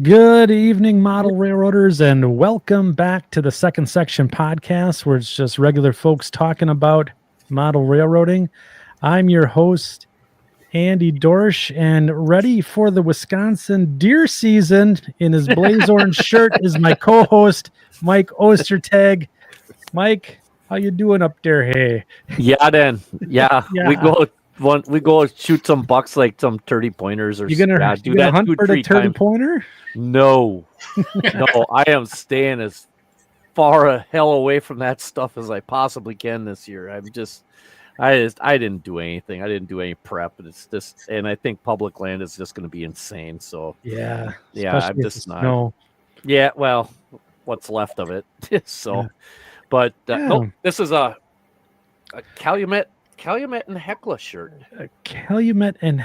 Good evening, model railroaders, and welcome back to the Second Section podcast, where it's just regular folks talking about model railroading. I'm your host, Andy Dorsch, and ready for the Wisconsin deer season in his blaze orange shirt is my co-host, Mike Ostertag. Mike, how you doing up there? Hey. Yeah. Yeah. We go shoot some bucks like some 30 pointers or You gonna hunt for the 30 pointer? No, I am staying as far a hell away from that stuff as I possibly can this year. I didn't do anything. I didn't do any prep. It's just, and I think public land is just going to be insane. So Yeah, I'm just not. No. Yeah, well, what's left of it. So, Yeah. but Yeah. no, this is a Calumet and Hecla shirt. Calumet and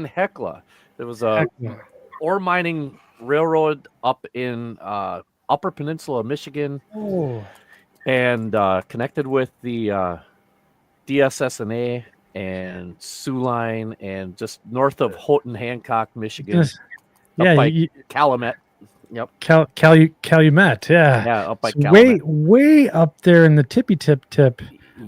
Hecla. There was a ore mining railroad up in Upper Peninsula of Michigan, and connected with the DSSNA and Sioux Line, and just north of Houghton, Hancock, Michigan. Calumet. Yep. Calumet. Yeah. Up by Calumet. Way up there in the tippy tip.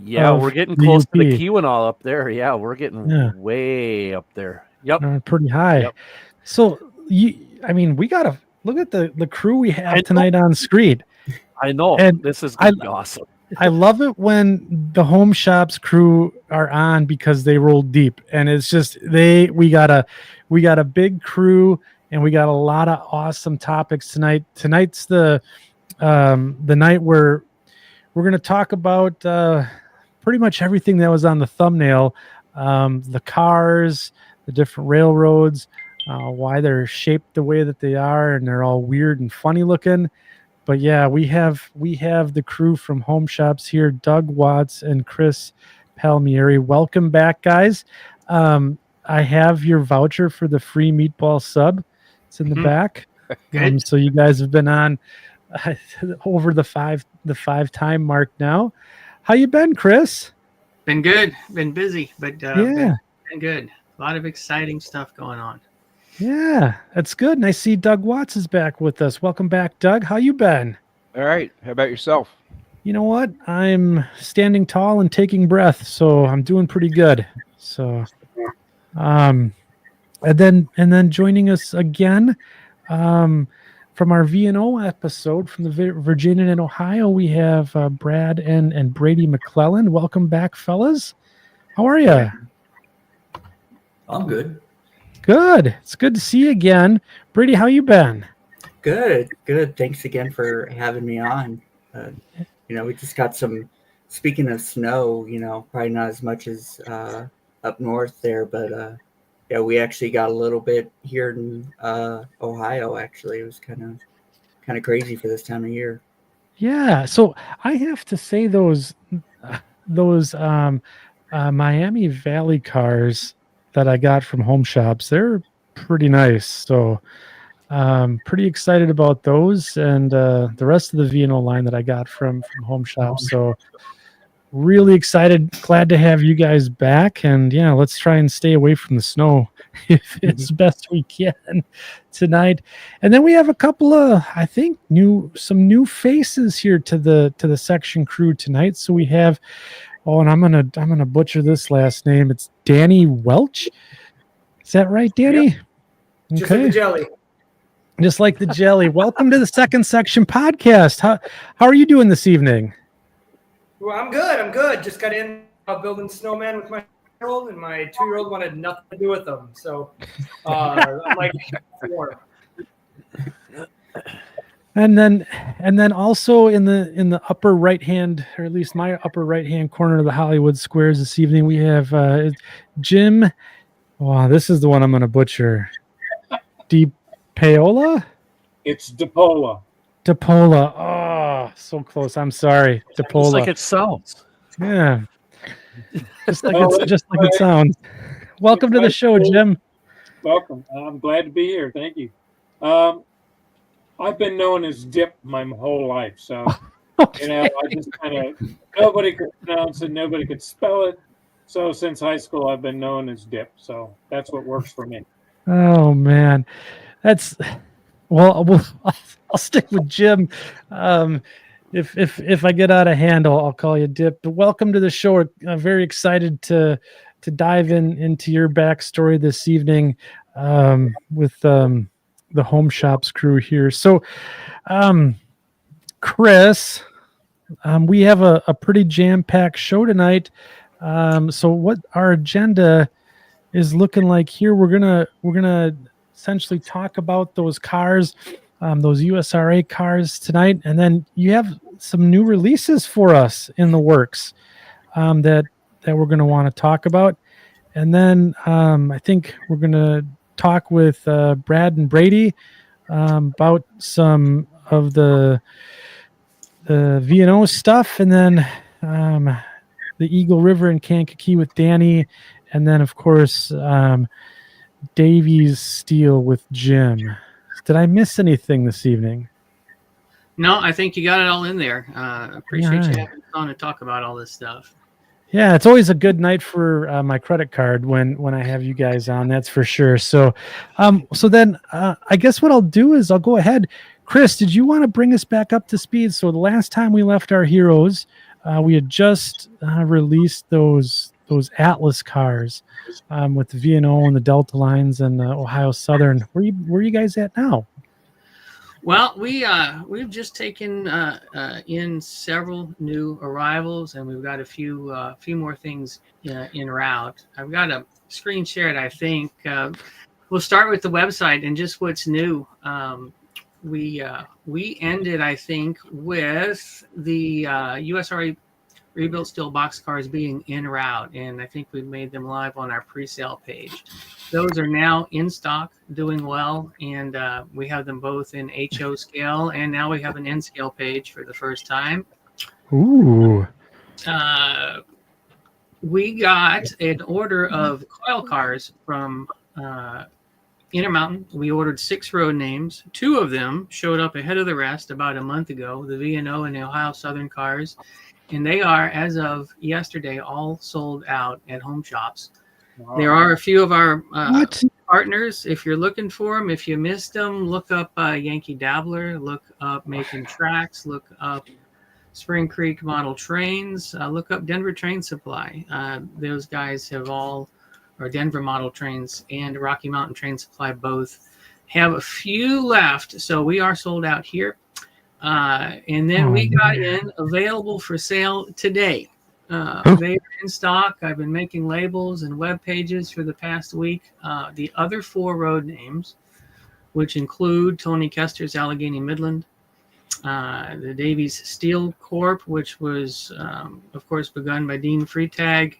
Yeah, we're getting close to the Keweenaw up there. Yeah, we're getting way up there. Yep. Pretty high. Yep. So we gotta look at the crew we have tonight on screen. I know. And this is gonna be awesome. I love it when the Home Shops crew are on because they roll deep, and it's just we got a big crew, and we got a lot of awesome topics tonight. Tonight's the night where we're going to talk about pretty much everything that was on the thumbnail, the cars, the different railroads, why they're shaped the way that they are, and they're all weird and funny looking. But yeah, we have the crew from Home Shops here, Doug Watts and Chris Palmieri. Welcome back, guys. I have your voucher for the free meatball sub. It's in the back. So you guys have been on over the five-time mark now. How you been, Chris? Been good. Been busy, but been good. A lot of exciting stuff going on. Yeah, that's good. And I see Doug Watts is back with us. Welcome back, Doug. How you been? All right. How about yourself? You know what? I'm standing tall and taking breath, so I'm doing pretty good. So, and then joining us again, from our V&O episode from the Virginia and Ohio, we have Brad and Brady McClelland. Welcome back, fellas. How are you? I'm good. Good. It's good to see you again. Brady, how you been? Good. Thanks again for having me on. We just got speaking of snow, probably not as much as up north there, but we actually got a little bit here in Ohio. Actually, it was kind of crazy for this time of year. Yeah. So I have to say those Miami Valley cars that I got from Home Shops, they're pretty nice. So pretty excited about those, and the rest of the V&O line that I got from Home Shops. So really excited, glad to have you guys back, and let's try and stay away from the snow if it's best we can tonight. And then we have a couple of, I think, some new faces here to the section crew tonight. So we have, and I'm gonna butcher this last name. It's Danny Welch. Is that right, Danny? Yep. Just like the jelly. Just like the jelly. Welcome to the Second Section podcast. How are you doing this evening? Well, I'm good. Just got in building snowman with my 2-year-old, and my 2-year-old wanted nothing to do with them. So I'm like, 4. And then also in the upper right hand, or at least my upper right hand corner of the Hollywood Squares this evening, we have Jim. Wow, this is the one I'm going to butcher. DiPaola? It's DiPaola. DiPaola. Oh, so close. I'm sorry. DiPaola. Just like it sounds. Yeah. Just like it sounds. Welcome to the show, Jim. Welcome. I'm glad to be here. Thank you. I've been known as Dip my whole life, so I just nobody could pronounce it, nobody could spell it. So since high school, I've been known as Dip. So that's what works for me. Oh man, That's well. I'll stick with Jim. If I get out of hand, I'll call you Dip. But welcome to the show. I'm very excited to dive into your backstory this evening with the Home Shops crew here. So, Chris, we have a pretty jam-packed show tonight. So what our agenda is looking like here, we're gonna essentially talk about those cars, those USRA cars tonight, and then you have some new releases for us in the works that we're gonna want to talk about, and then I think we're gonna talk with Brad and Brady about some of the V&O stuff, and then the Eagle River and Kankakee with Danny, and then of course Davies Steel with Jim. Did I miss anything this evening? No, I think you got it all in there. Appreciate Yeah. you having on to talk about all this stuff. Yeah, it's always a good night for my credit card when I have you guys on. That's for sure. So, so then I guess what I'll do is I'll go ahead. Chris, did you want to bring us back up to speed? So the last time we left our heroes, we had just released those Atlas cars with the V&O and the Delta lines and Ohio Southern. Where you guys at now? Well, we've just taken in several new arrivals, and we've got a few more things en route. I've got a screen shared. I think we'll start with the website and just what's new. We ended, I think, with the USRA rebuilt steel boxcars being en route, and I think we've made them live on our pre-sale page. Those are now in stock, doing well, and we have them both in HO scale, and now we have an N scale page for the first time. Ooh. We got an order of coil cars from Intermountain. We ordered 6 road names. 2 of them showed up ahead of the rest about a month ago, the V&O and the Ohio Southern cars. And they are, as of yesterday, all sold out at Home Shops. Wow. There are a few of our partners. If you're looking for them, if you missed them, look up Yankee Dabbler, look up Macon Tracks, look up Spring Creek Model Trains, look up Denver Train Supply. Those guys have all, or Denver Model Trains and Rocky Mountain Train Supply both have a few left. So we are sold out here. And then we got in available for sale today. They are in stock. I've been making labels and web pages for the past week. The other 4 road names, which include Tony Kester's Allegheny Midland, the Davies Steel Corp, which was, of course, begun by Dean Freitag.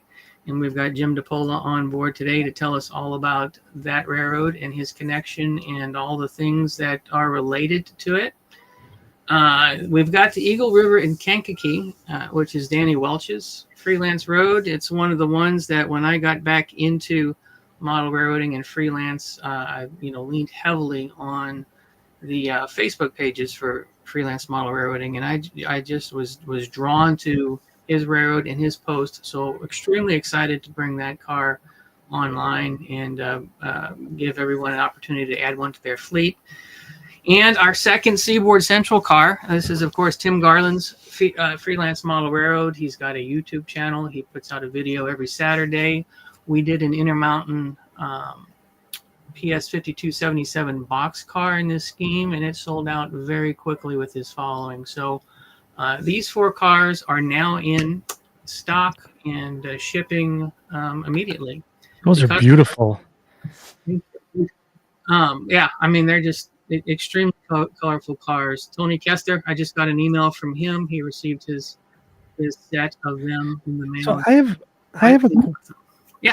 And we've got Jim DiPaola on board today to tell us all about that railroad and his connection and all the things that are related to it. We've got the Eagle River in Kankakee, which is Danny Welch's freelance road. It's one of the ones that when I got back into model railroading and freelance, I leaned heavily on the Facebook pages for freelance model railroading, and I just was drawn to his railroad and his post. So extremely excited to bring that car online and give everyone an opportunity to add one to their fleet. And our second Seaboard Central car, this is, of course, Tim Garland's Freelance Model Railroad. He's got a YouTube channel. He puts out a video every Saturday. We did an Intermountain PS 5277 box car in this scheme, and it sold out very quickly with his following. So these 4 cars are now in stock and shipping immediately. Those are beautiful. Yeah, I mean, they're just extremely colorful cars. Tony Kester, I just got an email from him. He received his set of them in the mail. So I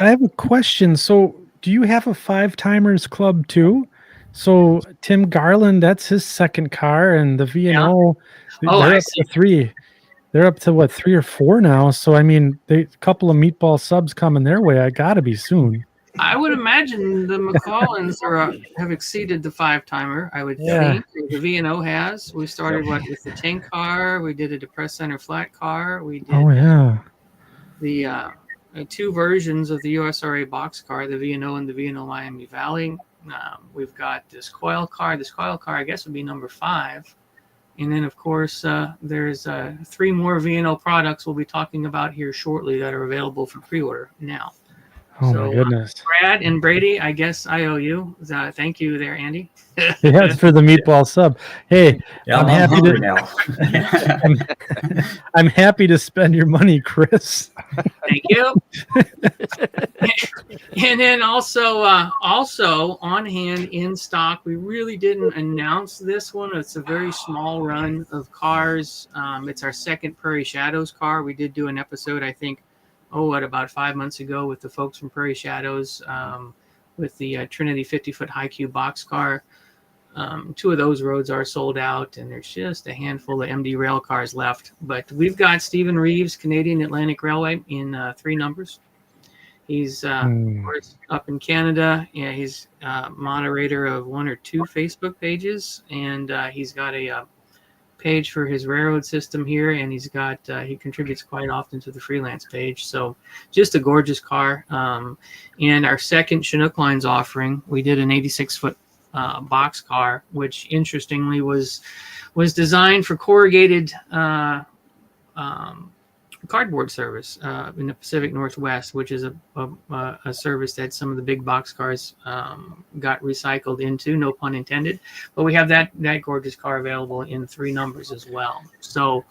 have a question. So do you have a 5-timers club too? So Tim Garland, that's his second car, and the V&O, they're up to 3. They're up to what, 3 or 4 now. So I mean, a couple of meatball subs coming their way. I gotta be soon. I would imagine the McClellans have exceeded the 5-timer. I would think the V&O has. We started with the tank car. We did a depressed center flat car. We did the 2 versions of the USRA box car, the V&O and the V&O Miami Valley. We've got this coil car. This coil car, I guess, would be number 5. And then, of course, there's 3 more V&O products we'll be talking about here shortly that are available for pre-order now. Oh, my goodness. Brad and Brady, I guess I owe you. Thank you there, Andy. Yeah, it's for the meatball sub. Hey, Yeah, I'm I'm happy hungry to now. I'm happy to spend your money, Chris. Thank you. And then also on hand in stock, we really didn't announce this one. It's a very small run of cars. It's our second Prairie Shadows car. We did do an episode, I think, about 5 months ago with the folks from Prairie Shadows with the Trinity 50-foot high cube box car. 2 of those roads are sold out, and there's just a handful of MD rail cars left. But we've got Stephen Reeves, Canadian Atlantic Railway, in 3 numbers. He's of course up in Canada. Yeah, he's moderator of 1 or 2 Facebook pages, and he's got a page for his railroad system here, and he's got he contributes quite often to the freelance page. So just a gorgeous car. And our second Chinook Lines offering, we did an 86-foot box car, which interestingly was designed for corrugated cardboard service in the Pacific Northwest, which is a service that some of the big box cars got recycled into, no pun intended. But we have that gorgeous car available in 3 numbers as well. So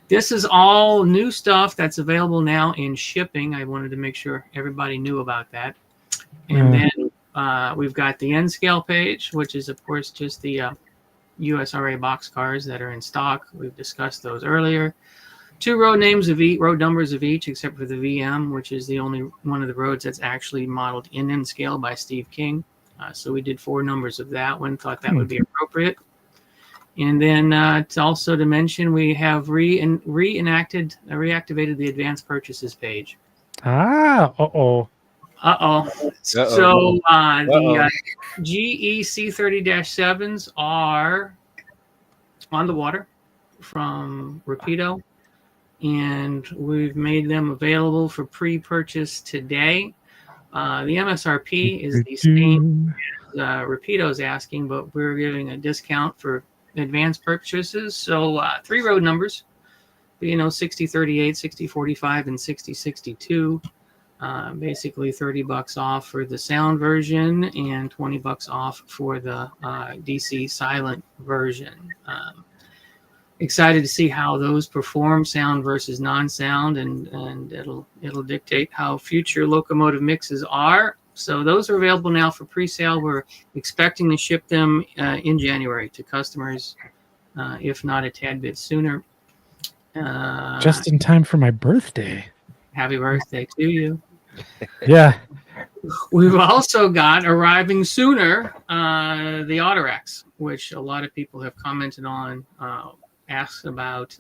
this is all new stuff that's available now in shipping. I wanted to make sure everybody knew about that. And then we've got the N scale page, which is of course just the USRA box cars that are in stock. We've discussed those earlier. 2 road numbers of each, except for the VM, which is the only one of the roads that's actually modeled in N scale by Steve King. So we did 4 numbers of that one. Thought that would be appropriate. And then it's also to mention we have reactivated the advanced purchases page. Uh-oh. So the GE C30-7s are on the water from Rapido, and we've made them available for pre-purchase today. The MSRP is the same as Rapido's asking, but we're giving a discount for advanced purchases. So 3 road numbers, 6038, 6045, and 6062. Basically $30 off for the sound version and $20 off for the DC silent version. Excited to see how those perform, sound versus non-sound, and it'll dictate how future locomotive mixes are. So those are available now for pre-sale. We're expecting to ship them in January to customers, if not a tad bit sooner. Just in time for my birthday. Happy birthday to you. Yeah. We've also got arriving sooner the Autorex, which a lot of people have commented on, asked about.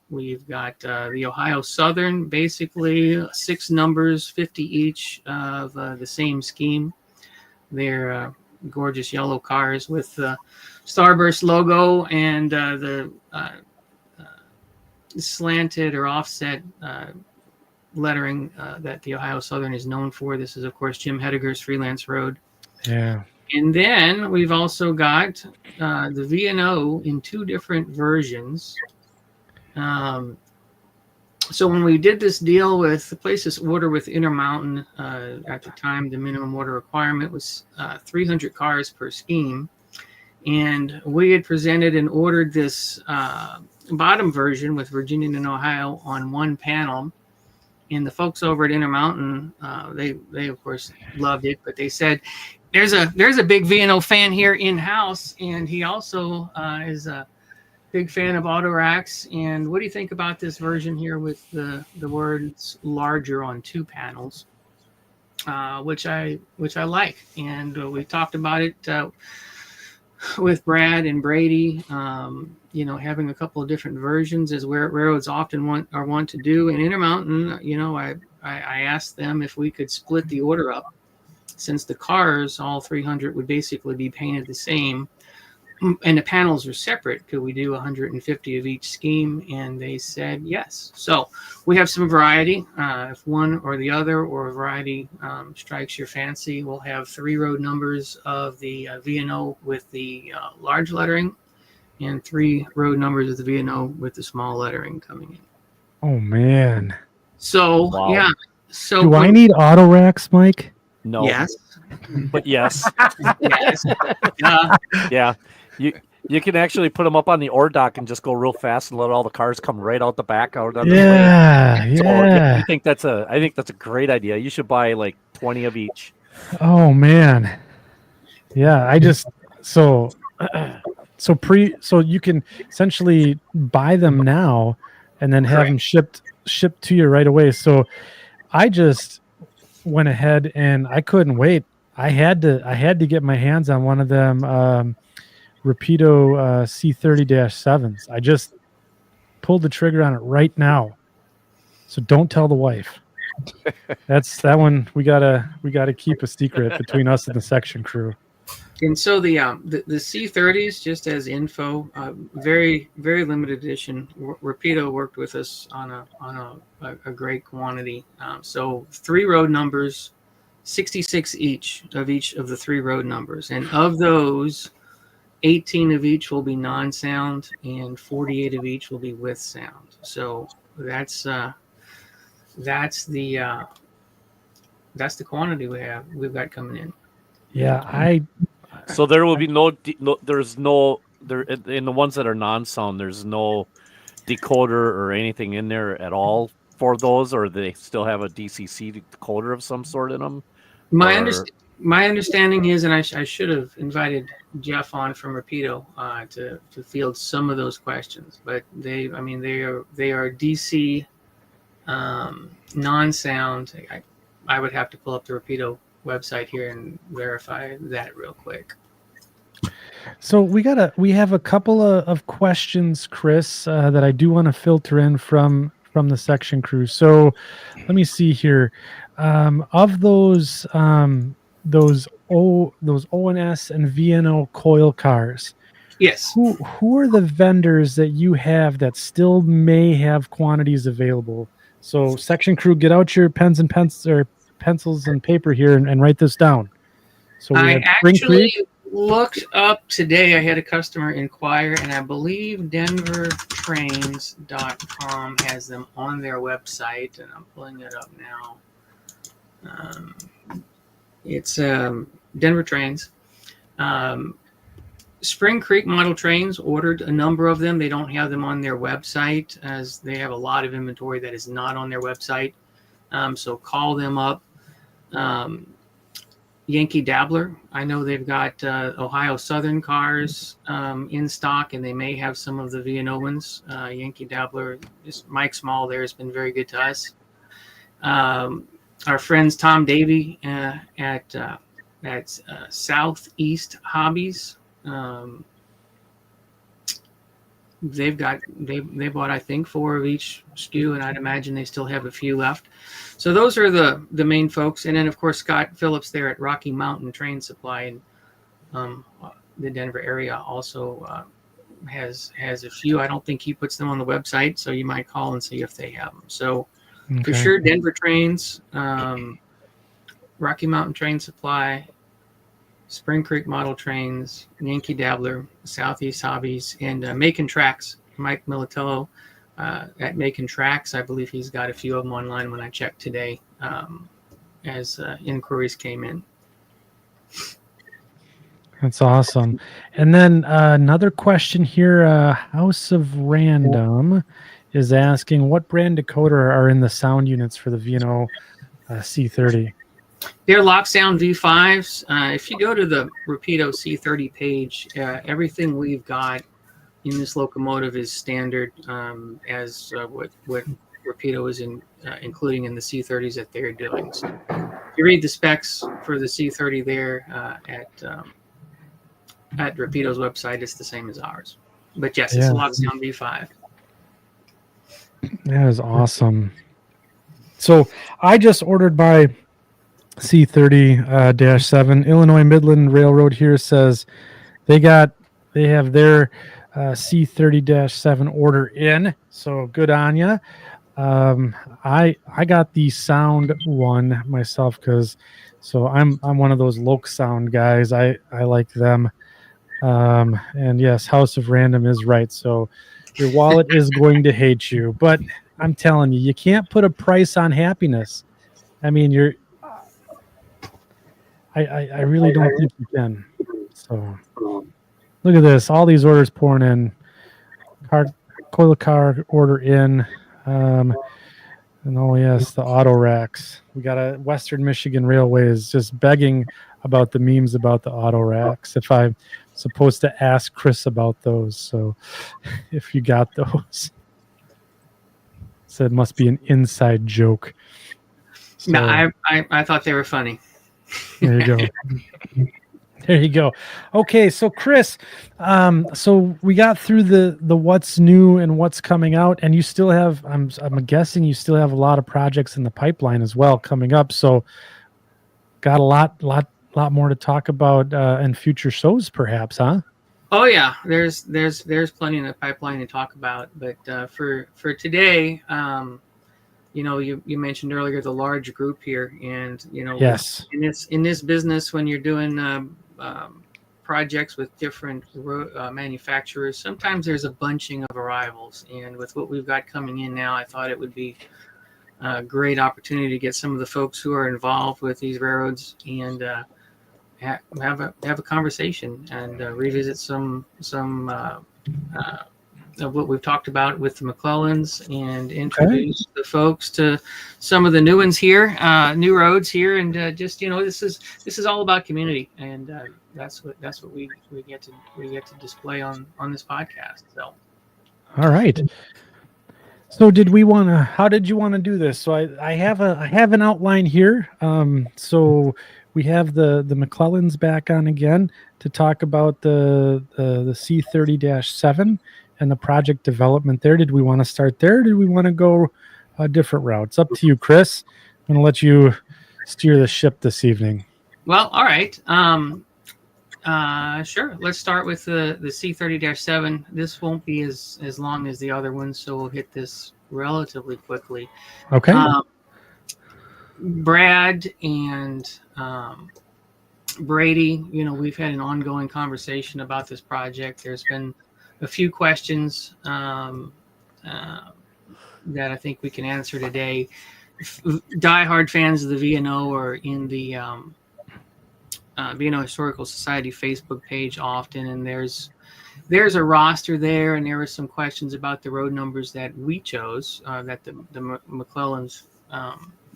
We've got the Ohio Southern, basically 6 numbers, 50 each of the same scheme. They're gorgeous yellow cars with the Starburst logo and the slanted or offset lettering that the Ohio Southern is known for. This is, of course, Jim Hediger's Freelance Road. Yeah. And then we've also got the V&O in 2 different versions. So when we did this deal with placed this order with Intermountain, at the time the minimum order requirement was 300 cars per scheme. And we had presented and ordered this bottom version with Virginia and Ohio on 1 panel. And the folks over at Intermountain, they of course loved it, but they said, there's a big V&O fan here in-house, and he also is a big fan of Autorax. And what do you think about this version here with the words larger on 2 panels, which I like. And we talked about it with Brad and Brady, having a couple of different versions is where railroads often want to do. And Intermountain, I asked them if we could split the order up, since the cars, all 300, would basically be painted the same. and the panels are separate. Could we do 150 of each scheme? And they said yes. So we have some variety. If one or the other or a variety strikes your fancy, we'll have 3 road numbers of the V&O with the large lettering and 3 road numbers of the V&O with the small lettering coming in. Oh man. So Wow. yeah. So Do I need auto racks, Mike? No. Yes. But yes. Yes. Yeah. You can actually put them up on the ore dock and just go real fast and let all the cars come right out the back out on the Yeah, lane. So, yeah. I think that's a great idea. You should buy like 20 of each. Oh man. Yeah, I just so you can essentially buy them now and then have them shipped to you right away. So I just went ahead and I couldn't wait. I had to get my hands on one of them Rapido C30-7s. I just pulled the trigger on it right now. So don't tell the wife. That one we gotta keep a secret between us and the section crew. And so the C30s, just as info, very very limited edition. Rapido worked with us on a great quantity. So 3 road numbers, 66 each of the 3 road numbers, and of those, 18 of each will be non-sound, and 48 of each will be with sound. So that's the quantity we've got coming in. Yeah, So there will be there's no there in the ones that are non-sound. There's no decoder or anything in there at all for those, or they still have a DCC decoder of some sort in them. My understanding is, and I should have invited Jeff on from Rapido to field some of those questions, but they are DC non-sound. I would have to pull up the Rapido website here and verify that real quick. So we have a couple of questions, Chris, that I do want to filter in from the section crew. So let me see here. Of those ONS and VNO coil cars. Yes. Who are the vendors that you have that still may have quantities available? So section crew, get out your pens and pencils and paper here and write this down. So we I have Spring actually Creek. looked up today. I had a customer inquire, and I believe DenverTrains.com has them on their website, and I'm pulling it up now. It's Denver Trains. Spring Creek Model Trains ordered a number of them. They don't have them on their website, as they have a lot of inventory that is not on their website. So call them up. Yankee Dabbler, I know they've got Ohio Southern cars in stock, and they may have some of the V&O ones. Yankee Dabbler, just Mike Small there has been very good to us. Our friends Tom Davey at Southeast Hobbies, they bought, I think, 4 of each SKU, and I'd imagine they still have a few left. So those are the main folks, and then of course Scott Phillips there at Rocky Mountain Train Supply in the Denver area also has a few. I don't think he puts them on the website, so you might call and see if they have them. So for sure, Denver Trains, Rocky Mountain Train Supply, Spring Creek Model Trains, Yankee Dabbler, Southeast Hobbies, and Macon Tracks. Mike Militello at Macon Tracks. I believe he's got a few of them online when I checked today as inquiries came in. That's awesome. And then another question here, House of Random is asking, what brand decoder are in the sound units for the V&O C30? They're Locksound V5s. If you go to the Rapido C30 page, everything we've got in this locomotive is standard as what Rapido is including in the C30s that they're doing. So if you read the specs for the C30 there at Rapido's website, it's the same as ours. But yes, it's a Locksound V5. That is awesome. So I just ordered my C30-7. Illinois Midland Railroad here says they got they have their C30-7 order in. So good on you. I got the sound one myself because I'm one of those Loc sound guys. I like them. And yes, House of Random is right. So your wallet is going to hate you, but I'm telling you, you can't put a price on happiness. I mean, I really don't think you can. So look at this. All these orders pouring in. Coil car order in. And oh yes, the auto racks. We got a Western Michigan Railways just begging about the memes about the auto racks. If I'm supposed to ask Chris about those, so if you got those, so it must be an inside joke. So, No, I thought they were funny. there you go. There you go. Okay, so Chris, so we got through the what's new and what's coming out, and you still have, I'm guessing you still have a lot of projects in the pipeline as well coming up. So got a lot more to talk about in future shows, perhaps, huh? Oh yeah, there's plenty in the pipeline to talk about, but for today, you mentioned earlier the large group here, and Yes. in this business, when you're doing projects with different manufacturers, sometimes there's a bunching of arrivals, and with what we've got coming in now, I thought it would be a great opportunity to get some of the folks who are involved with these railroads and have a conversation and revisit some of what we've talked about with the McClellands and introduce the folks to some of the new ones here, new roads here, and just this is all about community, and that's what we get to display on this podcast. So, All right. So how did you want to do this? So I have an outline here. So we have the McClellands back on again to talk about the C30-7 and the project development there. Did we want to start there? Or did we want to go a different route? It's up to you, Chris. I'm going to let you steer the ship this evening. well, all right. Sure. Let's start with the C30-7. This won't be as long as the other ones, so we'll hit this relatively quickly. Okay. Brad and Brady, we've had an ongoing conversation about this project. There's been a few questions that I think we can answer today. Diehard fans of the V&O are in the V&O Historical Society Facebook page often, and there's a roster there, and there were some questions about the road numbers that we chose, that the McClellans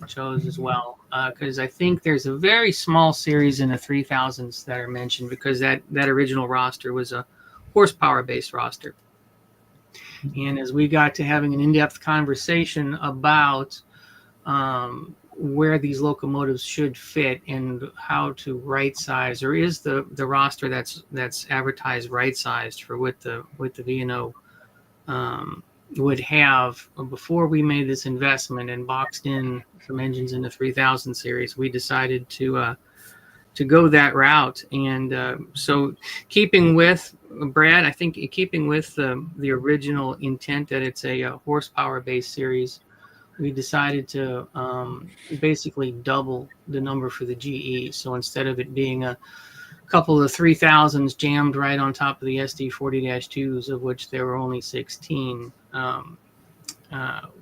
chose as well, because I think there's a very small series in the 3000s that are mentioned, because that original roster was a horsepower-based roster. And as we got to having an in-depth conversation about where these locomotives should fit and how to right size, or is the roster that's advertised right sized for what the V&O would have, before we made this investment and boxed in some engines in the 3000 series, we decided to go that route. And so keeping with Brad, I think keeping with the original intent that it's a horsepower based series, we decided to basically double the number for the GE. So instead of it being a couple of 3000s jammed right on top of the SD 40-2s, of which there were only 16,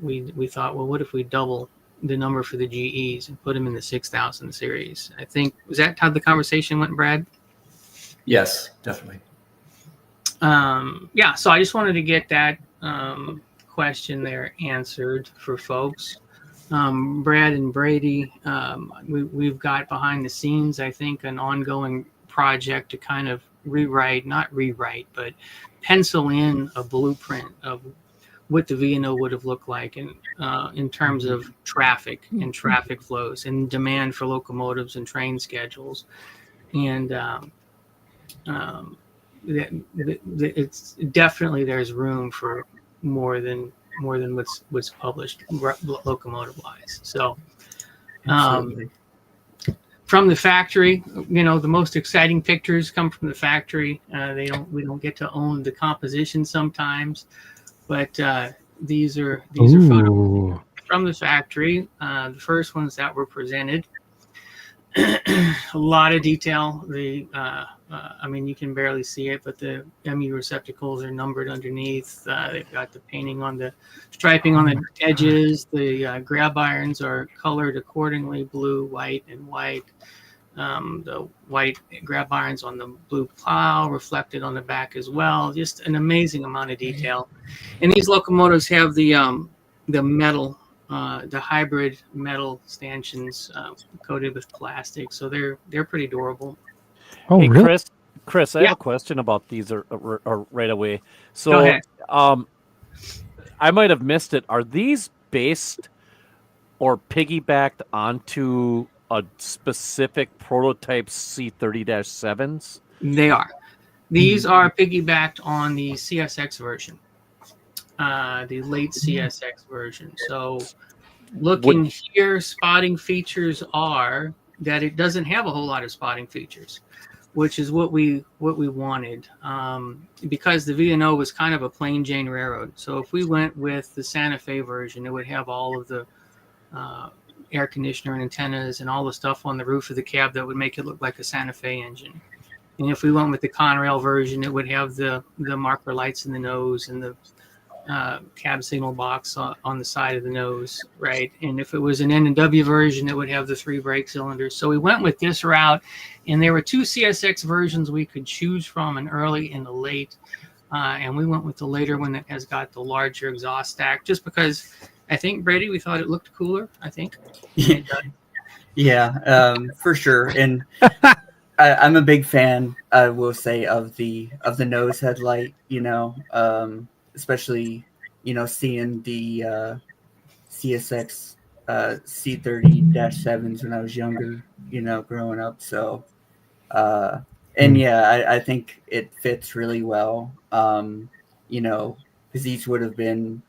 we thought, well, what if we double the number for the GEs and put them in the 6000 series? I think, was that how the conversation went, Brad? Yes, definitely. Yeah, so I just wanted to get that question there answered for folks. Brad and Brady, we've got behind the scenes, I think, an ongoing project to kind of not rewrite, but pencil in a blueprint of what the V&O would have looked like in terms of traffic and traffic flows and demand for locomotives and train schedules. And it's definitely, there's room for more than what's published locomotive wise. So from the factory. The most exciting pictures come from the factory. We don't get to own the composition sometimes, but these are photos from the factory. The first ones that were presented. A lot of detail. You can barely see it, but the MU receptacles are numbered underneath. They've got the painting on the striping on the edges. The grab irons are colored accordingly, blue, white, and white. The white grab irons on the blue plow reflected on the back as well. Just an amazing amount of detail. And these locomotives have the metal, the hybrid metal stanchions coated with plastic, so they're pretty durable. Oh, hey, really? Chris, I have a question about these right away. So, Go ahead. I might have missed it. Are these based or piggybacked onto a specific prototype C30-7s? They are. These are piggybacked on the CSX version, the late CSX version. So looking here, spotting features are that it doesn't have a whole lot of spotting features, which is what we wanted, because the V&O was kind of a plain Jane railroad. So if we went with the Santa Fe version, it would have all of the air conditioner and antennas and all the stuff on the roof of the cab that would make it look like a Santa Fe engine. And if we went with the Conrail version, it would have the marker lights in the nose and the cab signal box on the side of the nose, right? And if it was an N&W version, it would have the 3 brake cylinders. So we went with this route, and there were 2 CSX versions we could choose from, an early and a late. And we went with the later one that has got the larger exhaust stack, just because I think, Brady, we thought it looked cooler, I think. Yeah, for sure. And I'm a big fan, I will say, of the nose headlight, especially, seeing the CSX C30-7s when I was younger, growing up. So, and yeah, I think it fits really well, because these would have been,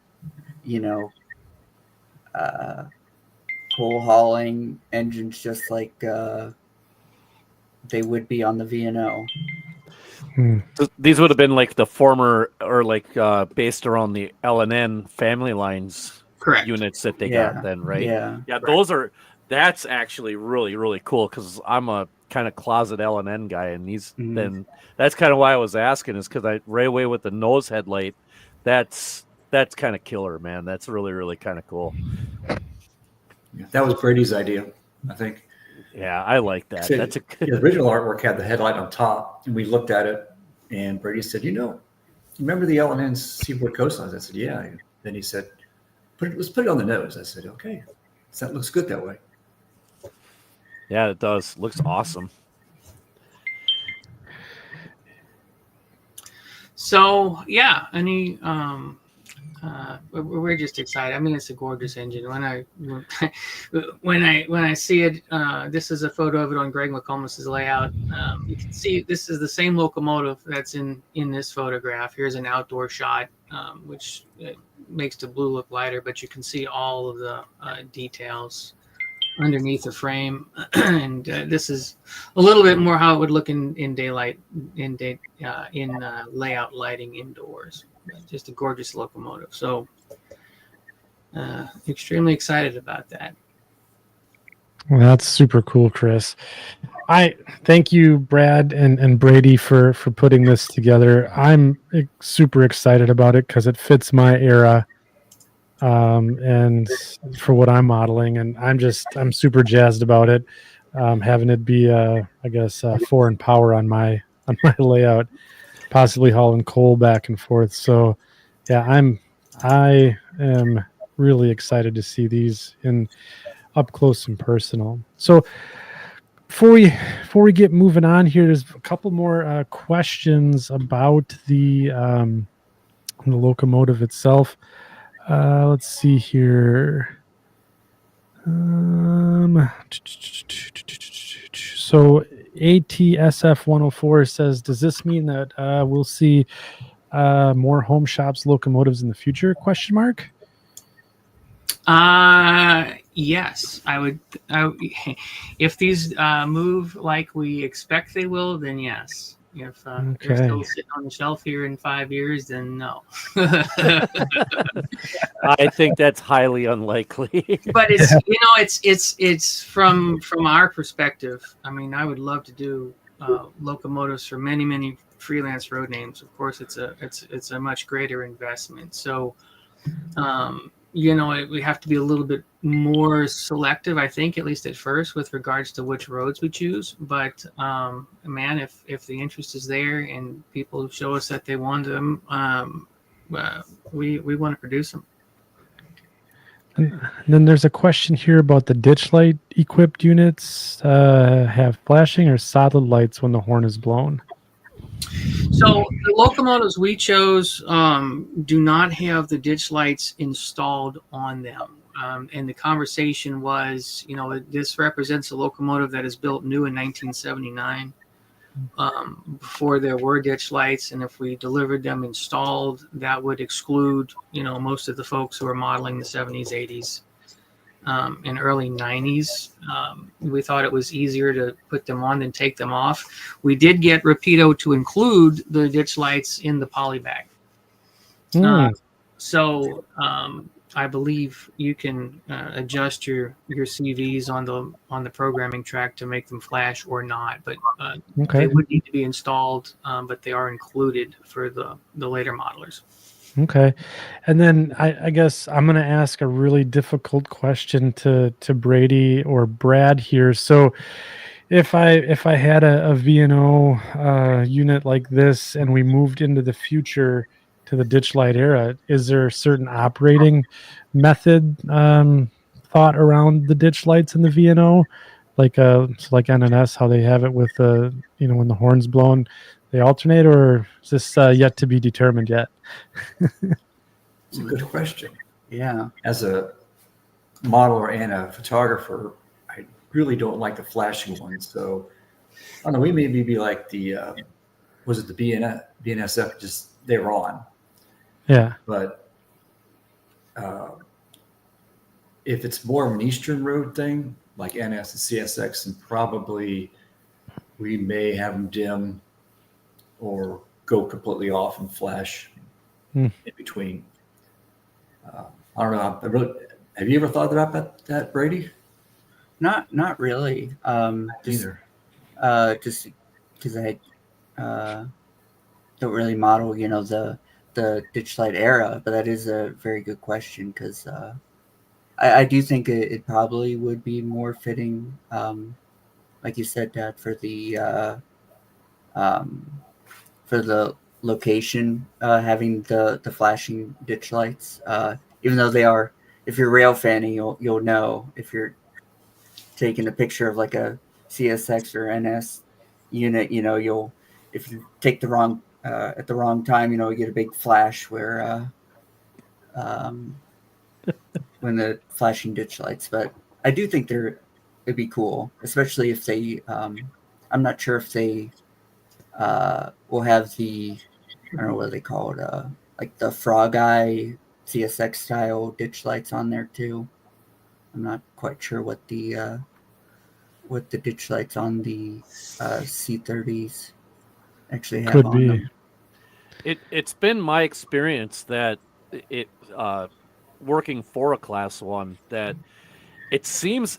coal hauling engines just like they would be on the V&O. These would have been like the former, or like based around the L&N family lines. Correct. Units that they got then, right? Yeah. Yeah, that's actually really, really cool, because I'm a kind of closet L&N guy, and then that's kind of why I was asking, is because right away with the nose headlight, that's kind of killer, man. That's really, really kind of cool. Yeah, that was Brady's idea, I think. Yeah, I like that. So, that's the original artwork had the headlight on top, and we looked at it, and Brady said, remember the L&N Seaboard coastlines? I said, yeah. And then he said, let's put it on the nose. I said, okay. So that looks good that way. Yeah, it does. Looks awesome. So yeah, we're just excited. I mean, it's a gorgeous engine. When I see it, this is a photo of it on Greg McComas's layout. You can see this is the same locomotive that's in this photograph. Here's an outdoor shot, which makes the blue look lighter, but you can see all of the details underneath the frame. And this is a little bit more how it would look in daylight, in layout lighting indoors. Just a gorgeous locomotive. So extremely excited about that. Well, that's super cool, Chris. I thank you, Brad and Brady, for putting this together. I'm super excited about it because it fits my era, and for what I'm modeling, and I'm super jazzed about it. Having it be, foreign power on my layout, possibly hauling coal back and forth. So, yeah, I am really excited to see these in up close and personal. So before we get moving on here, there's a couple more questions about the locomotive itself. Let's see here. So ATSF 104 says, does this mean that we'll see more Home Shops locomotives in the future? ? Yes, I would. If these move like we expect they will, then yes. If they're Okay. still sitting on the shelf here in 5 years, then no. I think that's highly unlikely. But it's from our perspective. I mean, I would love to do locomotives for many freelance road names. Of course, it's a much greater investment. So, we have to be a little bit more selective, I think, at least at first, with regards to which roads we choose. But man, if the interest is there and people show us that they want them, we want to produce them. And then there's a question here about the ditch light equipped units have flashing or solid lights when the horn is blown. So the locomotives we chose do not have the ditch lights installed on them. And the conversation was, this represents a locomotive that is built new in 1979. Before there were ditch lights, and if we delivered them installed, that would exclude, most of the folks who are modeling the 70s, 80s, and early 90s. We thought it was easier to put them on than take them off. We did get Rapido to include the ditch lights in the poly bag. So I believe you can adjust your CVs on the programming track to make them flash or not, but they would need to be installed, but they are included for the later modelers. Okay. And then I guess I'm going to ask a really difficult question to Brady or Brad here. So if I had a V&O unit like this and we moved into the future to the ditch light era, is there a certain operating method thought around the ditch lights in the V&O, like NNS, how they have it with when the horn's blown, they alternate, or is this yet to be determined yet? It's a good question. Yeah. As a modeler and a photographer, I really don't like the flashing ones. So I don't know, we maybe be like the BNSF, just they were on. Yeah. But if it's more of an Eastern Road thing, like NS and CSX, and probably we may have them dim or go completely off and flash in between. I don't know. Have you ever thought about that, Brady? Not really. Either. Just because I don't really model, the ditch light era, but that is a very good question because I do think it probably would be more fitting, like you said, Dad, for the location, having the flashing ditch lights, even though they are, if you're rail fanning, you'll know if you're taking a picture of like a CSX or NS unit, if you take the wrong at the wrong time, you get a big flash where when the flashing ditch lights. But I do think it'd be cool, especially if they I'm not sure if they will have the, I don't know what they call it, like the frog eye CSX style ditch lights on there too. I'm not quite sure what the ditch lights on the C30s actually have Could on be. them. It's been my experience that it working for a class 1 that it seems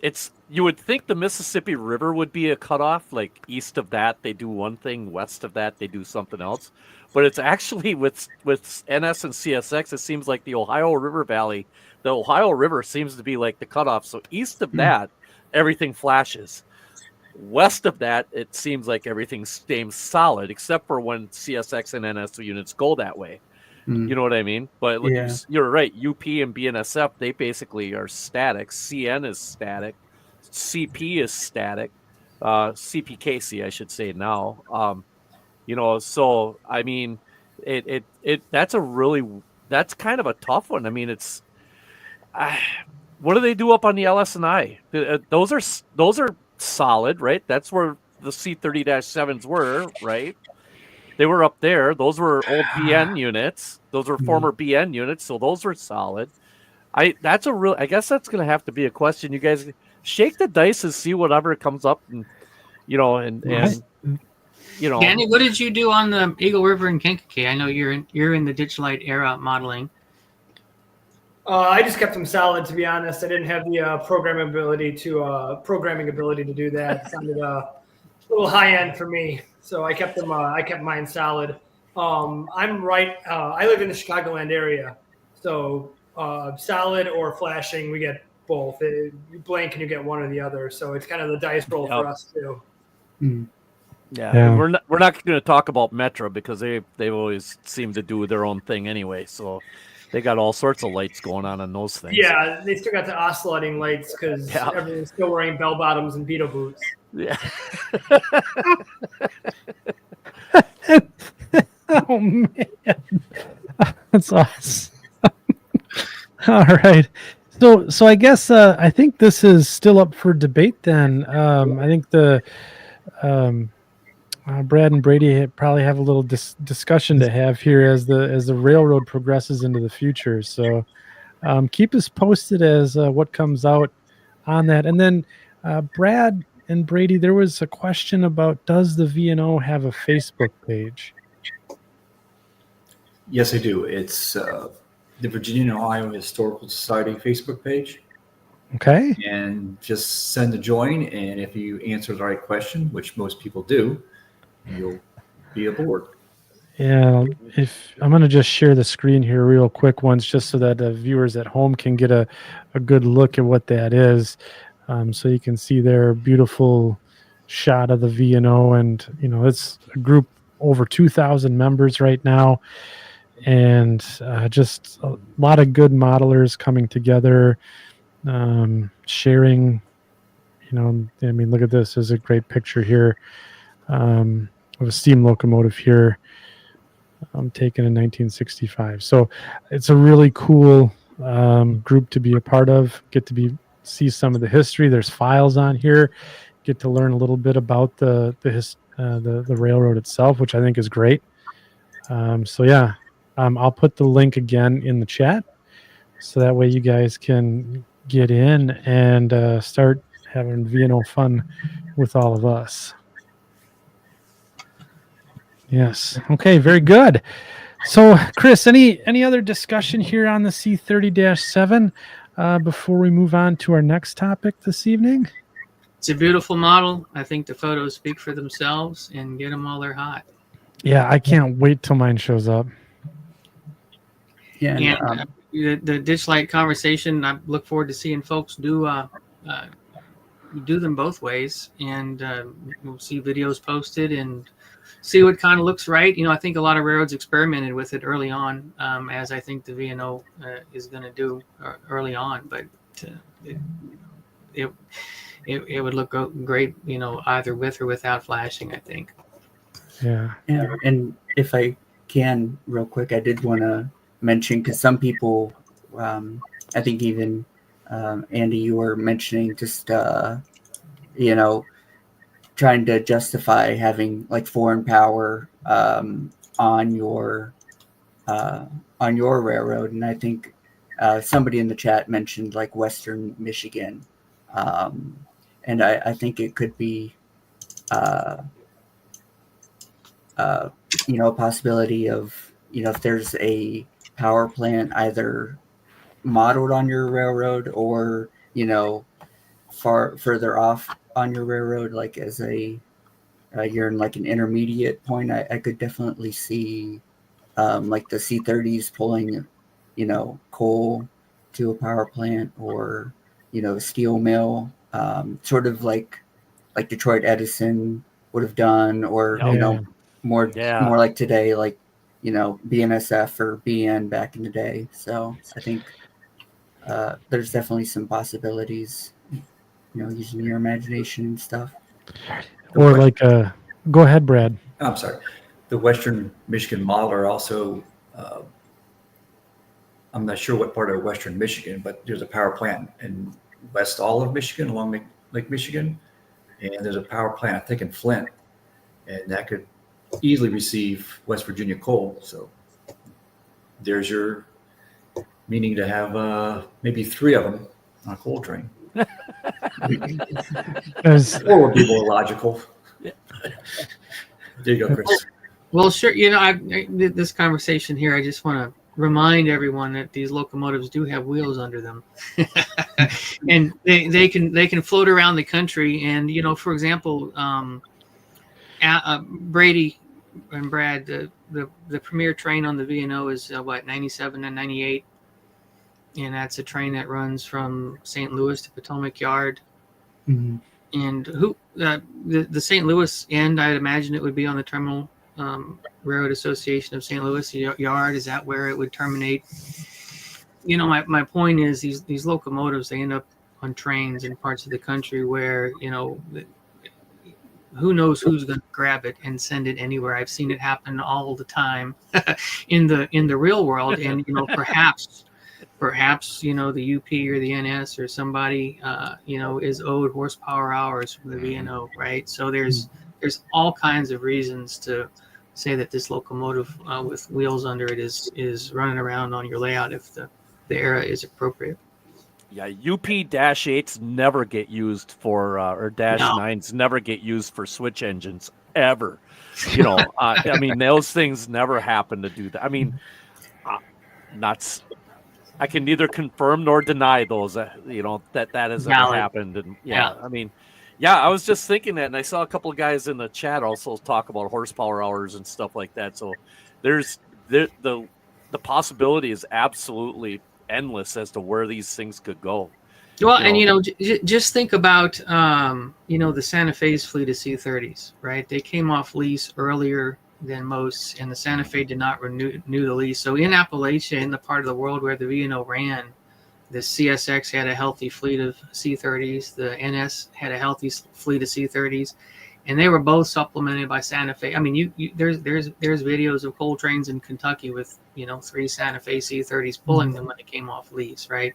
you would think the Mississippi River would be a cutoff, like east of that they do one thing, west of that they do something else, but it's actually with NS and CSX, it seems like the Ohio River seems to be like the cutoff. So east of that everything flashes. West of that, it seems like everything stays solid, except for when CSX and NS units go that way. You know what I mean? But Yeah. you're right. UP and BNSF, they basically are static. CN is static. CP is static. CPKC, I should say now. So I mean, that's kind of a tough one. I mean, what do they do up on the LS&I? Those are solid, right? That's where the C30-7s were, right? They were up there. Those were old BN units. Those were former BN units, so those were solid. I guess that's gonna have to be a question. You guys shake the dice and see whatever comes up, and and Danny, what did you do on the Eagle River and Kankakee? I know you're in the Ditchlight era modeling. I just kept them solid, to be honest. I didn't have the programming ability to do that. It sounded a little high end for me, so I kept them. I kept mine solid. I'm right. I live in the Chicagoland area, so solid or flashing, we get both. You blink and you get one or the other. So it's kind of the dice roll for us too. Mm. Yeah. We're not going to talk about Metro because they always seem to do their own thing anyway. So they got all sorts of lights going on those things. Yeah, they still got the oscillating lights because everyone's still wearing bell bottoms and Beetle boots. Yeah. Oh man, that's awesome. All right, so I guess I think this is still up for debate. Then I think the Brad and Brady probably have a little discussion to have here as the railroad progresses into the future. So keep us posted as what comes out on that. And then Brad and Brady, there was a question about, does the V&O have a Facebook page? Yes, I do. It's the Virginia and Ohio Historical Society Facebook page. Okay. And just send a join. And if you answer the right question, which most people do, you'll be aboard. Yeah, if I'm going to just share the screen here real quick once, just so that the viewers at home can get a good look at what that is. So you can see their beautiful shot of the V&O, and it's a group over 2,000 members right now, and just a lot of good modelers coming together, sharing. Look at this. There's a great picture here of a steam locomotive here. Taken in 1965. So it's a really cool group to be a part of. Get to see some of the history. There's files on here. Get to learn a little bit about the railroad itself, which I think is great. I'll put the link again in the chat, so that way you guys can get in and start having V&O fun with all of us. Yes. Okay. Very good. So, Chris, any other discussion here on the C30-7 before we move on to our next topic this evening? It's a beautiful model. I think the photos speak for themselves, and get them while they're hot. Yeah, I can't wait till mine shows up. Yeah. And the Ditchlight conversation, I look forward to seeing folks do them both ways, and we'll see videos posted and see what kind of looks right. I think a lot of railroads experimented with it early on, as I think the V&O is going to do early on. But it would look great, either with or without flashing, I think. Yeah. And if I can, real quick, I did want to mention, because some people, I think even Andy, you were mentioning just, trying to justify having like foreign power on your railroad, and I think somebody in the chat mentioned like Western Michigan, and I think it could be a possibility of if there's a power plant either modeled on your railroad or further off on your railroad, like as you're in like an intermediate point, I could definitely see like the C30s pulling coal to a power plant, or a steel mill, sort of like Detroit Edison would have done, or more like today, like BNSF or BN back in the day. So I think there's definitely some possibilities, using your imagination and stuff. Or like go ahead, Brad. I'm sorry. The Western Michigan modeler also, I'm not sure what part of Western Michigan, but there's a power plant in West Olive, Michigan, along Lake Michigan. And there's a power plant, I think, in Flint. And that could easily receive West Virginia coal. So there's your meaning to have maybe 3 of them on a coal train. There's- Or would be more logical. There you go, Chris. Well, sure. You know, this conversation here, I just want to remind everyone that these locomotives do have wheels under them, and they can float around the country. And you know, for example, Brady and Brad, the premier train on the V&O is 97 and 98, and that's a train that runs from St. Louis to Potomac Yard. Mhm. And the St. Louis end, I'd imagine it would be on the Terminal Railroad Association of St. Louis Yard. Is that where it would terminate? You know, my point is these locomotives, they end up on trains in parts of the country where, you know, who knows who's going to grab it and send it anywhere. I've seen it happen all the time in the real world. And, you know, perhaps, you know, the UP or the NS or somebody, you know, is owed horsepower hours from the V&O, right? So there's all kinds of reasons to say that this locomotive with wheels under it is running around on your layout if the era is appropriate. Yeah, UP-8s never get used for, or -9s never get used for switch engines ever. You know, I mean, those things never happen to do that. I mean, I can neither confirm nor deny those, you know, that has ever happened. And I mean, I was just thinking that, and I saw a couple of guys in the chat also talk about horsepower hours and stuff like that. So there's the possibility is absolutely endless as to where these things could go. Well, and you know, just think about you know, the Santa Fe's fleet of C-30s, right? They came off lease earlier than most, and the Santa Fe did not renew the lease. So in Appalachia, in the part of the world where the V&O ran, the CSX had a healthy fleet of C-30s. The NS had a healthy fleet of C-30s, and they were both supplemented by Santa Fe. I mean, there's videos of coal trains in Kentucky with, you know, 3 Santa Fe C-30s pulling them when they came off lease, right?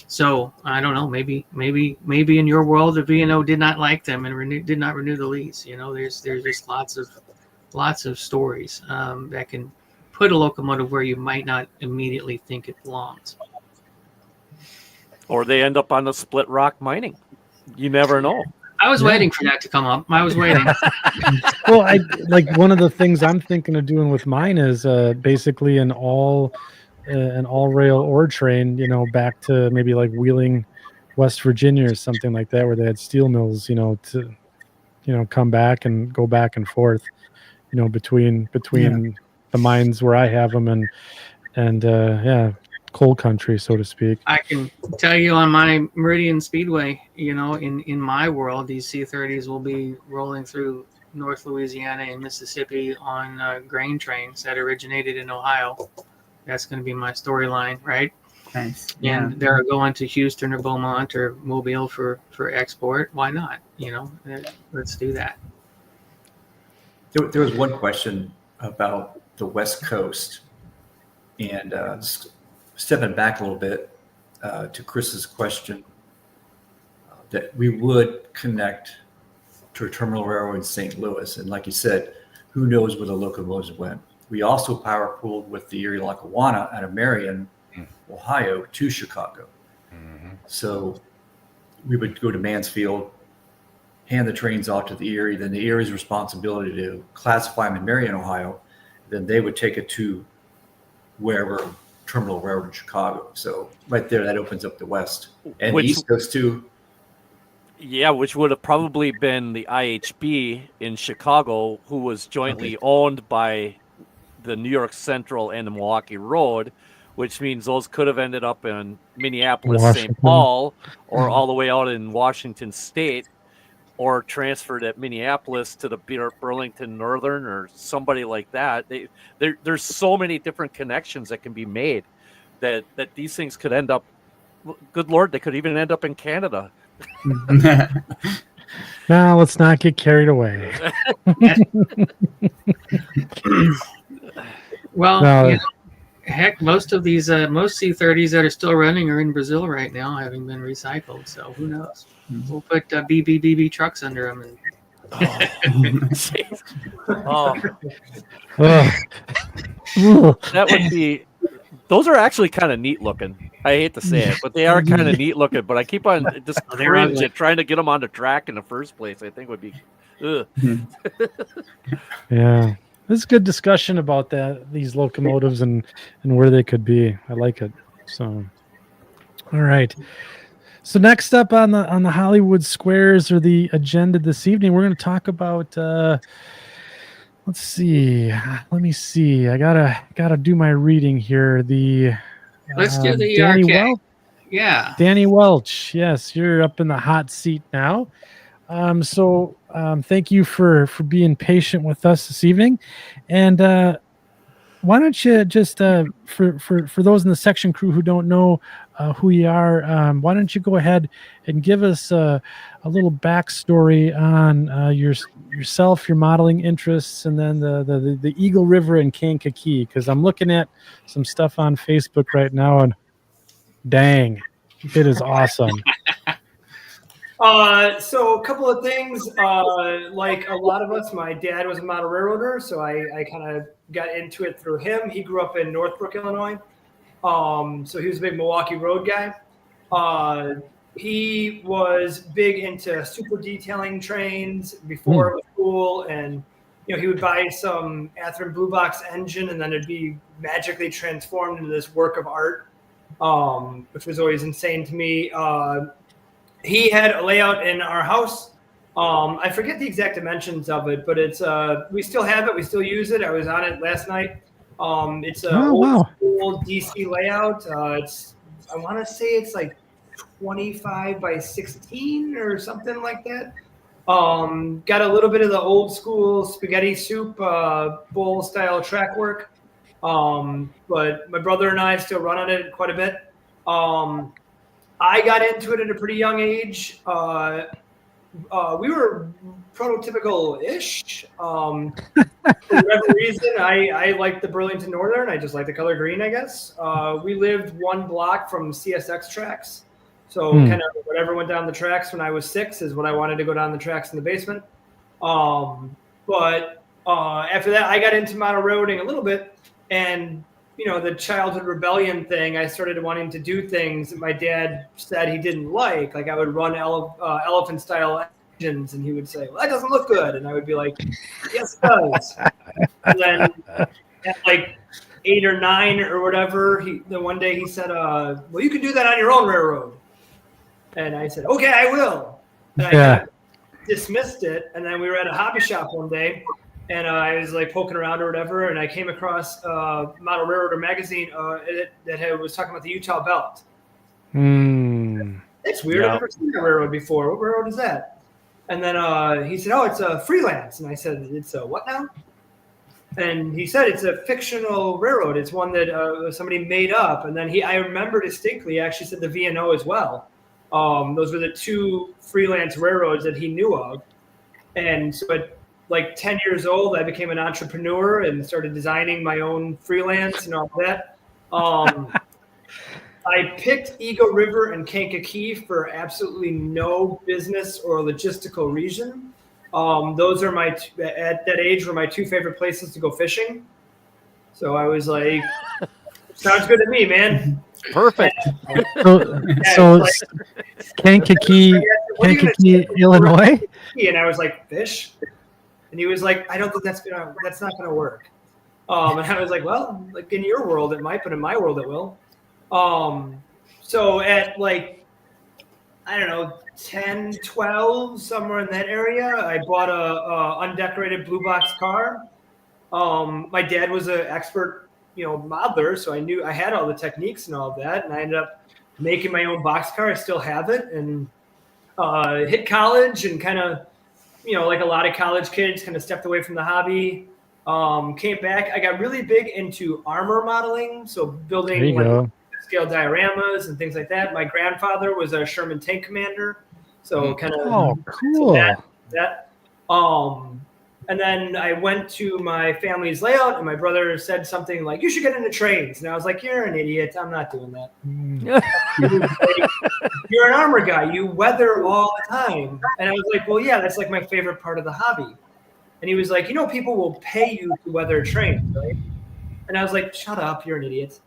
So I don't know. Maybe in your world, the V&O did not like them and did not renew the lease. You know, there's just lots of stories that can put a locomotive where you might not immediately think it belongs. Or they end up on the split rock mining. You never know. I was waiting for that to come up. I was waiting. Well, I like one of the things I'm thinking of doing with mine is basically an all rail ore train, you know, back to maybe like Wheeling, West Virginia or something like that, where they had steel mills, you know, to, you know, come back and go back and forth, you know, between the mines where I have them and coal country, so to speak. I can tell you on my Meridian Speedway, you know, in my world, these C-30s will be rolling through North Louisiana and Mississippi on grain trains that originated in Ohio. That's going to be my storyline, right? Nice. And they're going to Houston or Beaumont or Mobile for export. Why not? You know, let's do that. There was one question about the West Coast, and stepping back a little bit to Chris's question, that we would connect to a terminal railroad in St. Louis. And like you said, who knows where the locomotives went. We also power pooled with the Erie Lackawanna out of Marion, Ohio to Chicago. So we would go to Mansfield, hand the trains off to the Erie, then the Erie's responsibility to classify them in Marion, Ohio. Then they would take it to wherever terminal railroad in Chicago. So right there, that opens up the West and the East Coast too. Yeah, which would have probably been the IHB in Chicago, who was jointly owned by the New York Central and the Milwaukee Road, which means those could have ended up in Minneapolis, St. Paul, or all the way out in Washington State, or transferred at Minneapolis to the Burlington Northern or somebody like that. There's so many different connections that can be made that these things could end up, good Lord, they could even end up in Canada. Now let's not get carried away. Well, No. you know, heck, most of these most C-30s that are still running are in Brazil right now, having been recycled. So who knows? We'll put BBBB trucks under them. And Oh, Ugh. that would be Those are actually kind of neat looking. I hate to say it, but they are kind of neat looking. But I keep on just They're cringe ugly. at trying to get them on the track in the first place. I think would be, ugh. Yeah, this is good discussion about these locomotives and where they could be. I like it. So, all right. So next up on the Hollywood Squares or the agenda this evening, we're going to talk about. Let's see. Let me see. I gotta do my reading here. Let's do the Danny arcade. Welch. Yeah. Danny Welch. Yes, you're up in the hot seat now. So thank you for being patient with us this evening, and why don't you just for those in the section crew who don't know who you are, why don't you go ahead and give us a little backstory on yourself, your modeling interests, and then the Eagle River and Kankakee, because I'm looking at some stuff on Facebook right now, and dang, it is awesome. So a couple of things, like a lot of us, my dad was a model railroader, so I kind of got into it through him. He grew up in Northbrook, Illinois. So he was a big Milwaukee Road guy. He was big into super detailing trains before it was cool, and he would buy some Athearn Blue Box engine, and then it'd be magically transformed into this work of art, which was always insane to me. He had a layout in our house. I forget the exact dimensions of it, but it's we still have it. We still use it. I was on it last night. It's a old school DC layout. I want to say it's like 25 by 16 or something like that. Got a little bit of the old school spaghetti soup bowl style track work. But my brother and I still run on it quite a bit. I got into it at a pretty young age. We were prototypical-ish. For whatever reason, I liked the Burlington Northern. I just like the color green, I guess. We lived one block from CSX tracks. So kind of whatever went down the tracks when I was 6 is what I wanted to go down the tracks in the basement. But after that, I got into model railroading a little bit. And the childhood rebellion thing, I started wanting to do things that my dad said he didn't like. Like I would run elephant style engines, and he would say, "Well, that doesn't look good," and I would be like, "Yes, it does." And then at like 8 or 9 or whatever, then one day he said, "Well, you can do that on your own railroad." And I said, "Okay, I will." And I kind of dismissed it. And then we were at a hobby shop one day. And I was like poking around or whatever, and I came across Model Railroader magazine that was talking about the Utah Belt. It's weird. I've never seen a railroad before. What railroad is that? And then he said, "Oh, it's a freelance." And I said, "It's a what now?" And he said, "It's a fictional railroad. It's one that somebody made up." And then I remember distinctly, he actually said the V&O as well. Those were the 2 freelance railroads that he knew of. And so like 10 years old, I became an entrepreneur and started designing my own freelance and all that. I picked Eagle River and Kankakee for absolutely no business or logistical reason. Those are at that age were my 2 favorite places to go fishing. So I was like, sounds good to me, man. Perfect. So Kankakee, Illinois. And I was like, fish? And he was like, "I don't think that's not gonna work." And I was like, "Well, like in your world it might, but in my world it will." So at like, I don't know, 10, 12, somewhere in that area, I bought a undecorated blue box car. My dad was an expert, modeler, so I knew I had all the techniques and all of that, and I ended up making my own box car. I still have it, and hit college and kind of, like a lot of college kids, kind of stepped away from the hobby. Came back. I got really big into armor modeling, so building scale dioramas and things like that. My grandfather was a Sherman tank commander, so kind of cool. That. And then I went to my family's layout, and my brother said something like, "You should get into trains." And I was like, "You're an idiot. I'm not doing that." You're an armor guy. You weather all the time. And I was like, "Well, yeah, that's like my favorite part of the hobby." And he was like, "People will pay you to weather trains, right?" And I was like, "Shut up. You're an idiot."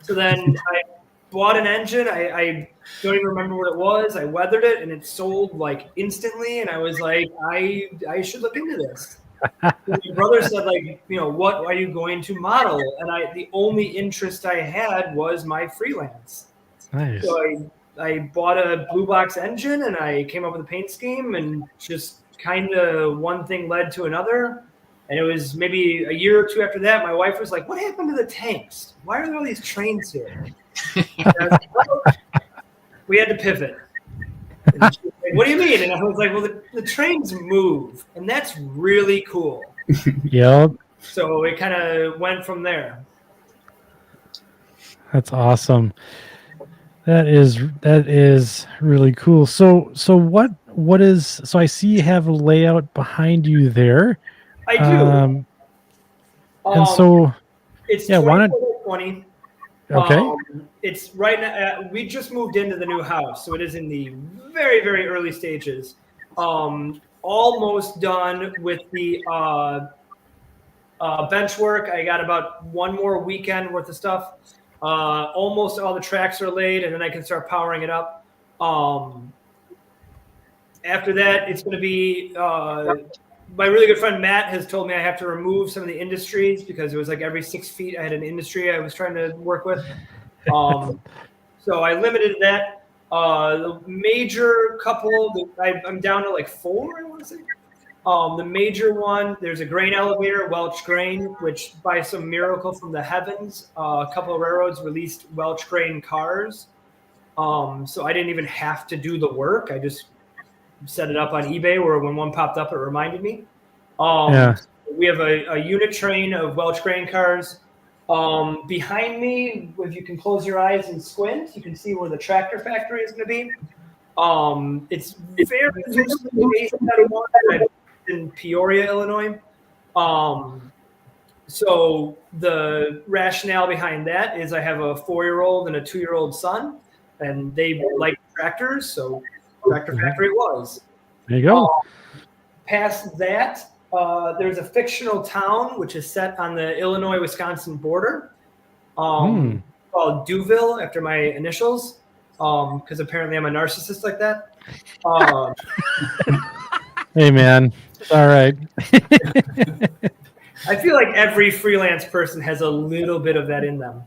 So then I bought an engine. I don't even remember what it was. I weathered it, and it sold like instantly. And I was like, I should look into this. My brother said, like, what are you going to model? And the only interest I had was my freelance. Nice. So I bought a blue box engine, and I came up with a paint scheme, and just kind of one thing led to another. And it was maybe a year or two after that, my wife was like, what happened to the tanks? Why are there all these trains here? We had to pivot. And she was like, what do you mean? And I was like, well, the trains move, and that's really cool. Yep. So it kind of went from there. That's awesome. That is really cool. So what is, so I see you have a layout behind you there. I do. And so it's yeah, 20. Okay. It's right now. We just moved into the new house, so it is in the very, very early stages. Almost done with the bench work. I got about one more weekend worth of stuff. Almost all the tracks are laid, and then I can start powering it up. After that, it's going to be my really good friend Matt has told me I have to remove some of the industries because it was like every 6 feet I had an industry I was trying to work with. So I limited that. The major couple, I'm down to like 4, I want to say. The major one, there's a grain elevator, Welch Grain, which by some miracle from the heavens, a couple of railroads released Welch Grain cars. So I didn't even have to do the work. I just set it up on eBay where when one popped up, it reminded me. We have a unit train of Welch Grain cars. Behind me, if you can close your eyes and squint, you can see where the tractor factory is going to be. It's very loosely based in Peoria, Illinois. So the rationale behind that is I have a 4-year-old and a 2-year-old son, and they like tractors, so tractor factory it was. There you go. Past that, there's a fictional town which is set on the Illinois-Wisconsin border called Duville, after my initials, because apparently I'm a narcissist like that. Hey, man. It's all right. I feel like every freelance person has a little bit of that in them.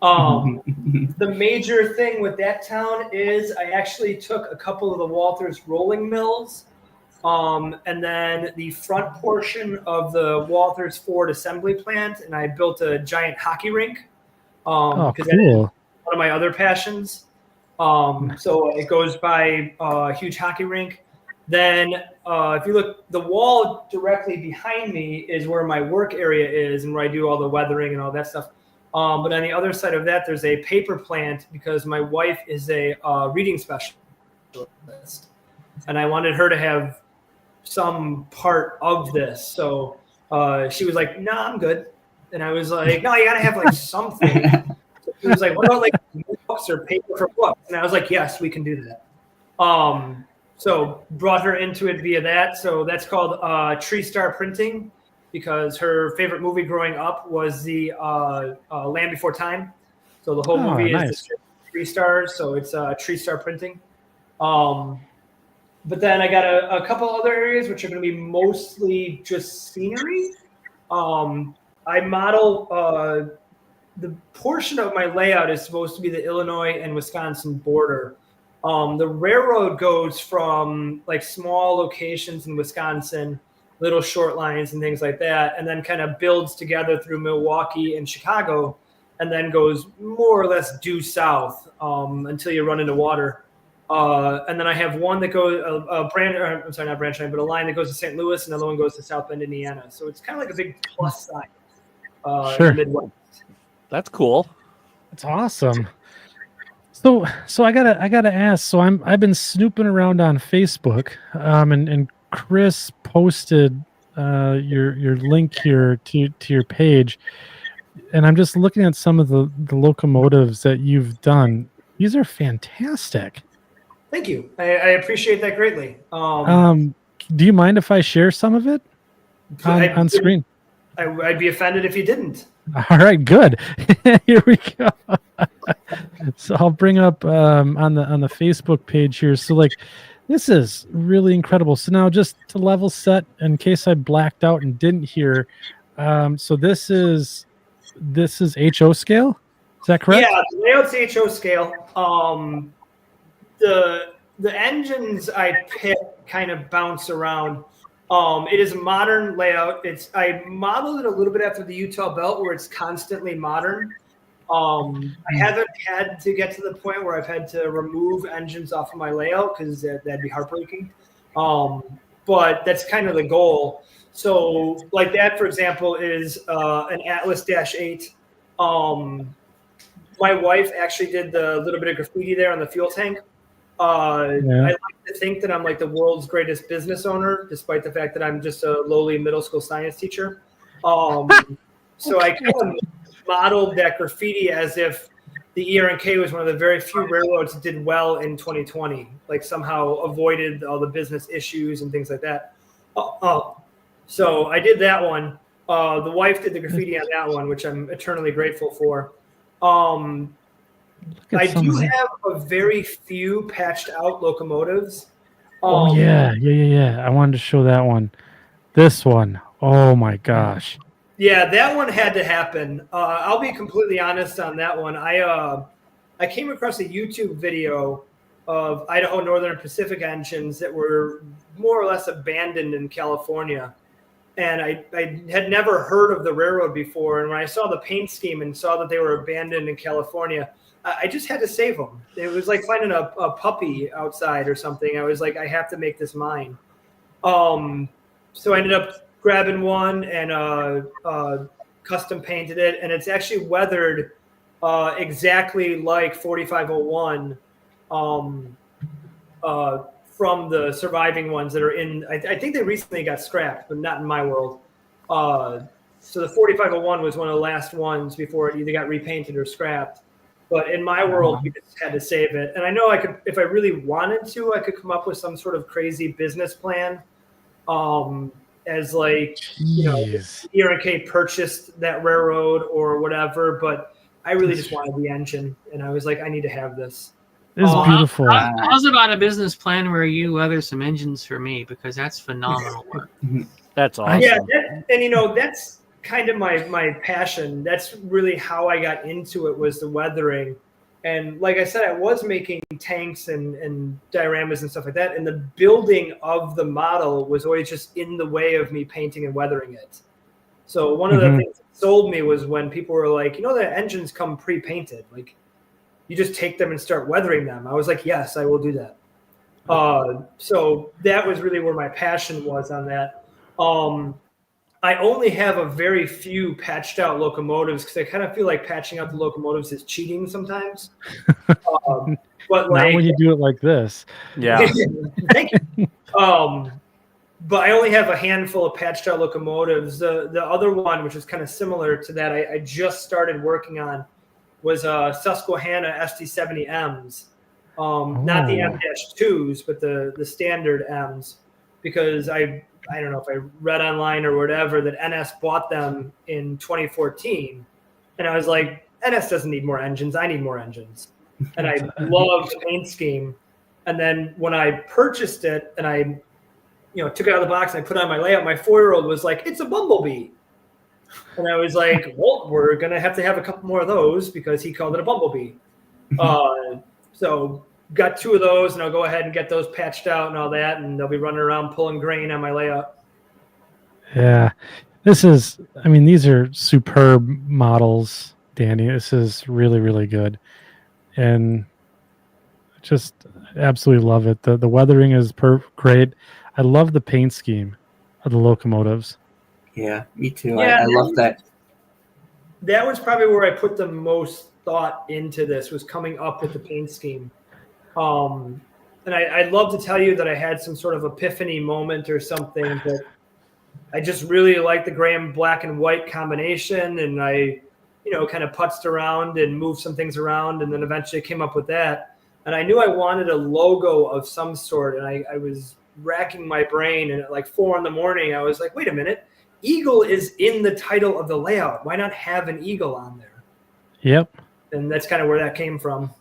The major thing with that town is I actually took a couple of the Walters rolling mills, and then the front portion of the Walters Ford assembly plant, and I built a giant hockey rink. Because that is one of my other passions. So it goes by a huge hockey rink. Then if you look, the wall directly behind me is where my work area is and where I do all the weathering and all that stuff. But on the other side of that, there's a paper plant because my wife is a reading specialist. And I wanted her to have some part of this. So she was like, no, I'm good. And I was like, no, you got to have like something. So she was like, what about like books or paper for books? And I was like, yes, we can do that. So brought her into it via that. So that's called Tree Star Printing because her favorite movie growing up was the Land Before Time. So the whole movie is Tree Stars. So it's Tree Star Printing. But then I got a couple other areas which are going to be mostly just scenery. I model the portion of my layout is supposed to be the Illinois and Wisconsin border. The railroad goes from like small locations in Wisconsin, little short lines and things like that, and then kind of builds together through Milwaukee and Chicago, and then goes more or less due south until you run into water. And then I have one that goes not a line that goes to St. Louis, and another one goes to South Bend, Indiana. So it's kind of like a big plus sign in the Midwest. That's cool. That's awesome. So I gotta ask. So I've been snooping around on Facebook, and Chris posted your link here to your page, and I'm just looking at some of the locomotives that you've done. These are fantastic. Thank you. I appreciate that greatly. Do you mind if I share some of it on screen? I'd be offended if you didn't. All right, good. Here we go. So I'll bring up on the Facebook page here. So like, this is really incredible. So now just to level set, in case I blacked out and didn't hear, so this is HO scale. Is that correct? Yeah, the layout's HO scale. The engines I pick kind of bounce around. It is a modern layout. I modeled it a little bit after the Utah Belt, where it's constantly modern. I haven't had to get to the point where I've had to remove engines off of my layout because that'd be heartbreaking. But that's kind of the goal. So like that, for example, is an Atlas-8. My wife actually did the little bit of graffiti there on the fuel tank. I like to think that I'm like the world's greatest business owner, despite the fact that I'm just a lowly middle school science teacher. So I kind of modeled that graffiti as if the ER&K was one of the very few railroads that did well in 2020, like somehow avoided all the business issues and things like that. So I did that one. The wife did the graffiti on that one, which I'm eternally grateful for. I do have a very few patched out locomotives. Oh yeah. I wanted to show that one. This one. Oh my gosh. Yeah, that one had to happen. I'll be completely honest on that one. I came across a YouTube video of Idaho Northern Pacific engines that were more or less abandoned in California. And I had never heard of the railroad before. And when I saw the paint scheme and saw that they were abandoned in California, I just had to save them. It was like finding a puppy outside or something. I was like, I have to make this mine. So I ended up grabbing one and custom painted it. And it's actually weathered exactly like 4501 from the surviving ones that are in. I think they recently got scrapped, but not in my world. So the 4501 was one of the last ones before it either got repainted or scrapped. But in my world, we just had to save it. And I know I could, if I really wanted to, I could come up with some sort of crazy business plan. As like, you know, ER&K purchased that railroad or whatever. But I really just wanted the engine. And I was like, I need to have this. This is beautiful. How's about a business plan where you weather some engines for me? Because that's phenomenal work. That's awesome. Yeah, and you know, that's kind of my passion. That's really how I got into it, was the weathering. And like I said, I was making tanks and dioramas and stuff like that. And the building of the model was always just in the way of me painting and weathering it. So one of the things that sold me was when people were like, you know, the engines come pre-painted. Like, you just take them and start weathering them. I was like, yes, I will do that. So that was really where my passion was on that. I only have a very few patched out locomotives because I kind of feel like patching out the locomotives is cheating sometimes. But Not like, when you do it like this. Yeah. Thank you. But I only have a handful of patched out locomotives. The other one, which is kind of similar to that, I just started working on, was Susquehanna SD70Ms. Not the M-2s, but the standard Ms, because I don't know if I read online or whatever that NS bought them in 2014. And I was like, NS doesn't need more engines. I need more engines. And I love the paint scheme. And then when I purchased it and I, took it out of the box and I put it on my layout, my 4-year-old was like, it's a Bumblebee. And I was like, well, we're going to have a couple more of those because he called it a Bumblebee. So got 2 of those, and I'll go ahead and get those patched out and all that, and they'll be running around pulling grain on my layout. Yeah. These are superb models, Danny. This is really, really good. And just absolutely love it. The weathering is great. I love the paint scheme of the locomotives. Yeah, me too. Yeah, I love that. That was probably where I put the most thought into this, was coming up with the paint scheme. And I'd love to tell you that I had some sort of epiphany moment or something, but I just really like the gray and black and white combination. And I, kind of putzed around and moved some things around, and then eventually came up with that. And I knew I wanted a logo of some sort. And I was racking my brain, and at like 4 a.m, I was like, wait a minute, eagle is in the title of the layout. Why not have an eagle on there? Yep. And that's kind of where that came from.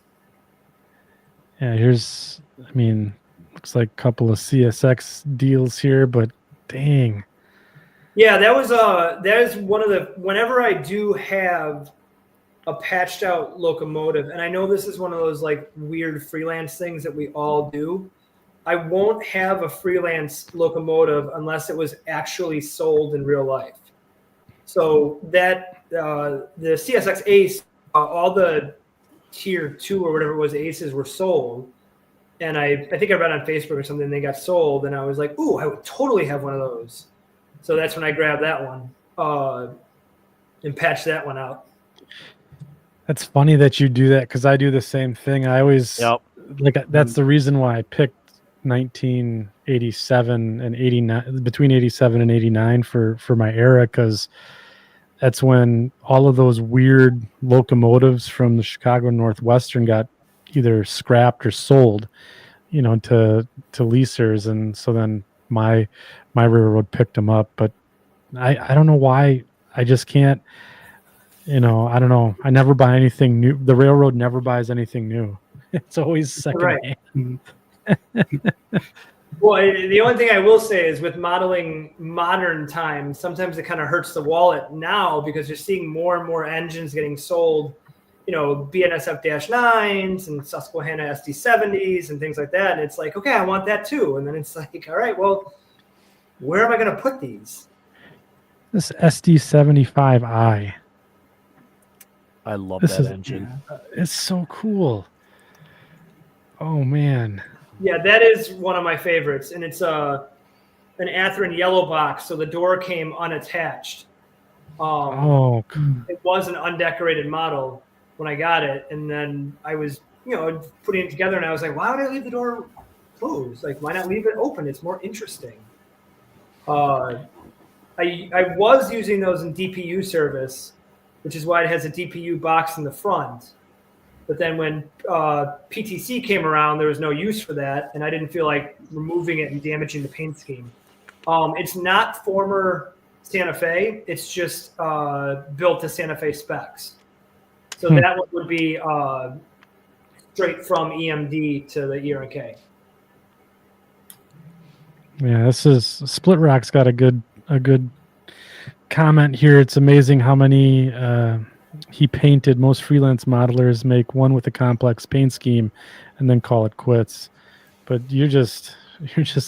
Yeah, here's, I mean, looks like a couple of CSX deals here, but dang. Yeah, that is one of the, whenever I do have a patched out locomotive, and I know this is one of those like weird freelance things that we all do, I won't have a freelance locomotive unless it was actually sold in real life. So that the CSX Ace, all the tier 2 or whatever it was Aces were sold, and I think I read on Facebook or something they got sold, and I was like, ooh, I would totally have one of those. So that's when I grabbed that one and patched that one out. That's funny that you do that, because I do the same thing. I always like, that's the reason why I picked 1987 and 89, between 87 and 89 for my era, because that's when all of those weird locomotives from the Chicago Northwestern got either scrapped or sold, you know, to leasers, and so then my railroad picked them up. But I don't know why, I just can't, you know, I don't know. I never buy anything new. The railroad never buys anything new. It's always second hand. Well, the only thing I will say is with modeling modern times, sometimes it kind of hurts the wallet now because you're seeing more and more engines getting sold, you know, BNSF-9s and Susquehanna SD70s and things like that. And it's like, okay, I want that too. And then it's like, all right, well, where am I going to put these? This SD75i. I love This that is, engine. it's so cool. Oh man. Yeah, that is one of my favorites, and it's an Athearn yellow box, so the door came unattached. It was an undecorated model when I got it, and then I was, you know, putting it together, and I was like, why would I leave the door closed? Like, why not leave it open? It's more interesting. I was using those in DPU service, which is why it has a DPU box in the front. But then when PTC came around, there was no use for that, and I didn't feel like removing it and damaging the paint scheme. It's not former Santa Fe. It's just built to Santa Fe specs. So that one would be straight from EMD to the ERK. Yeah, this is Split Rock's got a good comment here. It's amazing how many he painted. Most freelance modelers make one with a complex paint scheme and then call it quits. But you're just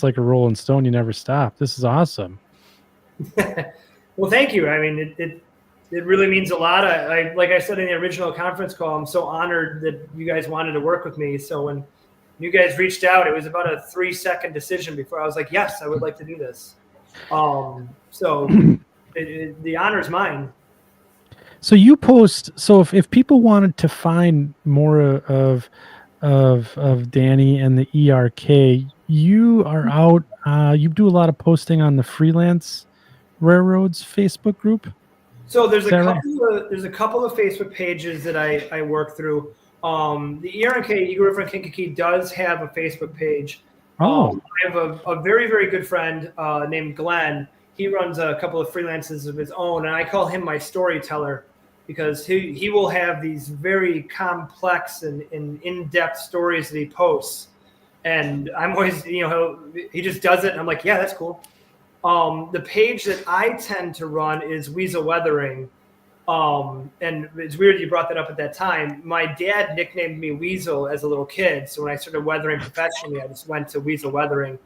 like a rolling stone. You never stop. This is awesome. Well, thank you. I mean, it really means a lot. I like I said in the original conference call, I'm so honored that you guys wanted to work with me. So when you guys reached out, it was about a 3-second decision before I was like, yes, I would like to do this. So the honor is mine. So you post. So if people wanted to find more of Danny and the ERK, you are out. You do a lot of posting on the Freelance Railroads Facebook group. So there's a couple of Facebook pages that I work through. The ERK, Eagle River and Kankakee, does have a Facebook page. I have a very, very good friend named Glenn. He runs a couple of freelances of his own, and I call him my storyteller because he will have these very complex and in-depth stories that he posts. And I'm always, you know, he just does it, and I'm like, yeah, that's cool. The page that I tend to run is Weasel Weathering. And it's weird you brought that up at that time. My dad nicknamed me Weasel as a little kid. So when I started weathering professionally, I just went to Weasel Weathering.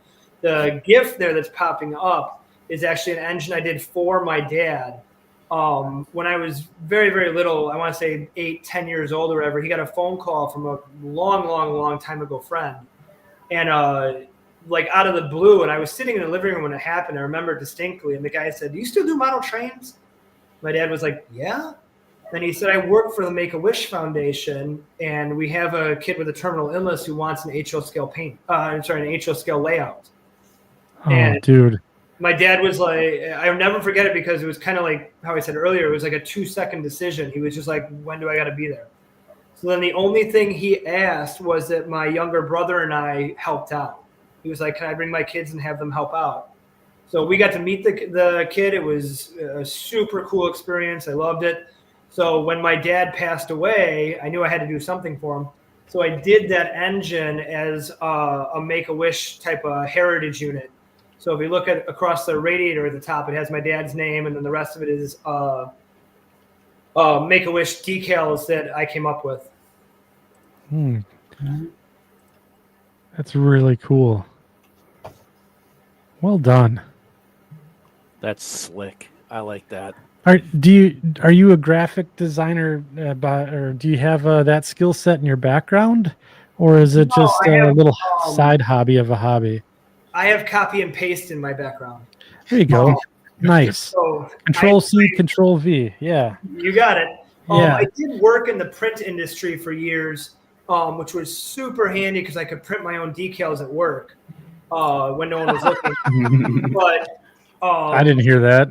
The GIF there that's popping up is actually an engine I did for my dad. When I was very, very little, I want to say 8-10 years old or whatever, he got a phone call from a long time ago friend. And like out of the blue, and I was sitting in the living room when it happened. I remember distinctly. And the guy said, "Do you still do model trains?" My dad was like, "Yeah." And he said, "I work for the Make-A-Wish Foundation, and we have a kid with a terminal illness who wants an HO scale an HO scale layout." Oh, and dude. My dad was like, I'll never forget it because it was kind of like how I said earlier, it was like a 2-second decision. He was just like, when do I got to be there? So then the only thing he asked was that my younger brother and I helped out. He was like, can I bring my kids and have them help out? So we got to meet the kid. It was a super cool experience. I loved it. So when my dad passed away, I knew I had to do something for him. So I did that engine as a Make-A-Wish type of heritage unit. So if you look at across the radiator at the top, it has my dad's name, and then the rest of it is Make-A-Wish decals that I came up with. That's really cool. Well done. That's slick. I like that. Are you a graphic designer, or do you have that skill set in your background, or is it just a little side hobby of a hobby? I have copy and paste in my background. There you go. Nice. So Control C, Control V. Yeah. You got it. Yeah. I did work in the print industry for years, which was super handy because I could print my own decals at work when no one was looking. But I didn't hear that.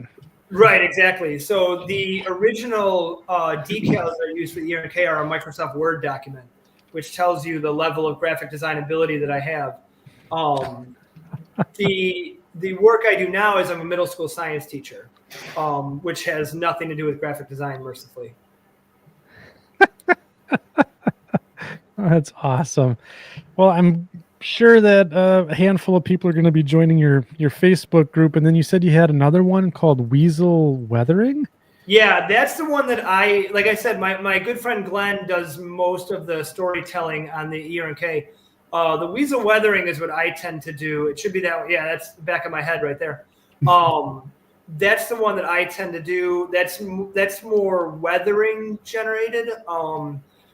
right, exactly. So the original decals that I used for the ERK are a Microsoft Word document, which tells you the level of graphic design ability that I have. The work I do now is I'm a middle school science teacher, which has nothing to do with graphic design, mercifully. That's awesome. Well, I'm sure that a handful of people are going to be joining your Facebook group, and then you said you had another one called Weasel Weathering. Yeah, that's the one that like I said, my good friend Glenn does most of the storytelling on the ERK. The Weasel Weathering is what I tend to do. It should be that. Yeah, that's the back of my head right there. That's the one that I tend to do. That's more weathering generated.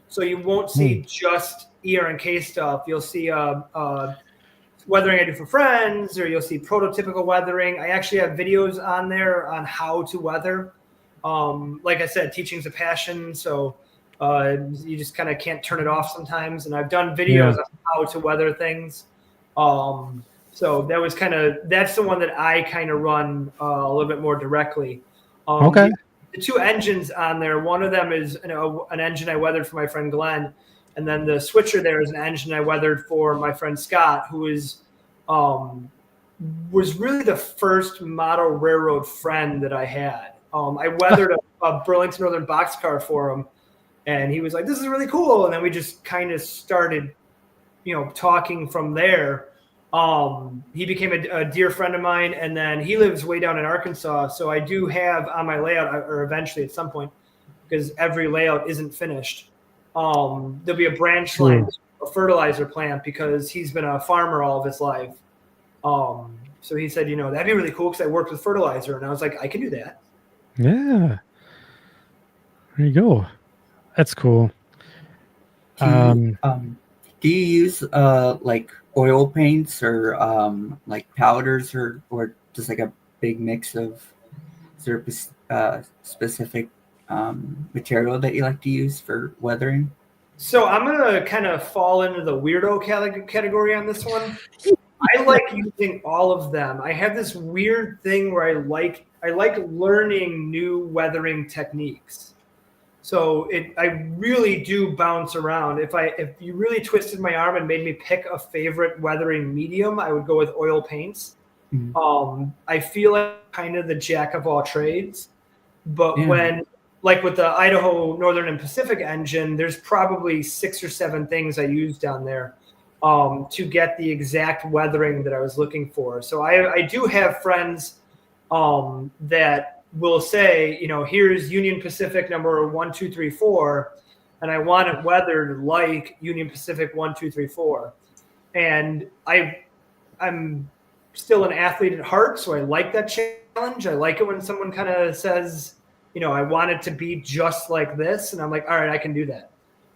So you won't see just ERK stuff. You'll see weathering I do for friends, or you'll see prototypical weathering. I actually have videos on there on how to weather. Like I said, teaching's a passion, so you just kind of can't turn it off sometimes. And I've done videos on how to weather things. So that's the one that I kind of run a little bit more directly. Okay. The two engines on there, one of them is an engine I weathered for my friend Glenn, and then the switcher there is an engine I weathered for my friend Scott, who was really the first model railroad friend that I had. I weathered a Burlington Northern boxcar for him, and he was like, "This is really cool," and then we just kind of started, talking from there. He became a dear friend of mine, and then he lives way down in Arkansas. So I do have on my layout, or eventually at some point, because every layout isn't finished, there'll be a branch line, a fertilizer plant, because he's been a farmer all of his life. So he said, that'd be really cool because I worked with fertilizer, and I was like, I can do that. Yeah. There you go. That's cool. Do you use like oil paints or like powders or just like a big mix of specific material that you like to use for weathering? So I'm going to kind of fall into the weirdo category on this one. I like using all of them. I have this weird thing where I like learning new weathering techniques. So I really do bounce around. If you really twisted my arm and made me pick a favorite weathering medium, I would go with oil paints. Mm-hmm. I feel like kind of the jack of all trades, but when, like with the Idaho Northern and Pacific engine, there's probably 6 or 7 things I use down there to get the exact weathering that I was looking for. So I do have friends that will say, here's Union Pacific number 1, 2, 3, 4, and I want it weathered like Union Pacific 1, 2, 3, 4. And I'm still an athlete at heart, so I like that challenge. I like it when someone kind of says, I want it to be just like this, and I'm like, all right, I can do that.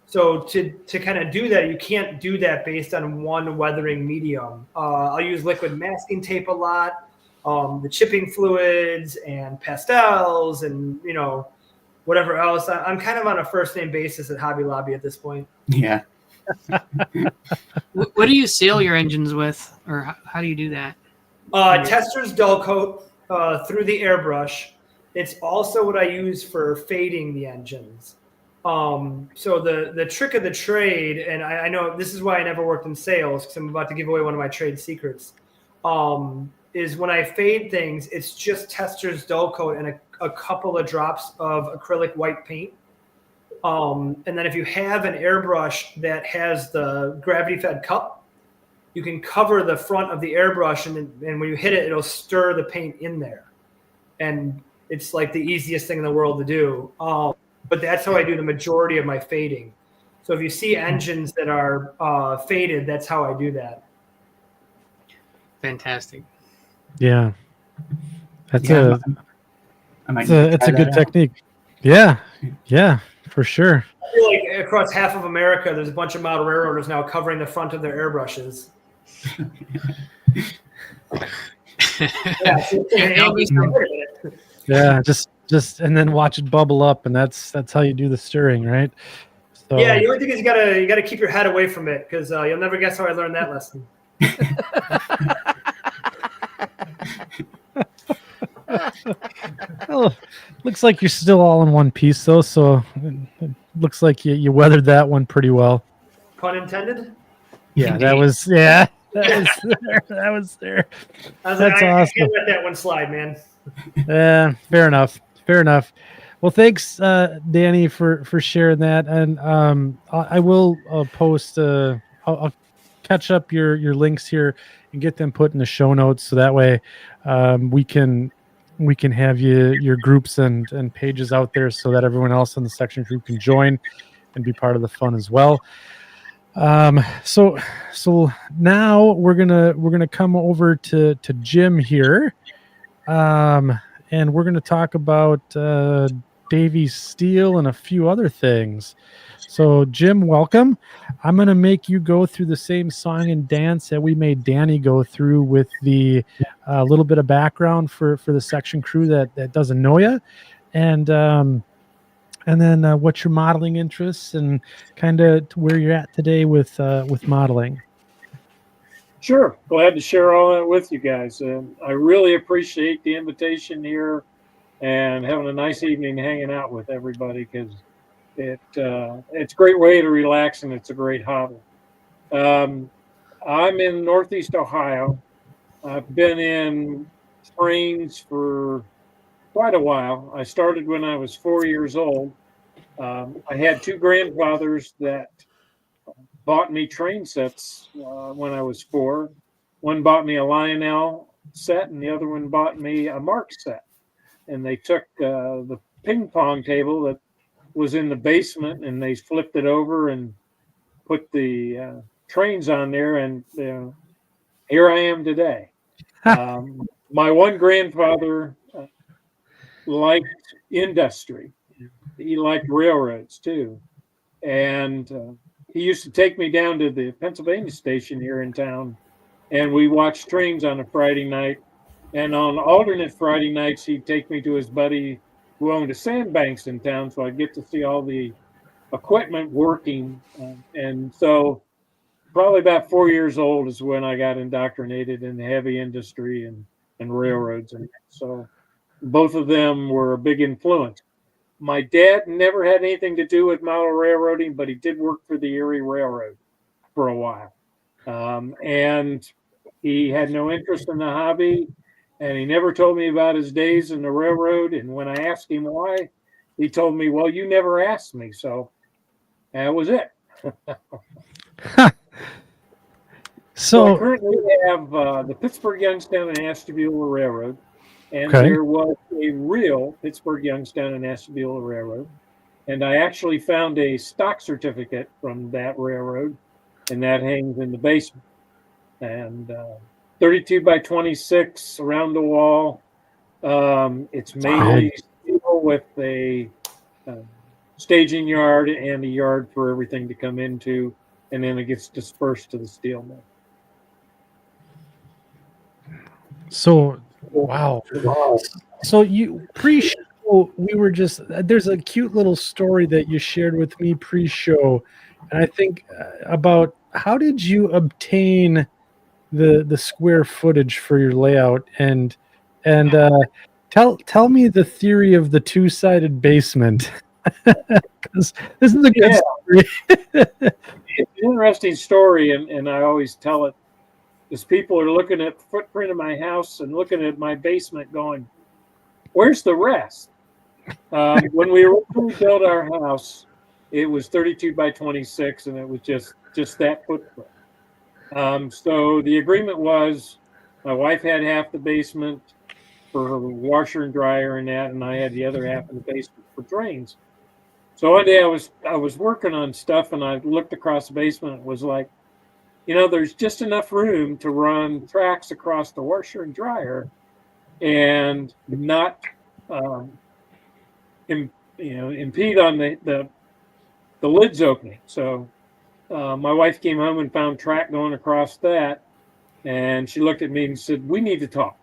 So to kind of do that, you can't do that based on one weathering medium. I'll use liquid masking tape a lot, the chipping fluids and pastels and, whatever else. I'm kind of on a first name basis at Hobby Lobby at this point. Yeah. What do you seal your engines with, or how do you do that? Tester's dull coat through the airbrush. It's also what I use for fading the engines. So the trick of the trade, and I know this is why I never worked in sales, because I'm about to give away one of my trade secrets, is when I fade things, it's just Tester's dull coat and a couple of drops of acrylic white paint. And then if you have an airbrush that has the gravity fed cup, you can cover the front of the airbrush, and when you hit it, it'll stir the paint in there. And it's like the easiest thing in the world to do. But that's how I do the majority of my fading. So if you see engines that are faded, that's how I do that. Fantastic. Yeah. That's Yeah, I might need to it's try a good that out. technique. Yeah. Yeah, for sure. I feel like across half of America, there's a bunch of model railroaders now covering the front of their airbrushes. Yeah, There'll be some- Yeah, just and then watch it bubble up, and that's how you do the stirring, right? So, yeah, the only thing is you gotta keep your head away from it, because you'll never guess how I learned that lesson. well, looks like you're still all in one piece, though. So it looks like you weathered that one pretty well. Pun intended. Yeah, that was there. That was there. I was That's like, I awesome. can't let that one slide, man. Yeah, fair enough. Fair enough. Well, thanks, Danny, for sharing that, and I will post. I'll catch up your links here and get them put in the show notes, so that way we can have your groups and pages out there, so that everyone else in the section group can join and be part of the fun as well. So now we're gonna come over to Jim here. And we're going to talk about Davies Steel and a few other things. So, Jim, welcome. I'm going to make you go through the same song and dance that we made Danny go through with the little bit of background for the section crew that doesn't know you, and then what's your modeling interests and kind of where you're at today with modeling. Sure. Glad to share all that with you guys. I really appreciate the invitation here and having a nice evening hanging out with everybody, because it's a great way to relax and it's a great hobby. I'm in Northeast Ohio. I've been in trains for quite a while. I started when I was 4 years old. I had two grandfathers that bought me train sets when I was 4. One bought me a Lionel set, and the other one bought me a Mark set. And they took the ping pong table that was in the basement, and they flipped it over and put the trains on there. And here I am today. My one grandfather liked industry. He liked railroads too. And he used to take me down to the Pennsylvania station here in town, and we watched trains on a Friday night. And on alternate Friday nights, he'd take me to his buddy who owned a sandbanks in town, so I'd get to see all the equipment working. And so probably about 4 years old is when I got indoctrinated in the heavy industry and railroads. And so both of them were a big influence. My dad never had anything to do with model railroading, but he did work for the Erie Railroad for a while. And he had no interest in the hobby, and he never told me about his days in the railroad. And when I asked him why, he told me, well, you never asked me. So that was it. So I currently have the Pittsburgh, Youngstown, and Ashtabula Railroad. And there was a real Pittsburgh, Youngstown, and Ashtabula Railroad. And I actually found a stock certificate from that railroad, and that hangs in the basement. And 32 by 26 around the wall. It's mainly steel with a staging yard and a yard for everything to come into, and then it gets dispersed to the steel mill. So, wow. So you pre-show, we were just, there's a cute little story that you shared with me pre-show, and I think about how did you obtain the square footage for your layout, and tell me the theory of the two-sided basement, because this is a good story. It's an interesting story, and I always tell it. is people are looking at the footprint of my house and looking at my basement going, where's the rest? When we originally built our house, it was 32 by 26, and it was just that footprint. So the agreement was my wife had half the basement for her washer and dryer and that, and I had the other half of the basement for drains. So one day I was working on stuff, and I looked across the basement. And was like, there's just enough room to run tracks across the washer and dryer, and not impede on the lids opening. So my wife came home and found track going across that, and she looked at me and said, "We need to talk."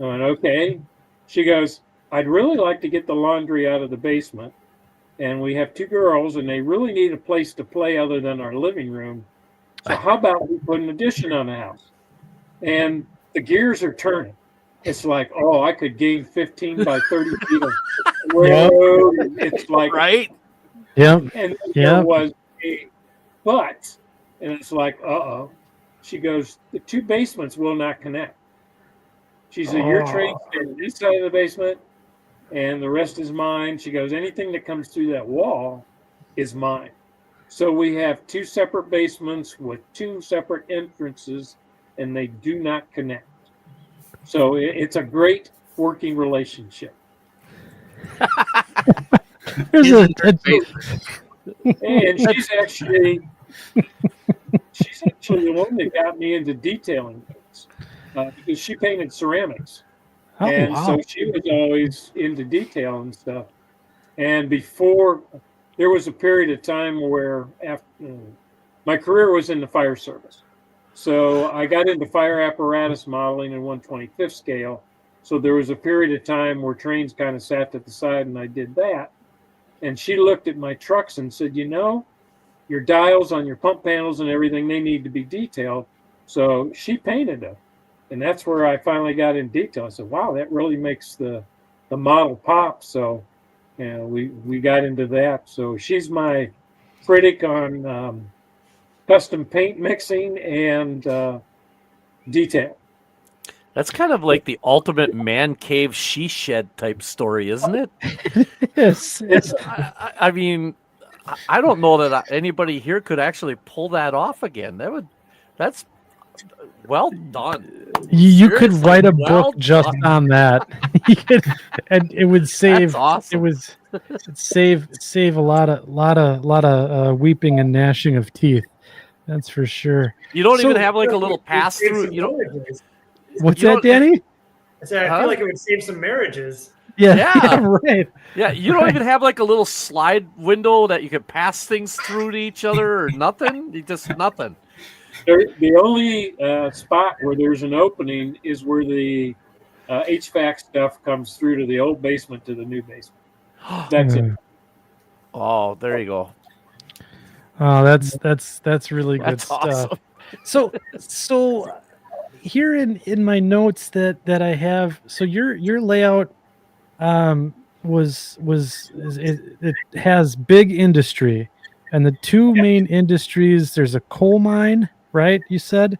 I went, "Okay." She goes, "I'd really like to get the laundry out of the basement, and we have 2 girls, and they really need a place to play other than our living room. So how about we put an addition on the house?" And the gears are turning. It's like, oh, I could gain 15 by 30 feet of road. It's like, Right? Yep. and there was a but, and it's like, uh-oh. She goes, the 2 basements will not connect. She said, your train stay on this side of the basement, and the rest is mine. She goes, anything that comes through that wall is mine. So we have 2 separate basements with 2 separate entrances, and they do not connect. So it's a great working relationship. There's And she's actually the one that got me into detailing things, because she painted ceramics. So she was always into detail and stuff. And before, there was a period of time where my career was in the fire service. So I got into fire apparatus modeling in 1/25th scale. So there was a period of time where trains kind of sat to the side, and I did that. And she looked at my trucks and said, your dials on your pump panels and everything, they need to be detailed. So she painted them. And that's where I finally got in detail. I said, wow, that really makes the model pop. So we got into that. So she's my critic on custom paint mixing and detail. That's kind of like the ultimate man cave she shed type story, isn't it? Yes. I mean, I don't know that anybody here could actually pull that off again. That's well done. You could Seriously, write a well book just done. on that. And it would save. That's awesome. It'd save a lot of weeping and gnashing of teeth. That's for sure. You don't So- even have like a little pass through. You know, What's You that, don't- Danny? I said, I feel like it would save some marriages. Yeah, Yeah. right. yeah, you don't even have like a little slide window that you can pass things through to each other or nothing. You just nothing. The only spot where there's an opening is where the HVAC stuff comes through to the old basement to the new basement. That's it. Oh, there you go. Oh, that's really good That's stuff. awesome. So here in my notes that I have, so your layout it has big industry, and the 2 main industries, there's a coal mine, right? You said?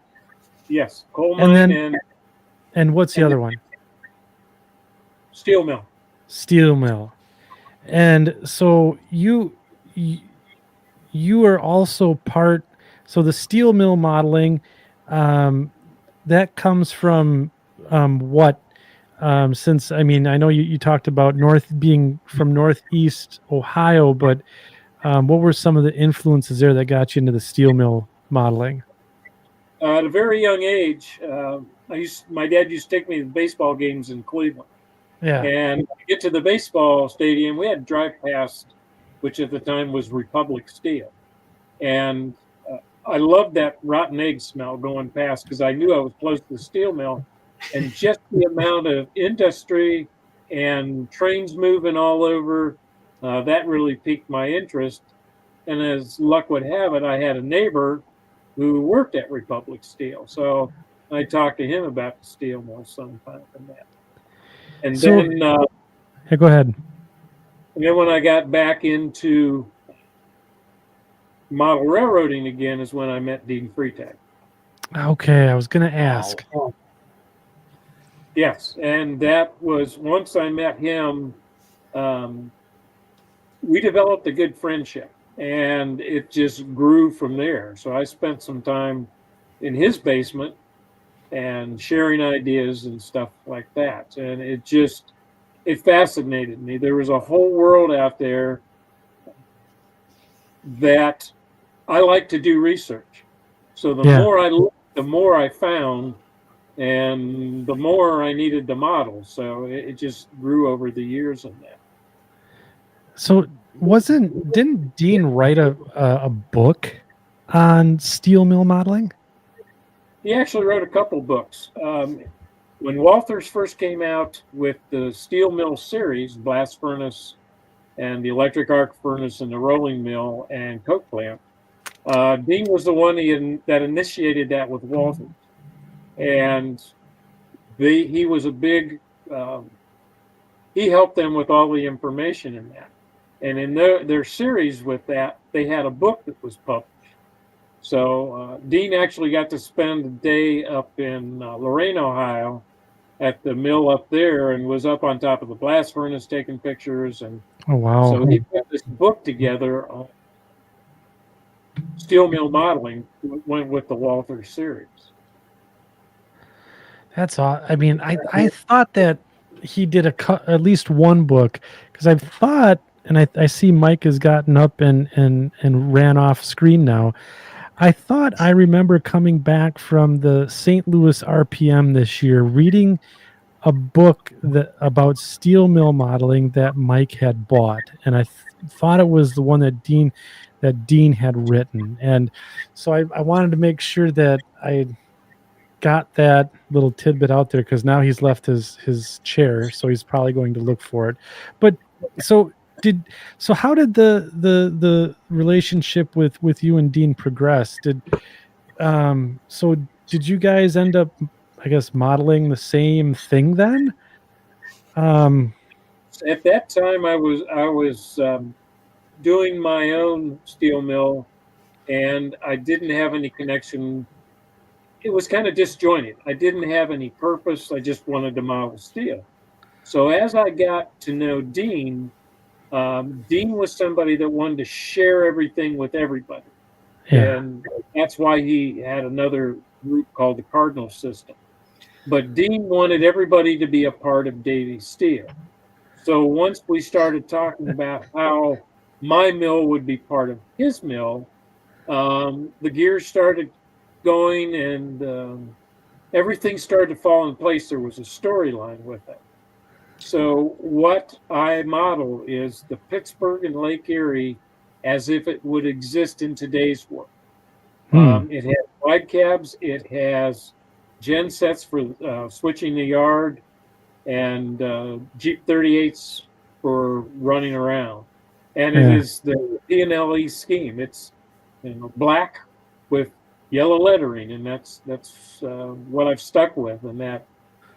Yes, coal And mine then- And what's the other one? steel mill. Steel mill. And so you are also part, so the steel mill modeling, that comes from what? Since, I mean, I know you talked about being from Northeast Ohio, but what were some of the influences there that got you into the steel mill modeling? At a very young age, my dad used to take me to baseball games in Cleveland. Yeah. And to get to the baseball stadium, we had to drive past, which at the time was Republic Steel. And I loved that rotten egg smell going past because I knew I was close to the steel mill. And just the amount of industry and trains moving all over, that really piqued my interest. And as luck would have it, I had a neighbor who worked at Republic Steel. So I talked to him about the steel mill sometime and that. And So- then Hey, go ahead. and then when I got back into model railroading again is when I met Dean Freitag. Okay, I was gonna ask. Yes, and that was once I met him. We developed a good friendship, and it just grew from there. So I spent some time in his basement and sharing ideas and stuff like that, and it fascinated me. There was a whole world out there that I like to do research. So the Yeah. more I looked, the more I found, and the more I needed the model. So it just grew over the years in that. So didn't Dean write a book on steel mill modeling? He actually wrote a couple books. When Walthers first came out with the Steel Mill series, blast furnace and the electric arc furnace and the rolling mill and coke plant, Dean was the one that initiated that with Walthers. And he was a big, he helped them with all the information in that. And in their series with that, they had a book that was published. So Dean actually got to spend a day up in Lorain, Ohio, at the mill up there, and was up on top of the blast furnace taking pictures. And Oh wow. so he put this book together on steel mill modeling, went with the Walthers series. That's all. I mean, I thought that he did at least one book, because I've thought, and I see Mike has gotten up and ran off screen now. I thought I remember coming back from the St. Louis RPM this year, reading a book about steel mill modeling that Mike had bought, and I thought it was the one that Dean had written. And so I wanted to make sure that I got that little tidbit out there, because now he's left his chair, so he's probably going to look for it. But so how did the relationship with you and Dean progress? Did you guys end up, I guess, modeling the same thing then? At that time, I was doing my own steel mill, and I didn't have any connection. It was kind of disjointed. I didn't have any purpose. I just wanted to model steel. So as I got to know Dean, Dean was somebody that wanted to share everything with everybody. Yeah. And that's why he had another group called the Cardinal System. But Dean wanted everybody to be a part of Davies Steel. So once we started talking about how my mill would be part of his mill, the gears started going, and everything started to fall in place. There was a storyline with it. So what I model is the Pittsburgh and Lake Erie as if it would exist in today's world. It has wide cabs, it has gen sets for switching the yard, and Jeep 38s for running around. And it is the P&LE scheme. It's black with yellow lettering, and that's what I've stuck with. And that,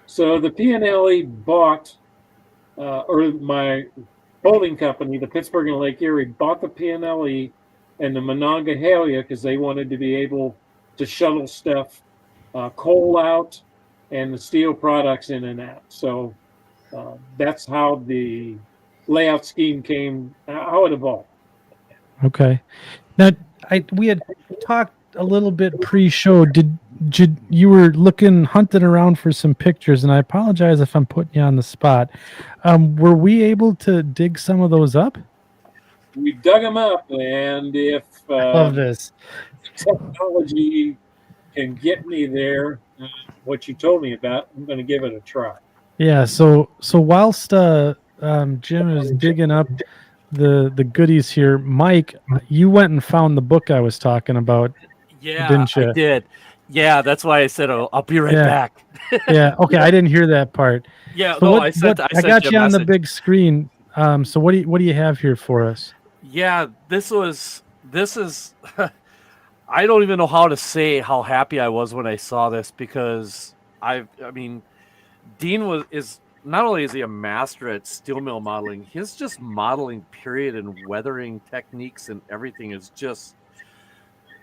so the P&LE bought, or my holding company, the Pittsburgh and Lake Erie, bought the P&LE and the Monongahela because they wanted to be able to shuttle stuff, coal out, and the steel products in and out. So that's how the layout scheme came, how it evolved. Okay. Now, we had talked a little bit pre-show. Did you were hunting around for some pictures, and I apologize if I'm putting you on the spot. Were we able to dig some of those up? We dug them up, and if I love this technology can get me there, what you told me about, I'm going to give it a try. Yeah. So whilst Jim is digging up the goodies here, Mike, you went and found the book I was talking about. Yeah, didn't you? I did. Yeah, that's why I said I'll be right back. Yeah. Okay. I didn't hear that part. Yeah. So No, I sent got you on the message. big screen. So what do you have here for us? Yeah, this is I don't even know how to say how happy I was when I saw this, because I mean, Dean is not only is he a master at steel mill modeling, his just modeling period and weathering techniques and everything is just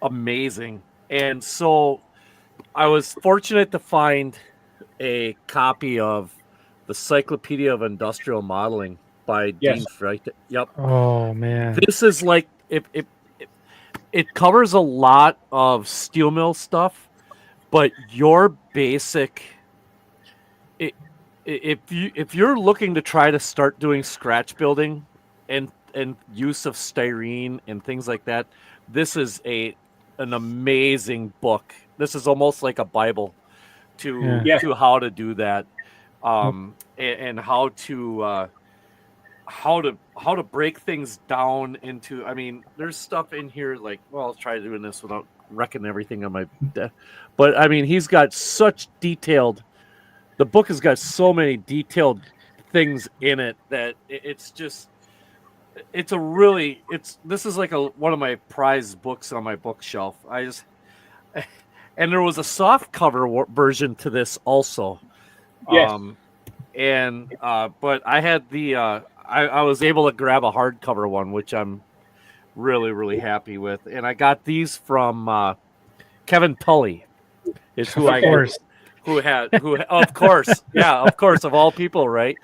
amazing. And so I was fortunate to find a copy of the Cyclopedia of Industrial Modeling by Yes. Dean Freyt. Yep. Oh man. This is like it covers a lot of steel mill stuff, but your basic if you're looking to try to start doing scratch building and use of styrene and things like that, this is an amazing book. This is almost like a Bible to how to do that, and how to break things down into. I mean, there's stuff in here like, well, I'll try doing this without wrecking everything on my desk. But I mean, he's got such detailed. The book has got so many detailed things in it that it's just. This is like one of my prized books on my bookshelf. And there was a soft cover version to this also. Yes. But I had I was able to grab a hardcover one, which I'm really, really happy with. And I got these from Kevin Tully, is who of course, of all people, right?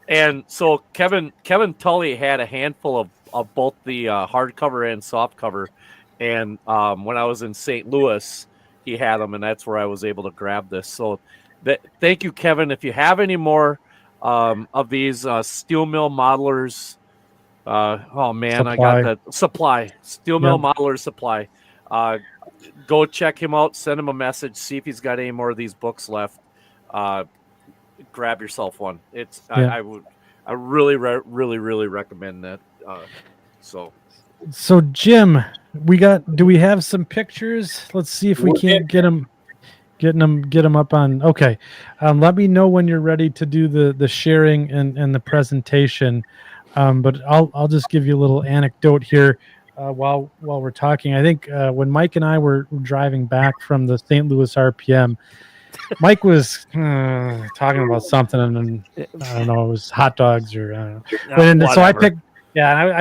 And so Kevin Tully had a handful of both the hardcover and softcover. And when I was in St. Louis, he had them, and that's where I was able to grab this. So thank you, Kevin. If you have any more of these Steel Mill Modelers, I got that supply. Steel Mill Modelers Supply. Go check him out. Send him a message. See if he's got any more of these books left. Grab yourself one. I really recommend that. So Jim, do we have some pictures? Let's see if we can't get them up on. Okay. Let me know when you're ready to do the sharing and the presentation. But I'll just give you a little anecdote here while we're talking. I think when Mike and I were driving back from the St. Louis RPM, Mike was talking about something, and I don't know, it was hot dogs or I don't know. So I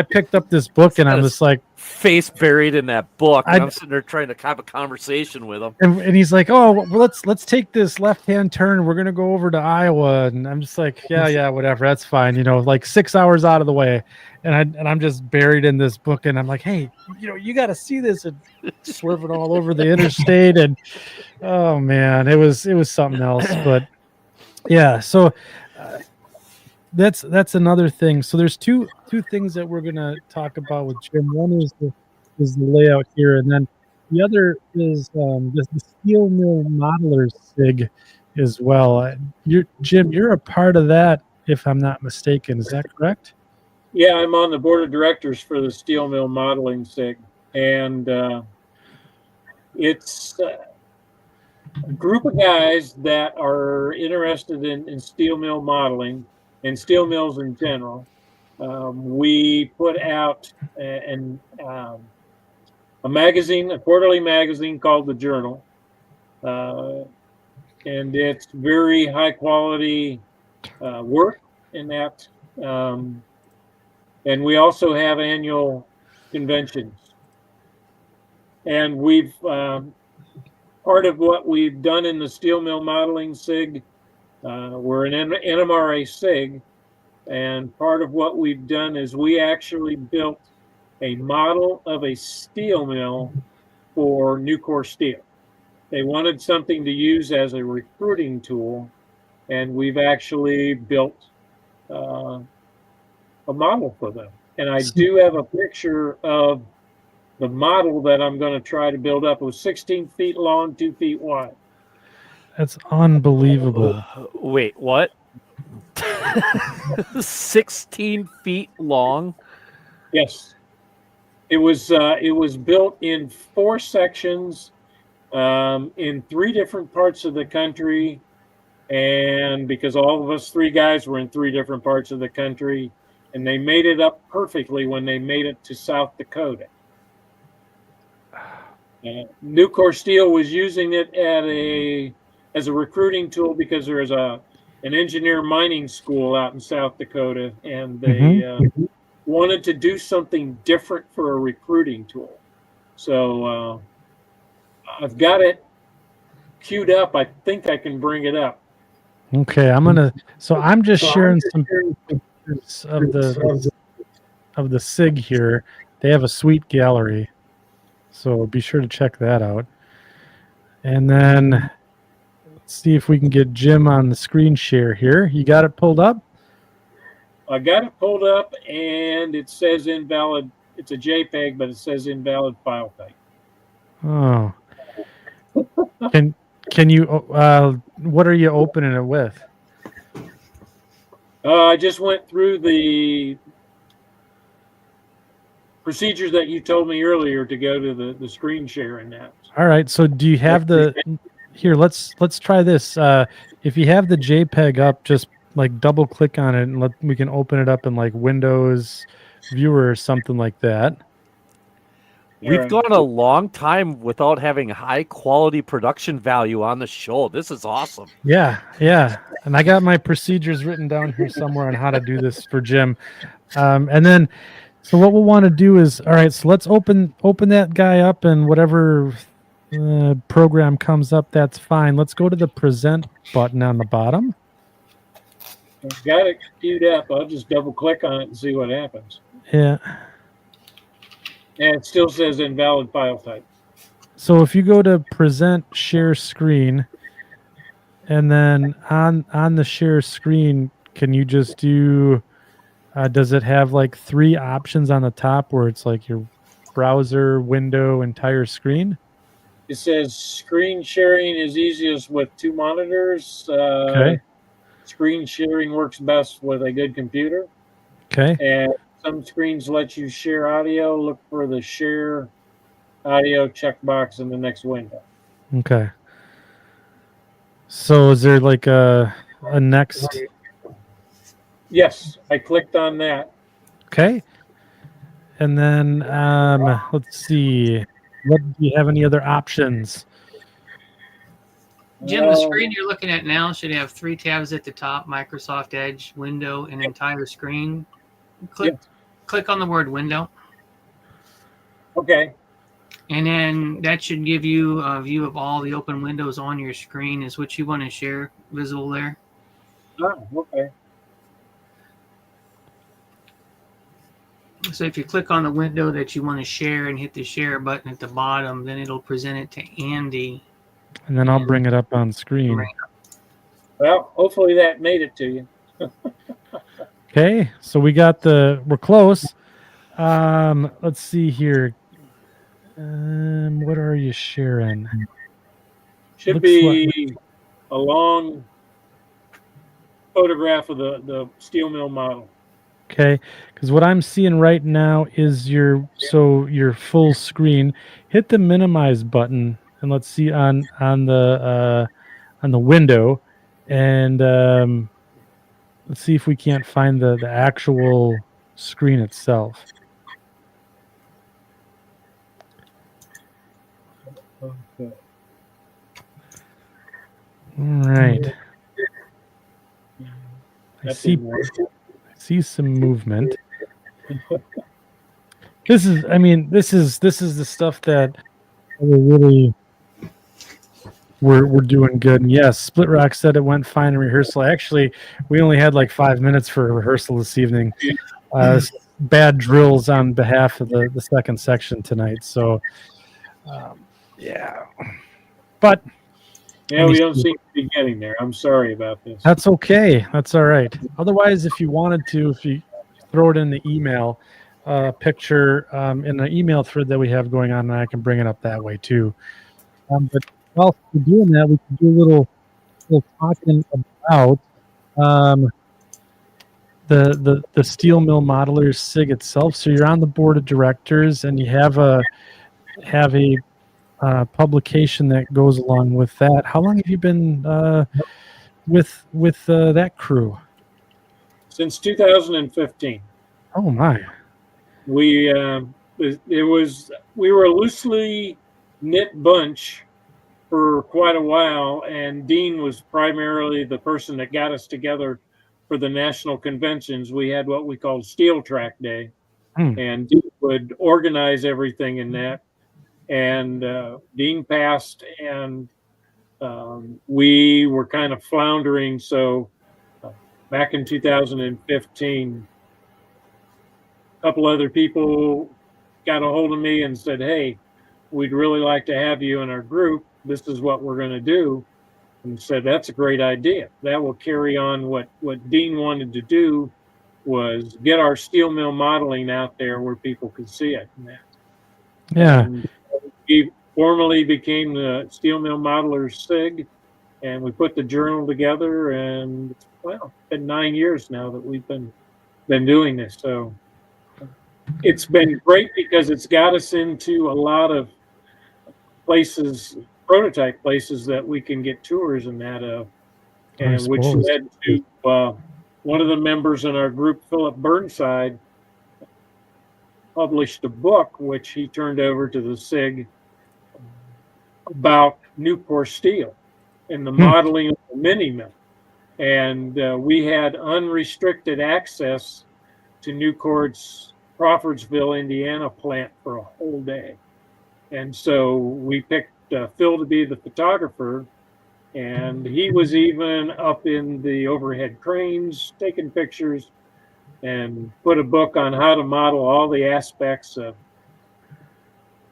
picked up this book, and I'm just like face buried in that book. And I'm sitting there trying to have a conversation with him, and he's like, "Oh, well, let's take this left-hand turn. We're gonna go over to Iowa." And I'm just like, "Yeah, whatever, that's fine." Like 6 hours out of the way, and I'm just buried in this book, and I'm like, "Hey, you got to see this," and swerving all over the interstate, and oh man, it was something else. But yeah, so. That's another thing. So there's two things that we're gonna talk about with Jim. One is the layout here, and then the other is the Steel Mill Modelers SIG as well. Jim, you're a part of that, if I'm not mistaken. Is that correct? Yeah, I'm on the board of directors for the Steel Mill Modeling SIG, and it's a group of guys that are interested in steel mill modeling and steel mills in general. We put out a magazine, a quarterly magazine called The Journal. And it's very high quality work in that. And we also have annual conventions. And we've, part of what we've done in the Steel Mill Modeling SIG, we're an NMRA SIG, and part of what we've done is we actually built a model of a steel mill for Nucor Steel. They wanted something to use as a recruiting tool, and we've actually built a model for them. And I do have a picture of the model that I'm going to try to build up. It was 16 feet long, 2 feet wide. That's unbelievable. Wait, what? 16 feet long? Yes. It was built in 4 sections in 3 different parts of the country. And because all of us 3 guys were in 3 different parts of the country, and they made it up perfectly when they made it to South Dakota. Nucor Steel was using it as a recruiting tool because there's an engineer mining school out in South Dakota, and they wanted to do something different for a recruiting tool. So I've got it queued up. I think I can bring it up. Okay, so I'm just sharing some pictures of the SIG here. They have a sweet gallery, so be sure to check that out. And then let's see if we can get Jim on the screen share here. You got it pulled up? I got it pulled up, and it says invalid. It's a JPEG, but it says invalid file type. Oh. Can you what are you opening it with? I just went through the procedures that you told me earlier to go to the screen share and that. All right, so do you have the here, let's try this. If you have the JPEG up, just like double click on it and we can open it up in like Windows Viewer or something like that. We've gone a long time without having high quality production value on the show. This is awesome. Yeah. And I got my procedures written down here somewhere on how to do this for Jim. And then, so what we'll want to do is, all right, so let's open that guy up, and whatever program comes up, that's fine. Let's go to the present button on the bottom. I've got it queued up. I'll just double click on it and see what happens. Yeah. And it still says invalid file type. So if you go to present share screen, and then on the share screen, can you just do, does it have like 3 options on the top where it's like your browser, window, entire screen? It says screen sharing is easiest with 2 monitors. Okay. Screen sharing works best with a good computer. Okay. And some screens let you share audio. Look for the share audio checkbox in the next window. Okay. So is there like a next? Yes, I clicked on that. Okay. And then let's see. What do you have any other options? Jim, the screen you're looking at now should have 3 tabs at the top: Microsoft Edge, Window, and entire screen. Click on the word Window. Okay. And then that should give you a view of all the open windows on your screen. Is what you want to share visible there. Oh, okay. So if you click on the window that you want to share and hit the share button at the bottom, then it'll present it to Andy. And then I'll bring it up on screen. Well, hopefully that made it to you. Okay, so we're close. Let's see here. What are you sharing? Should Looks be a long photograph of the steel mill model. Okay, because what I'm seeing right now is your full screen. Hit the minimize button, and let's see on the window, and let's see if we can't find the actual screen itself. Okay. All right. I see some movement. This is the stuff that we're doing good. And yes, Split Rock said it went fine in rehearsal. Actually, we only had like 5 minutes for rehearsal this evening. Bad drills on behalf of the second section tonight. So, yeah. But yeah, we don't seem to be getting there. I'm sorry about this. that's okay. That's all right. Otherwise, if you wanted to, if you throw it in the email picture in the email thread that we have going on, and I can bring it up that way too. But while we're doing that, we can do a little talking about the Steel Mill Modelers SIG itself. So you're on the board of directors, and you have a publication that goes along with that. How long have you been with that crew? Since 2015. Oh my! We were a loosely knit bunch for quite a while, and Dean was primarily the person that got us together for the national conventions. We had what we called Steel Track Day, and Dean would organize everything in that. And Dean passed, and We were kind of floundering. So back in 2015, a couple other people got a hold of me and said, hey, we'd really like to have you in our group. This is what we're going to do. And said, that's a great idea. That will carry on what Dean wanted to do, was get our steel mill modeling out there where people could see it. Yeah. And we formally became the Steel Mill Modelers SIG, and we put the journal together, and well, it's been 9 years now that we've been doing this. So it's been great because it's got us into a lot of places, prototype places that we can get tours and that of, and which led to one of the members in our group, Philip Burnside, published a book which he turned over to the SIG about Newport steel and the modeling of the mini mill. And we had unrestricted access to Newport's Crawfordsville, Indiana plant for a whole day. And so we picked Phil to be the photographer, and he was even up in the overhead cranes taking pictures, and put a book on how to model all the aspects of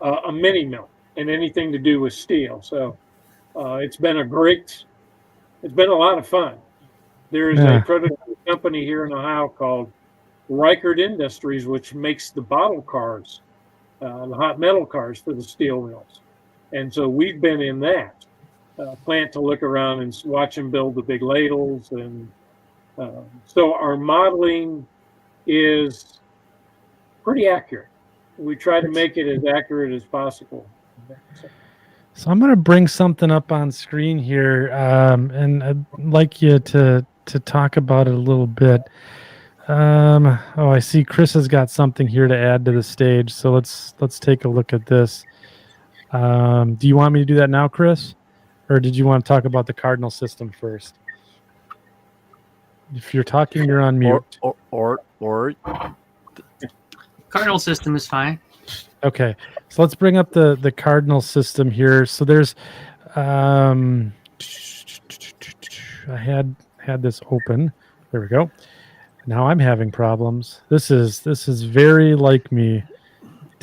a mini mill and anything to do with steel. So it's been a lot of fun. There's a prototype company here in Ohio called Reichert Industries, which makes the bottle cars, the hot metal cars for the steel mills. And so we've been in that plant to look around and watch them build the big ladles. And so our modeling is pretty accurate. We try to make it as accurate as possible. So I'm going to bring something up on screen here, and I'd like you to talk about it a little bit. I see Chris has got something here to add to the stage, so let's take a look at this. Do you want me to do that now, Chris, or did you want to talk about the Cardinal System first? If you're talking, you're on mute. Or Cardinal System is fine. Okay, so let's bring up the Cardinal System here. So there's, I had this open. There we go. Now I'm having problems. This is very like me.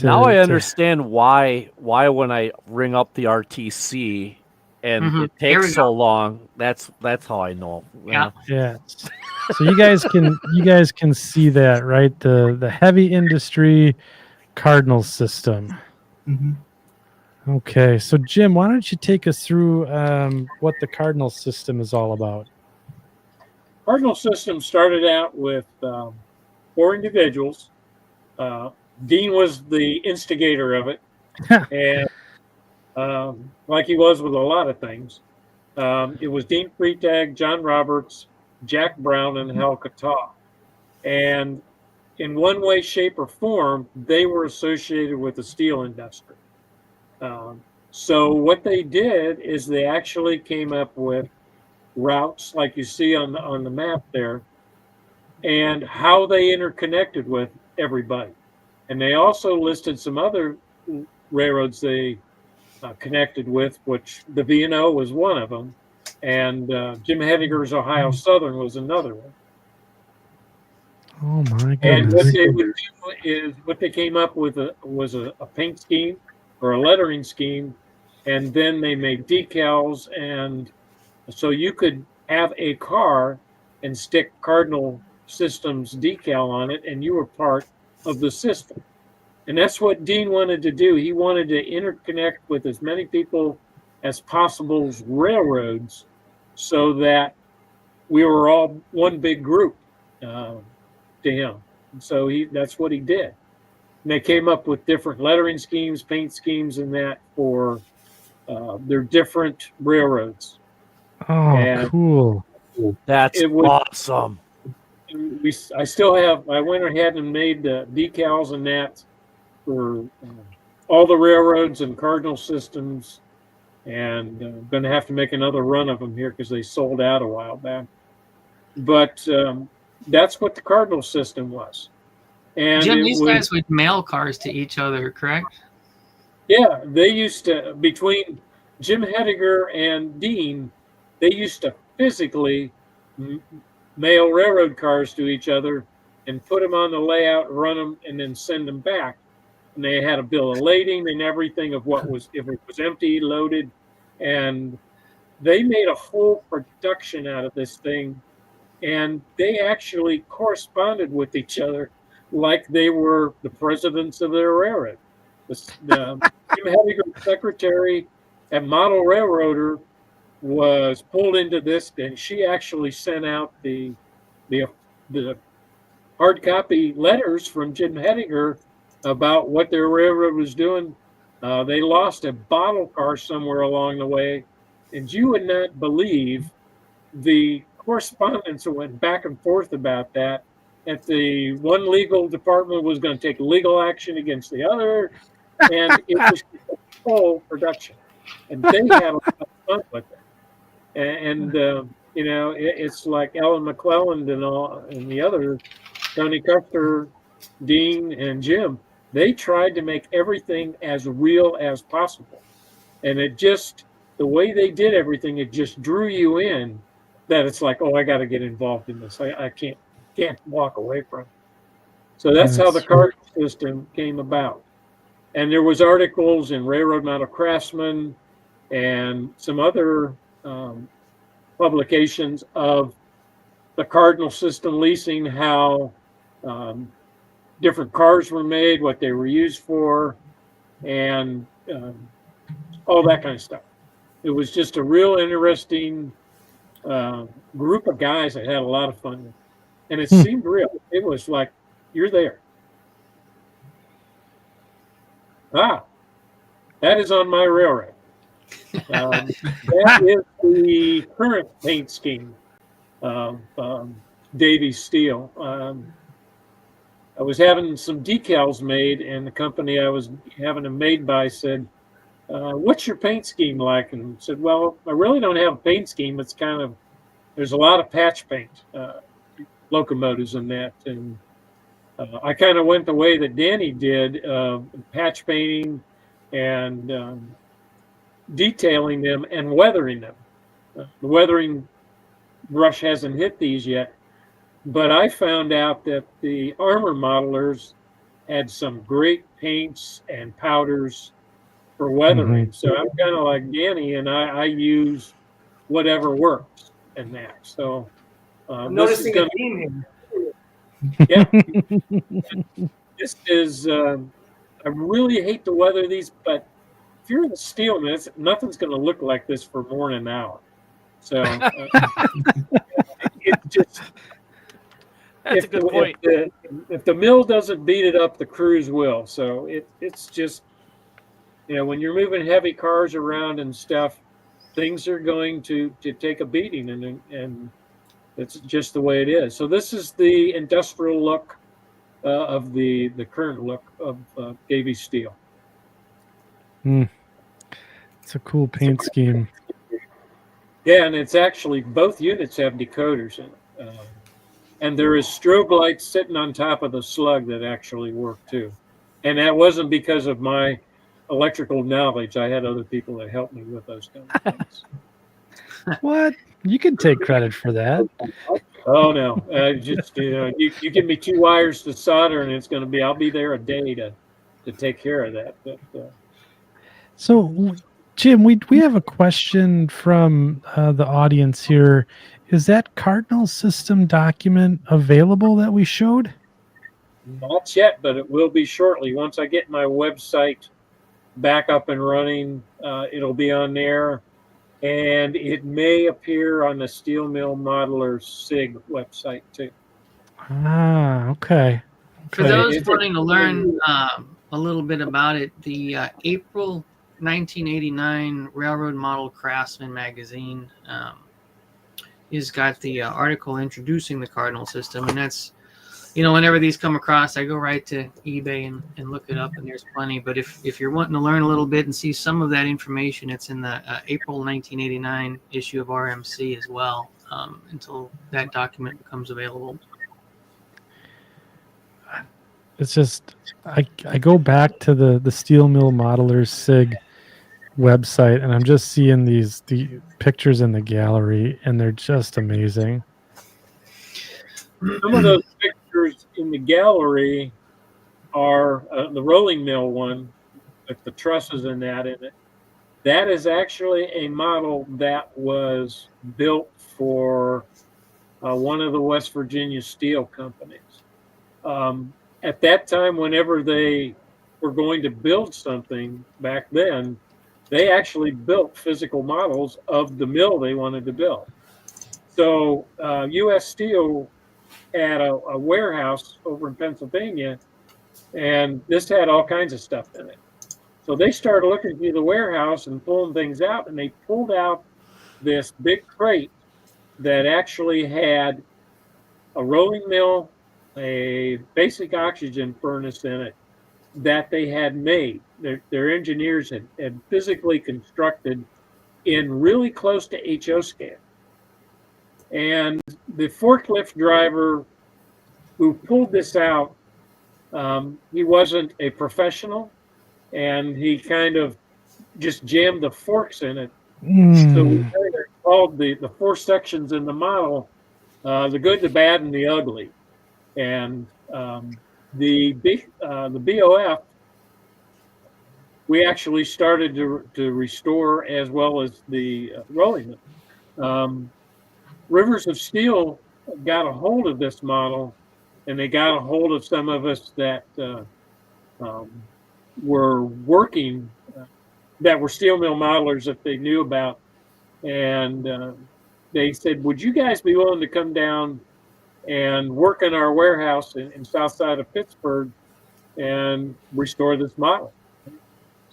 Now I understand why when I ring up the RTC and it takes so long. That's how I know. Yeah. Yeah. So you guys can see that, right? The heavy industry Cardinal System. Mm-hmm. Okay, so Jim, why don't you take us through what the Cardinal System is all about? Cardinal System started out with 4 individuals. Dean was the instigator of it, and like he was with a lot of things, it was Dean Freitag, John Roberts, Jack Brown, and Hal Kataw. And in one way, shape, or form, they were associated with the steel industry. So what they did is they actually came up with routes like you see on the map there, and how they interconnected with everybody. And they also listed some other railroads they connected with, which the V&O was one of them, and Jim Hediger's Ohio Southern was another one. Oh my goodness! And what they would do is what they came up with was a paint scheme or a lettering scheme, and then they made decals, and so you could have a car and stick Cardinal Systems decal on it, and you were part of the system. And that's what Dean wanted to do. He wanted to interconnect with as many people as possible's railroads, so that we were all one big group to him. And so that's what he did. And they came up with different lettering schemes, paint schemes, and that for their different railroads. Oh, and cool! That's awesome. I went ahead and made the decals and that for all the railroads and Cardinal Systems, and I'm going to have to make another run of them here because they sold out a while back. But that's what the Cardinal System was. And Jim, these guys would mail cars to each other, correct? Yeah, they used to, between Jim Hediger and Dean, they used to physically mail railroad cars to each other and put them on the layout, run them, and then send them back. And they had a bill of lading and everything of what was, if it was empty, loaded. And they made a full production out of this thing. And they actually corresponded with each other like they were the presidents of their railroad. Jim Hediger's secretary at Model Railroader was pulled into this, and she actually sent out the hard copy letters from Jim Hediger about what their railroad was doing. They lost a bottle car somewhere along the way, and you would not believe the correspondence that went back and forth about that. If the one legal department was going to take legal action against the other, and it was a full production, and they had a lot of fun with it. And you know, it's like Ellen McClelland and the other, Tony Custer, Dean, and Jim. They tried to make everything as real as possible, and it just, the way they did everything, it just drew you in. That it's like, oh, I got to get involved in this. I can't walk away from it. So that's how the Cardinal System came about. And there was articles in Railroad Model Craftsman and some other publications of the Cardinal System leasing, how different cars were made, what they were used for, and all that kind of stuff. It was just a real interesting group of guys that had a lot of fun with it. And it seemed real. It was like, you're there. That is on my railroad. That is the current paint scheme of Davies Steel. I was having some decals made, and the company I was having them made by said, what's your paint scheme like? And I said, well, I really don't have a paint scheme. It's kind of, there's a lot of patch paint, locomotives and that. And I kind of went the way that Danny did, patch painting and detailing them and weathering them. The weathering brush hasn't hit these yet, but I found out that the armor modelers had some great paints and powders for weathering. So I'm kind of like Danny, and I use whatever works in that. So I'm noticing a theme here. Yeah. This is, I really hate to weather these, but if you're in the steel mill, nothing's going to look like this for more than an hour. So it just, That's a good point. If the mill doesn't beat it up, the crews will. So it's just, you know, when you're moving heavy cars around and stuff, things are going to take a beating, and it's just the way it is. So this is the industrial look of the current look of Davies Steel. It's a cool paint scheme. Yeah, and it's actually, both units have decoders in it. And there is strobe lights sitting on top of the slug that actually work too. And that wasn't because of my electrical knowledge. I had other people that helped me with those kind of things. What? You can take credit for that. Oh no! Just you give me 2 wires to solder, and it's going to be. I'll be there a day to take care of that. But, so, Jim, we have a question from the audience here. Is that Cardinal System document available that we showed? Not yet, but it will be shortly. Once I get my website back up and running, it'll be on there. And it may appear on the Steel Mill Modelers SIG website too. Ah, okay. For those wanting to learn a little bit about it, the April 1989 Railroad Model Craftsman magazine has got the article introducing the Cardinal System, and that's, you know, whenever these come across, I go right to eBay and look it up, and there's plenty. But if you're wanting to learn a little bit and see some of that information, it's in the April 1989 issue of RMC as well, until that document becomes available. It's just, I go back to the Steel Mill Modelers SIG, website, and I'm just seeing the pictures in the gallery, and they're just amazing. Some of those pictures in the gallery are the rolling mill one with the trusses and that in it. That is actually a model that was built for one of the West Virginia steel companies. At that time, whenever they were going to build something back then, they actually built physical models of the mill they wanted to build. So U.S. Steel had a warehouse over in Pennsylvania, and this had all kinds of stuff in it. So they started looking through the warehouse and pulling things out, and they pulled out this big crate that actually had a rolling mill, a basic oxygen furnace in it that they had made. Their engineers had physically constructed in really close to HO scale. And the forklift driver who pulled this out, he wasn't a professional, and he kind of just jammed the forks in it. So we kind of called the four sections in the model the good, the bad, and the ugly. And the BOF, we actually started to restore, as well as the rolling mill. Rivers of Steel got a hold of this model, and they got a hold of some of us that were working, that were steel mill modelers that they knew about. And they said, would you guys be willing to come down and work in our warehouse in south side of Pittsburgh and restore this model?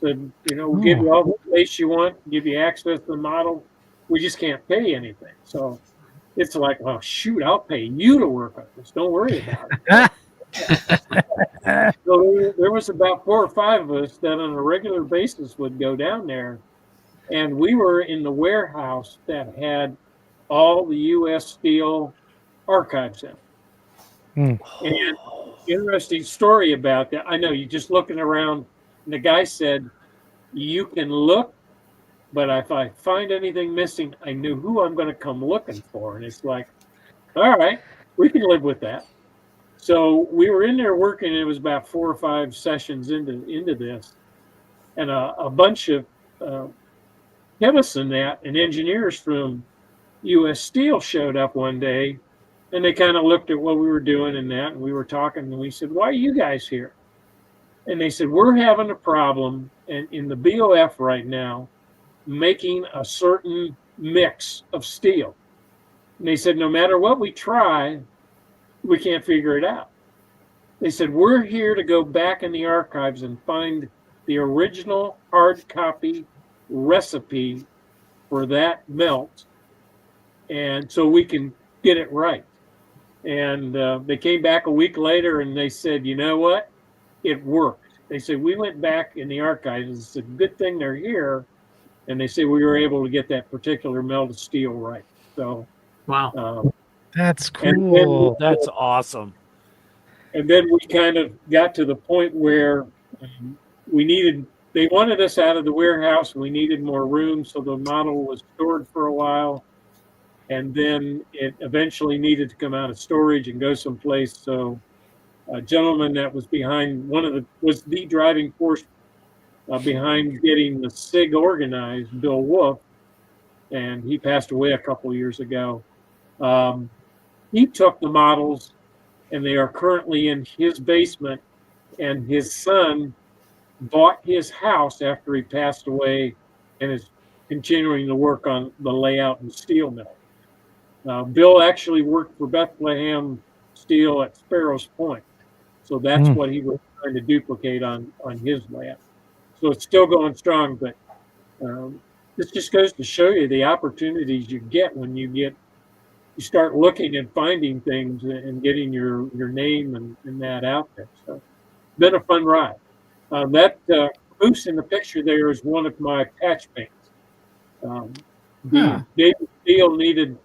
Said, we'll give you all the space you want, give you access to the model. We just can't pay anything. So it's like, oh, shoot, I'll pay you to work on this. Don't worry about it. So there was about 4 or 5 of us that on a regular basis would go down there, and we were in the warehouse that had all the U.S. Steel archives in it. And interesting story about that. I know you're just looking around, and the guy said, you can look, but if I find anything missing, I knew who I'm going to come looking for. And it's like, all right, we can live with that. So we were in there working, and it was about 4 or 5 sessions into this. And a bunch of chemists and engineers from U.S. Steel showed up one day, and they kind of looked at what we were doing and that, and we were talking, and we said, why are you guys here? And they said, we're having a problem in the BOF right now making a certain mix of steel. And they said, no matter what we try, we can't figure it out. They said, we're here to go back in the archives and find the original hard copy recipe for that melt, and so we can get it right. And they came back a week later, and they said, you know what? It worked. They said, we went back in the archives. It's a good thing they're here. And they said we were able to get that particular melted steel right. So, wow. That's cool. That's awesome. And then we kind of got to the point where they wanted us out of the warehouse. We needed more room. So the model was stored for a while. And then it eventually needed to come out of storage and go someplace. So a gentleman that was behind was the driving force behind getting the SIG organized, Bill Wolf, and he passed away a couple years ago. He took the models, and they are currently in his basement, and his son bought his house after he passed away and is continuing to work on the layout and steel mill. Bill actually worked for Bethlehem Steel at Sparrows Point. So that's what he was trying to duplicate on his lab. So it's still going strong, but this just goes to show you the opportunities you get when you start looking and finding things and getting your name and that out there. So it's been a fun ride. That caboose in the picture there is one of my patch paints. Davies Steel needed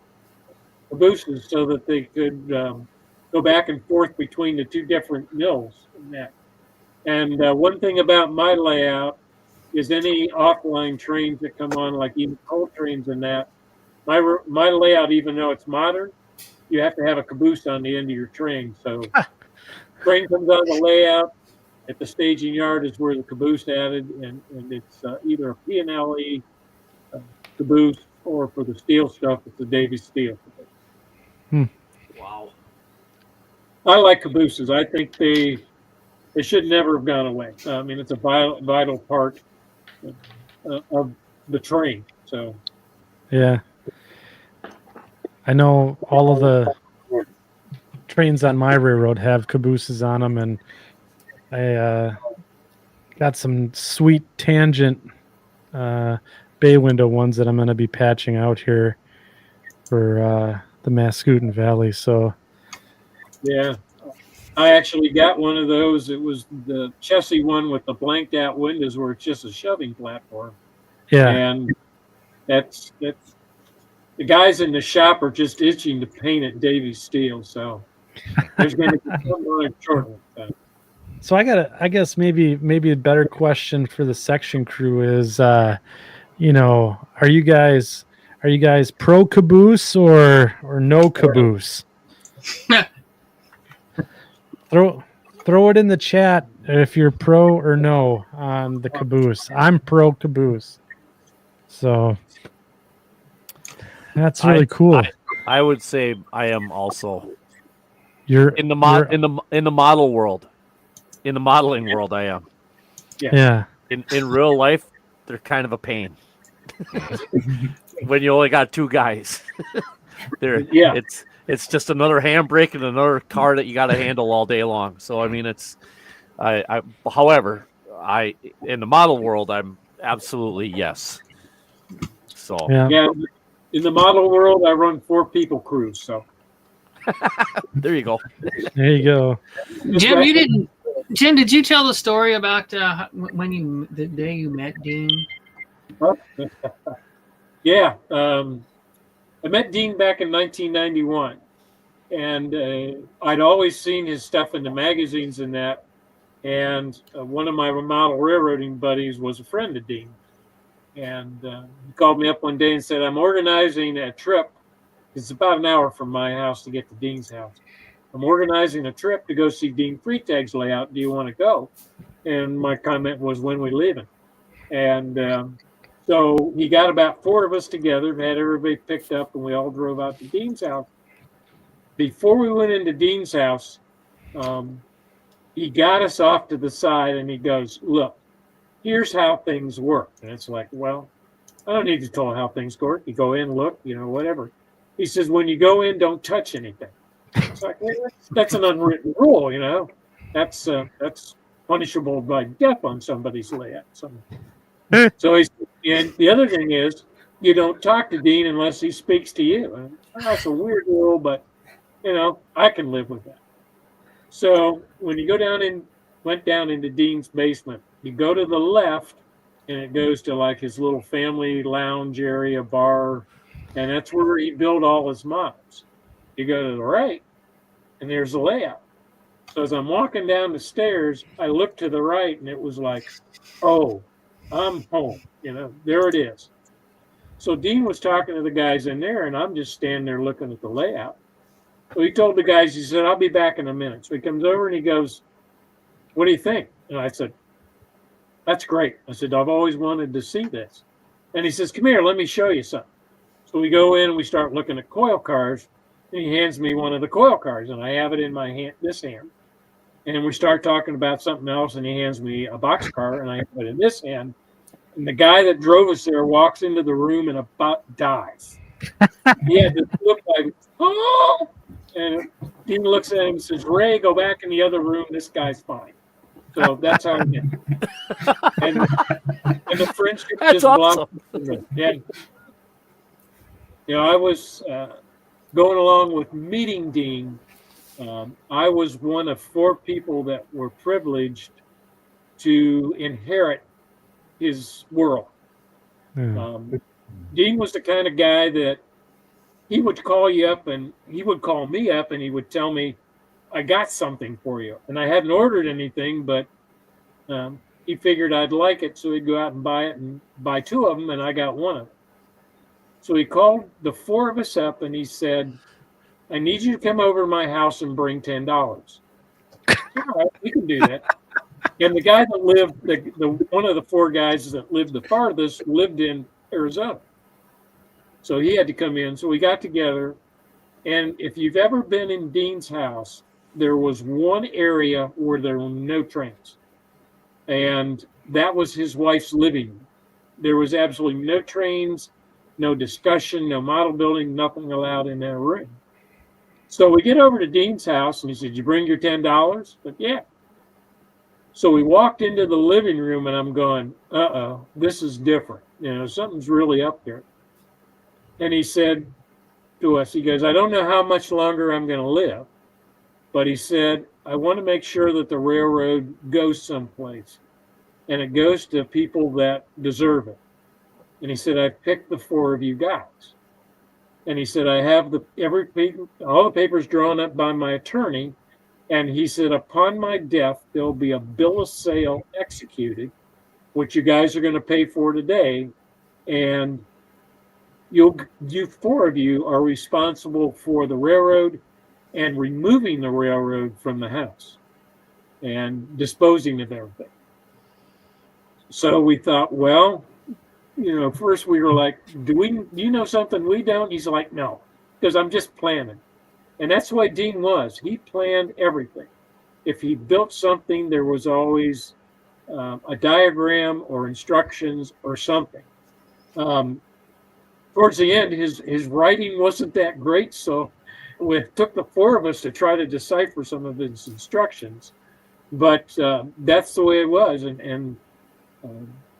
cabooses so that they could go back and forth between the 2 different mills and that. And one thing about my layout is any offline trains that come on, like even coal trains and that. My layout, even though it's modern, you have to have a caboose on the end of your train. So train comes out of the layout. At the staging yard is where the caboose added, and it's either a P&LE caboose, or for the steel stuff, it's a Davies Steel. Wow. I like cabooses. I think they should never have gone away. I mean, it's a vital part of the train. So Yeah. I know all of the trains on my railroad have cabooses on them, and I got some sweet tangent bay window ones that I'm going to be patching out here for the Mascoutin Valley. So yeah, I actually got one of those. It was the chassis one with the blanked out windows, where it's just a shoving platform. yeah, And that's the guys in the shop are just itching to paint it Davies Steel. So there's going to be something on it shortly. so I guess maybe a better question for the section crew is, are you guys pro caboose or no caboose? Throw it in the chat if you're pro or no on the caboose. I'm pro caboose. So that's really cool. I would say I am also. You're In the model world. In the modeling world, I am. yeah. In real life, they're kind of a pain. When you only got two guys. It's just another handbrake and another car that you got to handle all day long. So I mean, however, in the model world, I'm absolutely yes. So Yeah, in the model world, I run 4-people crews. So there you go. There you go. Jim, Jim, did you tell the story about the day you met Dean? Yeah, I met Dean back in 1991, and I'd always seen his stuff in the magazines and that. And one of my model railroading buddies was a friend of Dean, and he called me up one day and said, "I'm organizing a trip. It's about an hour from my house to get to Dean's house. I'm organizing a trip to go see Dean Freitag's layout. Do you want to go?" And my comment was, "When we leaving?" And so he got about 4 of us together, had everybody picked up, and we all drove out to Dean's house. Before we went into Dean's house, he got us off to the side and he goes, "Look, here's how things work." And it's like, well, I don't need to tell how things work. You go in, look, whatever. He says, "When you go in, don't touch anything." It's like, well, that's an unwritten rule, That's punishable by death on somebody's layout. So and the other thing is, you don't talk to Dean unless he speaks to you. And that's a weird rule, but I can live with that. So when you went down into Dean's basement, you go to the left, and it goes to like his little family lounge area, bar, and that's where he built all his models. You go to the right, and there's the layout. So as I'm walking down the stairs, I look to the right, and it was like, oh, I'm home. There it is. So Dean was talking to the guys in there, and I'm just standing there looking at the layout. So he told the guys, he said, "I'll be back in a minute." So he comes over and he goes, "What do you think?" And I said, "That's great." I said, "I've always wanted to see this." And he says, "Come here, let me show you something." So we go in and we start looking at coil cars, and he hands me one of the coil cars, and I have it in my hand, this hand. And we start talking about something else, and he hands me a box car, and I have it in this hand. And the guy that drove us there walks into the room and about dies. He had this look like, "Oh!" And Dean looks at him and says, "Ray, go back in the other room. This guy's fine." So that's how we did. And the friendship That's just awesome. blossomed. Yeah. I was going along with meeting Dean. I was one of 4 people that were privileged to inherit his world. Dean was the kind of guy that he would call you up, and he would call me up, and he would tell me, "I got something for you." And I hadn't ordered anything, but he figured I'd like it, so he'd go out and buy it and buy 2 of them, and I got 1 of them. So he called the 4 of us up and he said, I need you to come over to my house and bring $10. All right, we can do that. And the guy that lived, the one of the 4 guys that lived the farthest lived in Arizona. So he had to come in. So we got together. And if you've ever been in Dean's house, there was one area where there were no trains. And that was his wife's living room. There was absolutely no trains, no discussion, no model building, nothing allowed in that room. So we get over to Dean's house and he said, you bring your $10? But yeah. So we walked into the living room and I'm going, uh-oh, this is different. Something's really up here. And he said to us, he goes, I don't know how much longer I'm going to live. But he said, I want to make sure that the railroad goes someplace. And it goes to people that deserve it. And he said, I picked the 4 of you guys. And he said, I have all the papers drawn up by my attorney. And he said, upon my death, there'll be a bill of sale executed, which you guys are going to pay for today. And you 4 of you are responsible for the railroad and removing the railroad from the house and disposing of everything. So we thought, well, first we were like, do you know something we don't? He's like, no, because I'm just planning. And that's the way Dean was. He planned everything. If he built something, there was always a diagram or instructions or something. Towards the end, his writing wasn't that great, so it took the 4 of us to try to decipher some of his instructions. But that's the way it was. And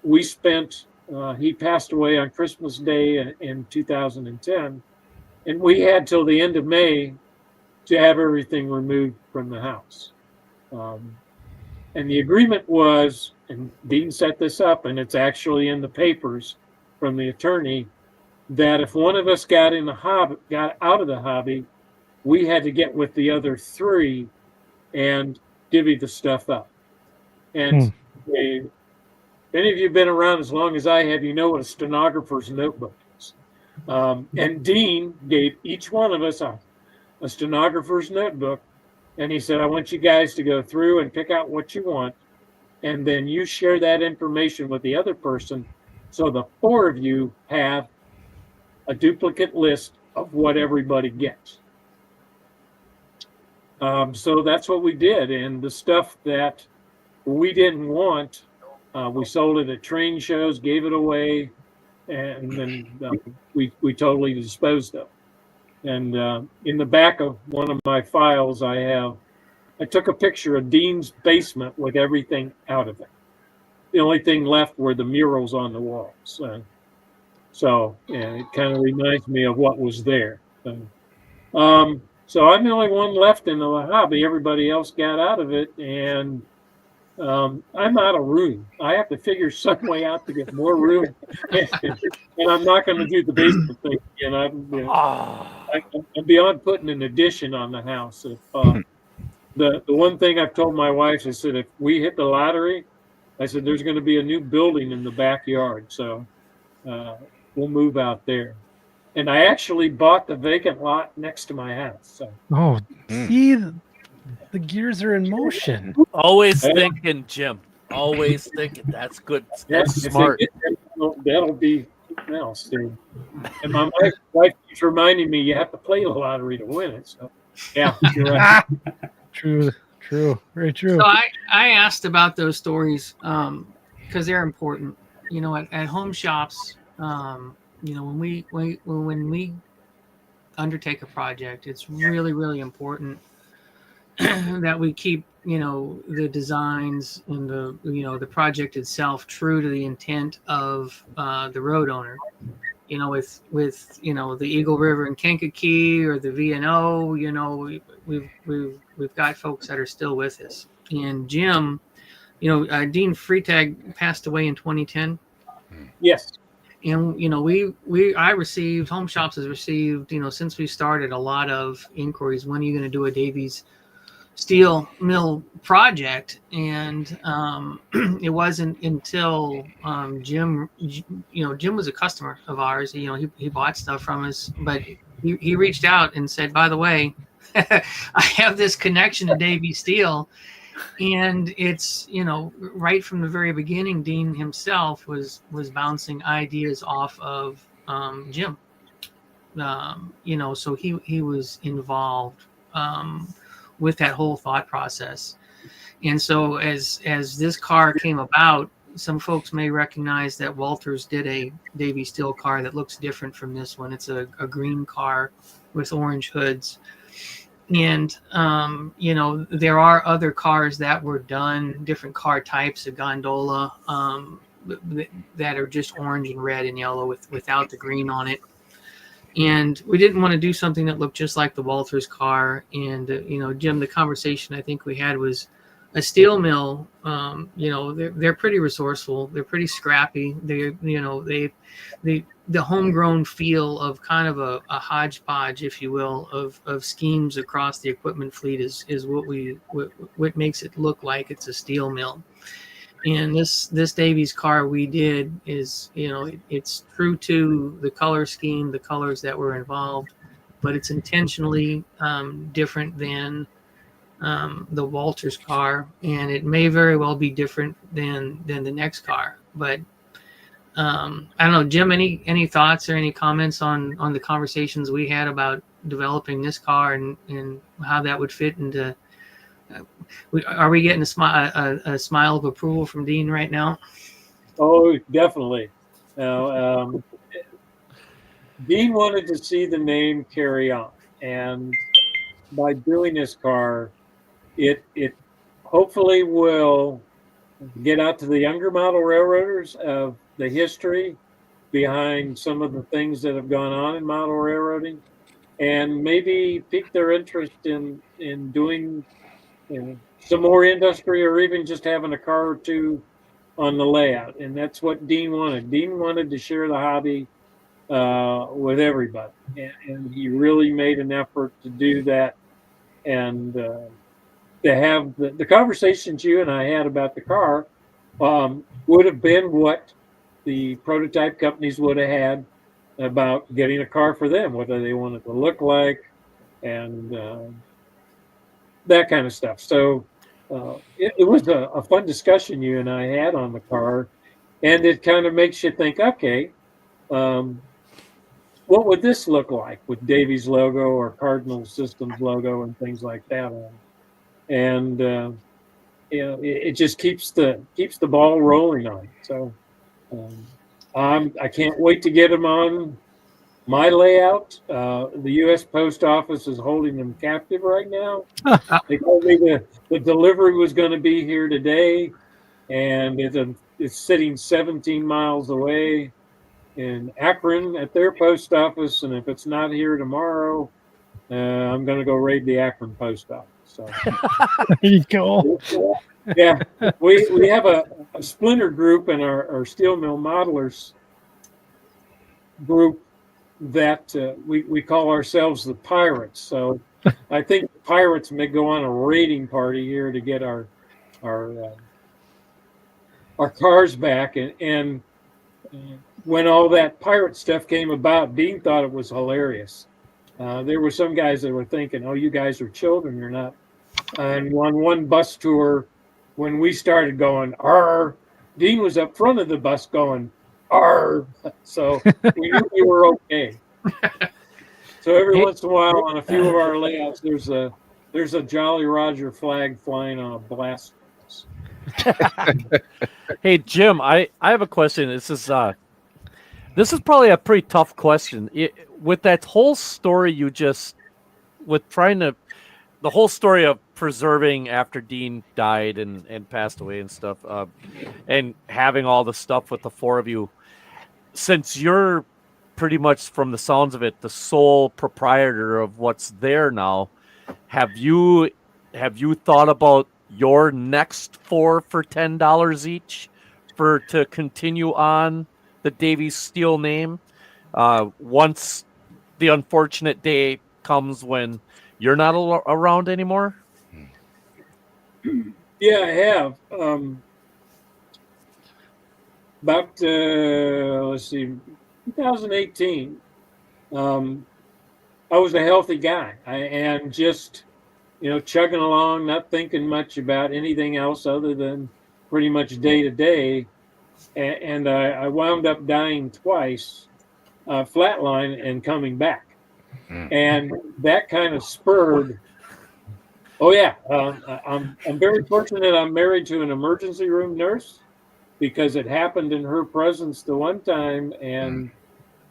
we spent, he passed away on Christmas Day in 2010, and we had till the end of May to have everything removed from the house. And the agreement was, and Dean set this up, and it's actually in the papers from the attorney, that if one of us got out of the hobby, we had to get with the other 3 and divvy the stuff up. And if any of you have been around as long as I have, you know what a stenographer's notebook is. And Dean gave each one of us a stenographer's notebook. And he said, I want you guys to go through and pick out what you want. And then you share that information with the other person. So the 4 of you have a duplicate list of what everybody gets. So that's what we did. And the stuff that we didn't want, we sold it at train shows, gave it away, and then we totally disposed of. And in the back of one of my files, I took a picture of Dean's basement with everything out of it. The only thing left were the murals on the walls. So it kind of reminds me of what was there. So I'm the only one left in the hobby. Everybody else got out of it, and I'm out of room. I have to figure some way out to get more room, and I'm not going to do the basement thing. And I'm beyond putting an addition on the house. If the one thing I've told my wife, I said, if we hit the lottery, I said there's going to be a new building in the backyard, so we'll move out there. And I actually bought the vacant lot next to my house. So. See, the gears are in motion. Always thinking, Jim. Always thinking. That's good. That's smart. That'll be something else. And my wife keeps reminding me you have to play the lottery to win it. So, yeah, you're right. True, very true. So I asked about those stories because they're important. At home shops, when we undertake a project, it's really, really important that we keep, the designs and the project itself true to the intent of the road owner. With the Eagle River and Kankakee or the V&O, we've got folks that are still with us. And Jim, Dean Freitag passed away in 2010. Yes. And Home Shops has received, since we started, a lot of inquiries. When are you going to do a Davies steel mill project, and it wasn't until Jim was a customer of ours. He bought stuff from us, but he reached out and said, by the way, I have this connection to Davies Steel. And it's, right from the very beginning, Dean himself was bouncing ideas off of Jim. So he was involved with that whole thought process. And so as this car came about, some folks may recognize that Walters did a Davies Steel car that looks different from this one. It's a green car with orange hoods. And, there are other cars that were done, different car types, a gondola, that are just orange and red and yellow without the green on it. And we didn't want to do something that looked just like the Walters car. And, Jim, the conversation I think we had was a steel mill. They're pretty resourceful. They're pretty scrappy. The homegrown feel of kind of a hodgepodge, if you will, of schemes across the equipment fleet is what makes it look like it's a steel mill. And this Davies car we did is, it's true to the color scheme, the colors that were involved, but it's intentionally different than the Walters car, and it may very well be different than the next car. But I don't know, Jim, any thoughts or any comments on the conversations we had about developing this car and how that would fit into? Are we getting a smile of approval from Dean right now? Oh, definitely. Now, Dean wanted to see the name carry on, and by doing this car, it hopefully will get out to the younger model railroaders of the history behind some of the things that have gone on in model railroading, and maybe pique their interest in doing some more industry, or even just having a car or two on the layout. And that's what Dean wanted. Dean wanted to share the hobby with everybody, and he really made an effort to do that. And to have the conversations you and I had about the car would have been what the prototype companies would have had about getting a car for them, what they wanted to look like, and that kind of stuff. So it was a fun discussion you and I had on the car, and it kind of makes you think, okay, what would this look like with Davies logo or Cardinal Systems logo and things like that on? And it just keeps the ball rolling on. So I can't wait to get them on my layout. The U.S. Post Office is holding them captive right now. They told me the delivery was going to be here today, and it's sitting 17 miles away in Akron at their post office. And if it's not here tomorrow, I'm going to go raid the Akron post office. So there you go. Yeah, we have a splinter group in our Steel Mill Modelers group that we call ourselves the Pirates. So I think the Pirates may go on a raiding party here to get our cars back. And when all that pirate stuff came about, Dean thought it was hilarious. There were some guys that were thinking, "Oh, you guys are children, you're not." And on one bus tour, when we started going, "Arr," Dean was up front of the bus going, "Arr." So we knew we were okay. So every once in a while, on a few of our layouts, there's a Jolly Roger flag flying on a blast. Hey, Jim, I have a question. This is probably a pretty tough question. With that whole story the whole story of preserving after Dean died and passed away and stuff, and having all the stuff with the four of you, since you're pretty much, from the sounds of it, the sole proprietor of what's there now, have you thought about your next 4 for $10 each to continue on the Davies Steel name once the unfortunate day comes when you're not around anymore? Yeah, I have. About let's see, 2018. I was a healthy guy, and just chugging along, not thinking much about anything else other than pretty much day to day. And I wound up dying twice, flatline and coming back, and that kind of spurred. Oh yeah, I'm very fortunate. I'm married to an emergency room nurse because it happened in her presence the one time, and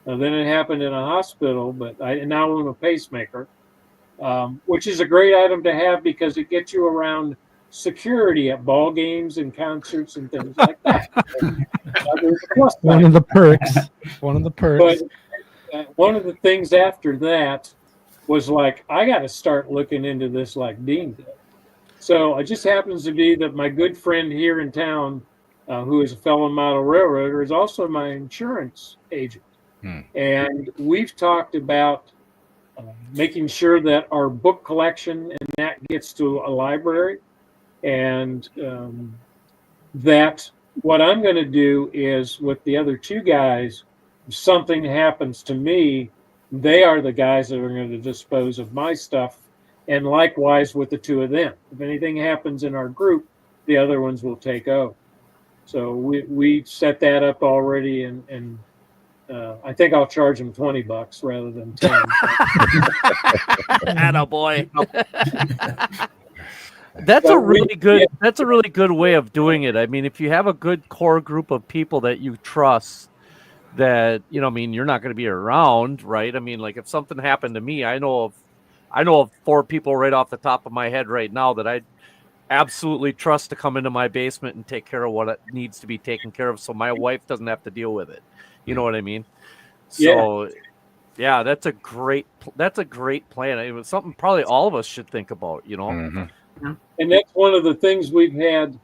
then it happened in a hospital. But I now own a pacemaker, which is a great item to have because it gets you around security at ball games and concerts and things like that. One of the perks. One of the perks. But one of the things after that was like, I got to start looking into this like Dean did. So it just happens to be that my good friend here in town, who is a fellow model railroader, is also my insurance agent. And we've talked about making sure that our book collection and that gets to a library, and that what I'm going to do is with the other two guys, if something happens to me, they are the guys that are going to dispose of my stuff, and likewise with the two of them. If anything happens in our group, the other ones will take over. So we set that up already, and I think I'll charge them $20 rather than 10. Attaboy. That's a really good. That's a really good way of doing it. I mean, if you have a good core group of people that you trust, that I mean, you're not going to be around, right? I mean, like if something happened to me, I know of 4 people right off the top of my head right now that I absolutely trust to come into my basement and take care of what needs to be taken care of, so my wife doesn't have to deal with it. You know what I mean? So, yeah, that's a great plan. It was something probably all of us should think about. And that's one of the things we've had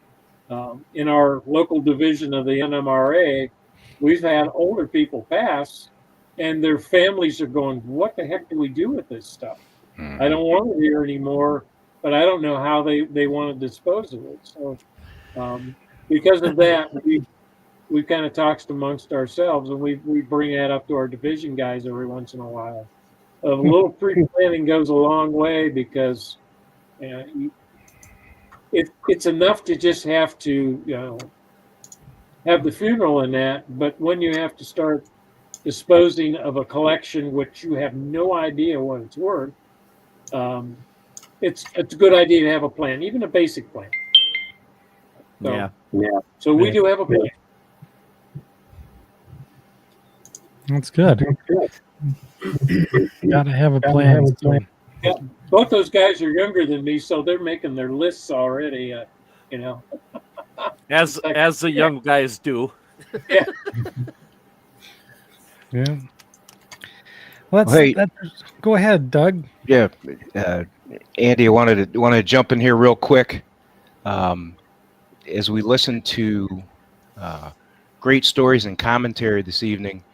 in our local division of the NMRA. We've had older people pass, and their families are going, "What the heck do we do with this stuff? I don't want it here anymore, but I don't know how they want to dispose of it." So, because of that, we kind of talked amongst ourselves, and we bring that up to our division guys every once in a while. A little pre-planning goes a long way, because it's enough to just have to have the funeral in that, but when you have to start disposing of a collection which you have no idea what it's worth, it's a good idea to have a plan, even a basic plan. So, So we do have a plan. That's good. Gotta have a plan. Yeah, both those guys are younger than me, so they're making their lists already. As the young guys do. Yeah. Yeah. Well, go ahead, Doug. Yeah, Andy, I wanted to jump in here real quick. As we listen to great stories and commentary this evening,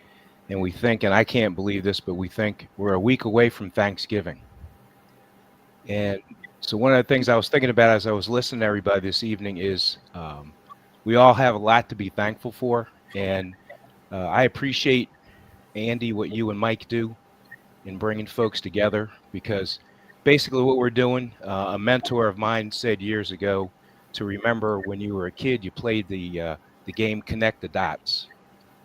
and we think, and I can't believe this, but we think we're a week away from Thanksgiving. And so one of the things I was thinking about as I was listening to everybody this evening is we all have a lot to be thankful for. And I appreciate, Andy, what you and Mike do in bringing folks together, because basically what we're doing, a mentor of mine said years ago, to remember when you were a kid, you played the game Connect the Dots.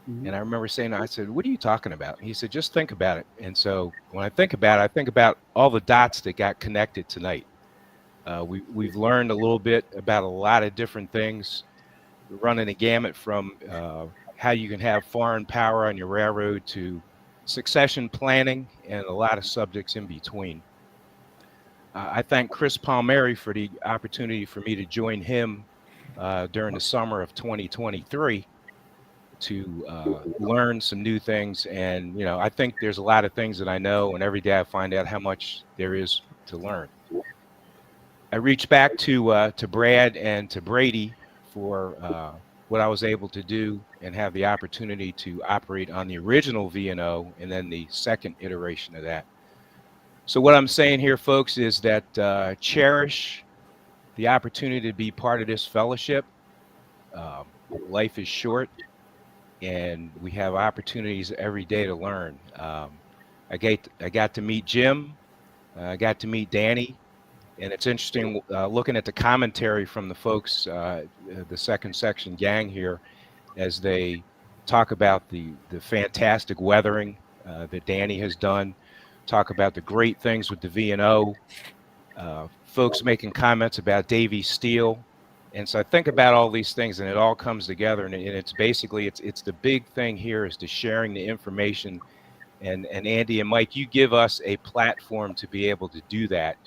And I remember saying, I said, "What are you talking about?" He said, "Just think about it." And so when I think about it, I think about all the dots that got connected tonight. We've learned a little bit about a lot of different things, running a gamut from how you can have foreign power on your railroad to succession planning and a lot of subjects in between. I thank Chris Palmieri for the opportunity for me to join him during the summer of 2023 to learn some new things. And, I think there's a lot of things that I know, and every day I find out how much there is to learn. I reached back to Brad and to Brady for what I was able to do and have the opportunity to operate on the original V&O and then the second iteration of that. So what I'm saying here, folks, is that cherish the opportunity to be part of this fellowship. Life is short, and we have opportunities every day to learn. I got to meet Jim. I got to meet Danny, and it's interesting looking at the commentary from the folks, the second section gang here, as they talk about the fantastic weathering that Danny has done, talk about the great things with the V&O, folks making comments about Davies Steel. And so I think about all these things, and it all comes together, and it's basically, it's the big thing here is the sharing the information. And Andy and Mike, you give us a platform to be able to do that.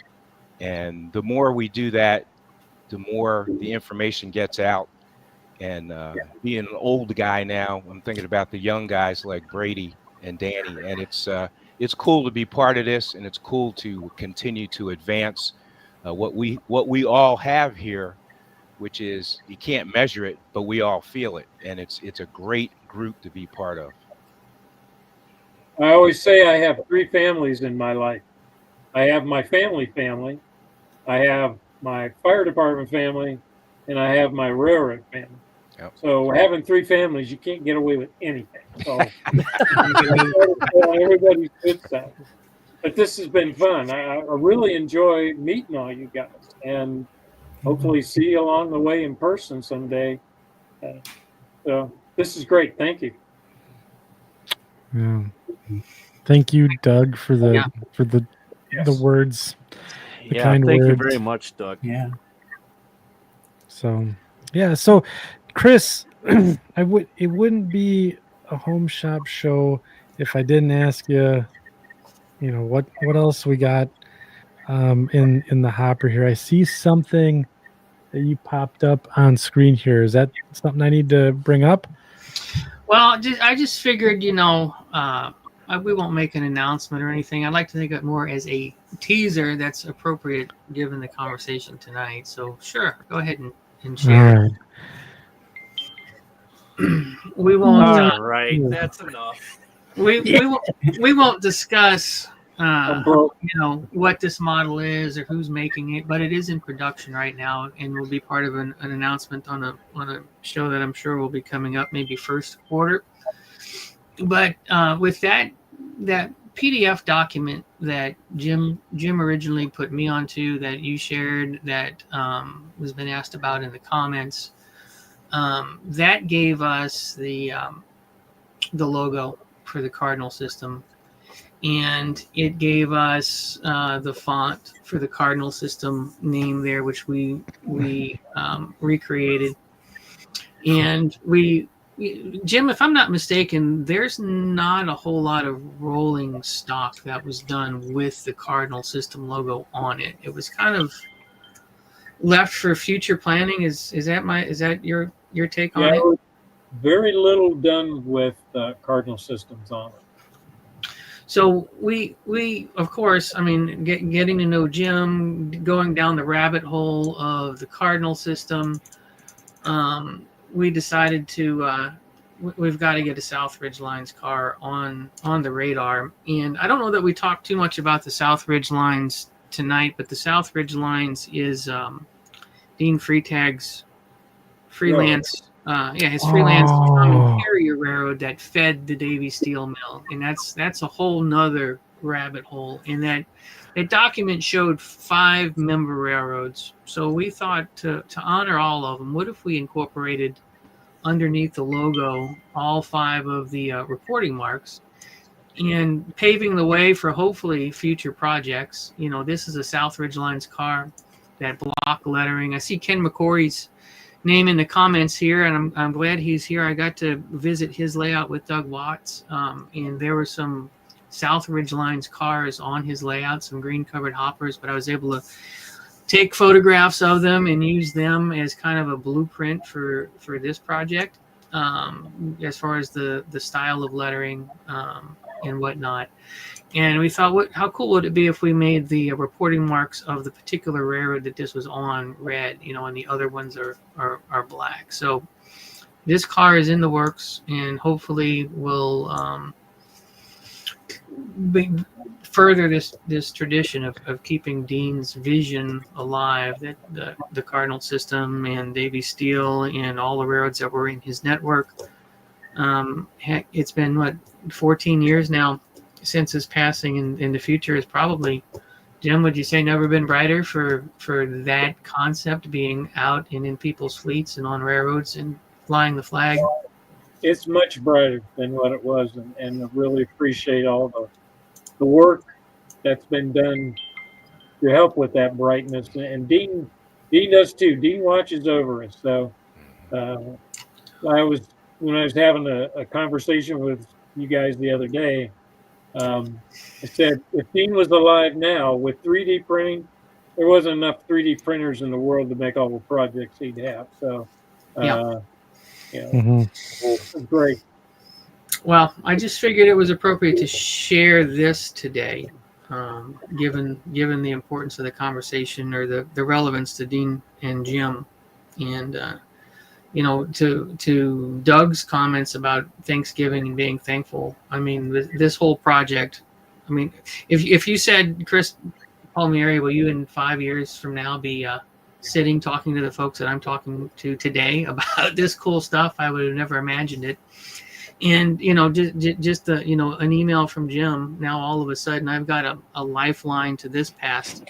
And the more we do that, the more the information gets out. And being an old guy now, I'm thinking about the young guys like Brady and Danny. And it's cool to be part of this, and it's cool to continue to advance what we all have here, which is you can't measure it, but we all feel it. And it's a great group to be part of. I always say I have three families in my life. I have my family, I have my fire department family, and I have my railroad family. Yep. So having three families, you can't get away with anything. So everybody's good side. But this has been fun. I really enjoy meeting all you guys, and hopefully see you along the way in person someday. So this is great. Thank you. Yeah. Thank you, Doug, for the Yes. the words. The Yeah, kind thank you words. very much, Doug. Yeah. So yeah, so Chris, it wouldn't be a home shop show if I didn't ask you, what else we got in the hopper here. I see something that you popped up on screen here. Is that something I need to bring up? Well, I just figured, we won't make an announcement or anything. I'd like to think of it more as a teaser that's appropriate given the conversation tonight. So sure, go ahead and share. All right. We won't. All right, that's enough. We won't discuss I'm broke. what this model is or who's making it, but it is in production right now and will be part of an announcement on a show that I'm sure will be coming up maybe first quarter. But with that PDF document that Jim originally put me onto, that you shared, that was been asked about in the comments, that gave us the logo for the Cardinal System, and it gave us the font for the Cardinal System name there, which we recreated. And Jim, if I'm not mistaken, there's not a whole lot of rolling stock that was done with the Cardinal System logo on it. It was kind of left for future planning. Is that your take on it? Very little done with Cardinal Systems on it. So we of course, getting to know Jim, going down the rabbit hole of the Cardinal System, we decided to we've got to get a Southridge Lines car on the radar. And I don't know that we talked too much about the Southridge Lines tonight, but the Southridge Lines is Dean Freitag's freelance. His freelance common carrier railroad that fed the Davies Steel Mill, and that's a whole nother rabbit hole. And that document showed 5 member railroads. So we thought to honor all of them, what if we incorporated underneath the logo all 5 of the reporting marks, and paving the way for hopefully future projects. This is a Southridge Lines car, that block lettering. I see Ken McCory's name in the comments here, and I'm glad he's here. I got to visit his layout with Doug Watts, and there were some Southridge Lines cars on his layout, some green covered hoppers, but I was able to take photographs of them and use them as kind of a blueprint for this project, as far as the style of lettering and whatnot. And we thought, how cool would it be if we made the reporting marks of the particular railroad that this was on red, and the other ones are black. So this car is in the works, and hopefully will further this tradition of keeping Dean's vision alive, that the Cardinal System and Davies Steel and all the railroads that were in his network. Heck, it's been what, 14 years now since his passing, and the future is probably, Jim, would you say never been brighter for that concept being out and in people's fleets and on railroads and flying the flag? It's much brighter than what it was, and I really appreciate all the work that's been done to help with that brightness. And Dean does too. Dean watches over us. So when I was having a conversation with you guys the other day, I said, if Dean was alive now with 3D printing, there wasn't enough 3D printers in the world to make all the projects he'd have. So, it's great. Well, I just figured it was appropriate to share this today, given the importance of the conversation, or the relevance to Dean and Jim, and to Doug's comments about Thanksgiving and being thankful. I mean, this whole project. I mean, if you said, Chris Palmieri, will you in 5 years from now be sitting talking to the folks that I'm talking to today about this cool stuff, I would have never imagined it. And just an email from Jim, now all of a sudden I've got a lifeline to this past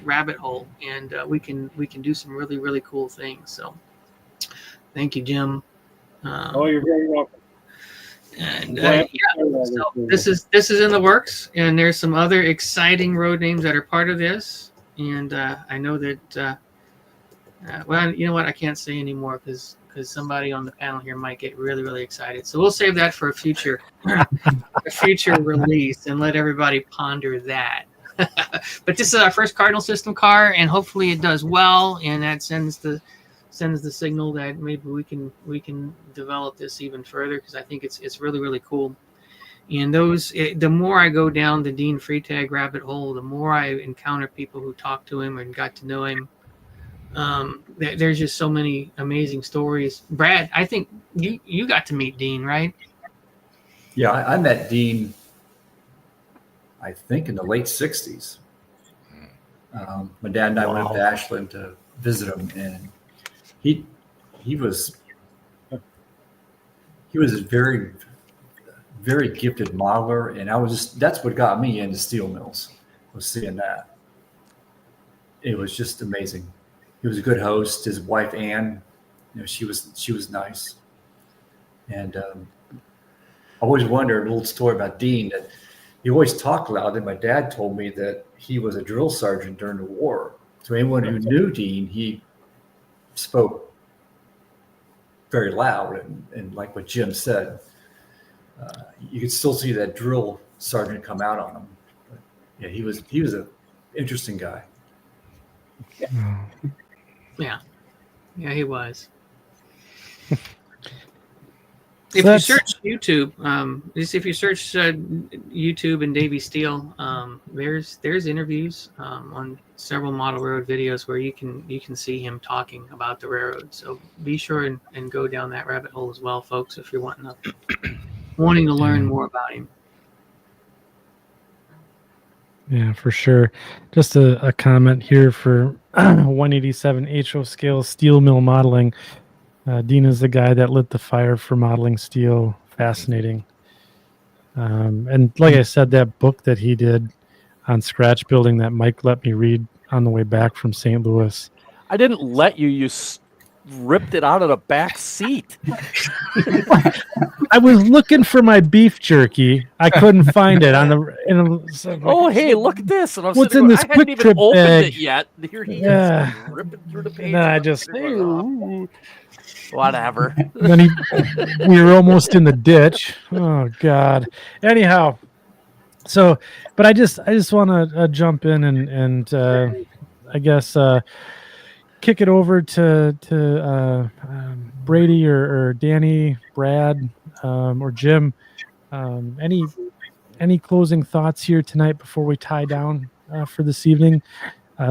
rabbit hole, and we can do some really, really cool things. So thank you, Jim. You're very welcome. And so this is in the works, and there's some other exciting road names that are part of this. And I know that well, you know what, I can't say anymore because somebody on the panel here might get really, really excited. So we'll save that for a future release and let everybody ponder that. But this is our first Cardinal System car, and hopefully it does well, and that sends the signal that maybe we can develop this even further, because I think it's really, really cool. And the more I go down the Dean Freitag rabbit hole, the more I encounter people who talk to him and got to know him. There's just so many amazing stories. Brad, I think you got to meet Dean, right? Yeah, I met Dean, I think, in the late 60s. My dad and I went up to Ashland to visit him, and he was a very, very gifted modeler, and that's what got me into steel mills, was seeing that. It was just amazing. He was a good host. His wife Ann, she was nice. And I always wondered, a little story about Dean, that he always talked loud. And my dad told me that he was a drill sergeant during the war. So anyone who knew Dean, he spoke very loud, and like what Jim said, you could still see that drill sergeant come out on him. But yeah, he was an interesting guy. Yeah, he was. If you search YouTube, YouTube and Davies Steel, there's interviews on several model road videos where you can see him talking about the railroad. So be sure and go down that rabbit hole as well, folks, if you're wanting to learn more about him. Yeah, for sure. Just a comment here for 187 HO scale steel mill modeling. Dean is the guy that lit the fire for modeling steel. Fascinating. And like I said, that book that he did on scratch building that Mike let me read on the way back from St. Louis. I didn't let you. You ripped it out of the back seat. I was looking for my beef jerky. I couldn't find it on the. Hey, look at this! And what's in this quick trip opened bag? It yet. Here he is, ripping through the page. I just whatever. Then we were almost in the ditch. Oh God. Anyhow, so, but I just want to jump in and I guess. Kick it over to Brady or Danny, Brad, or Jim. Any closing thoughts here tonight before we tie down for this evening?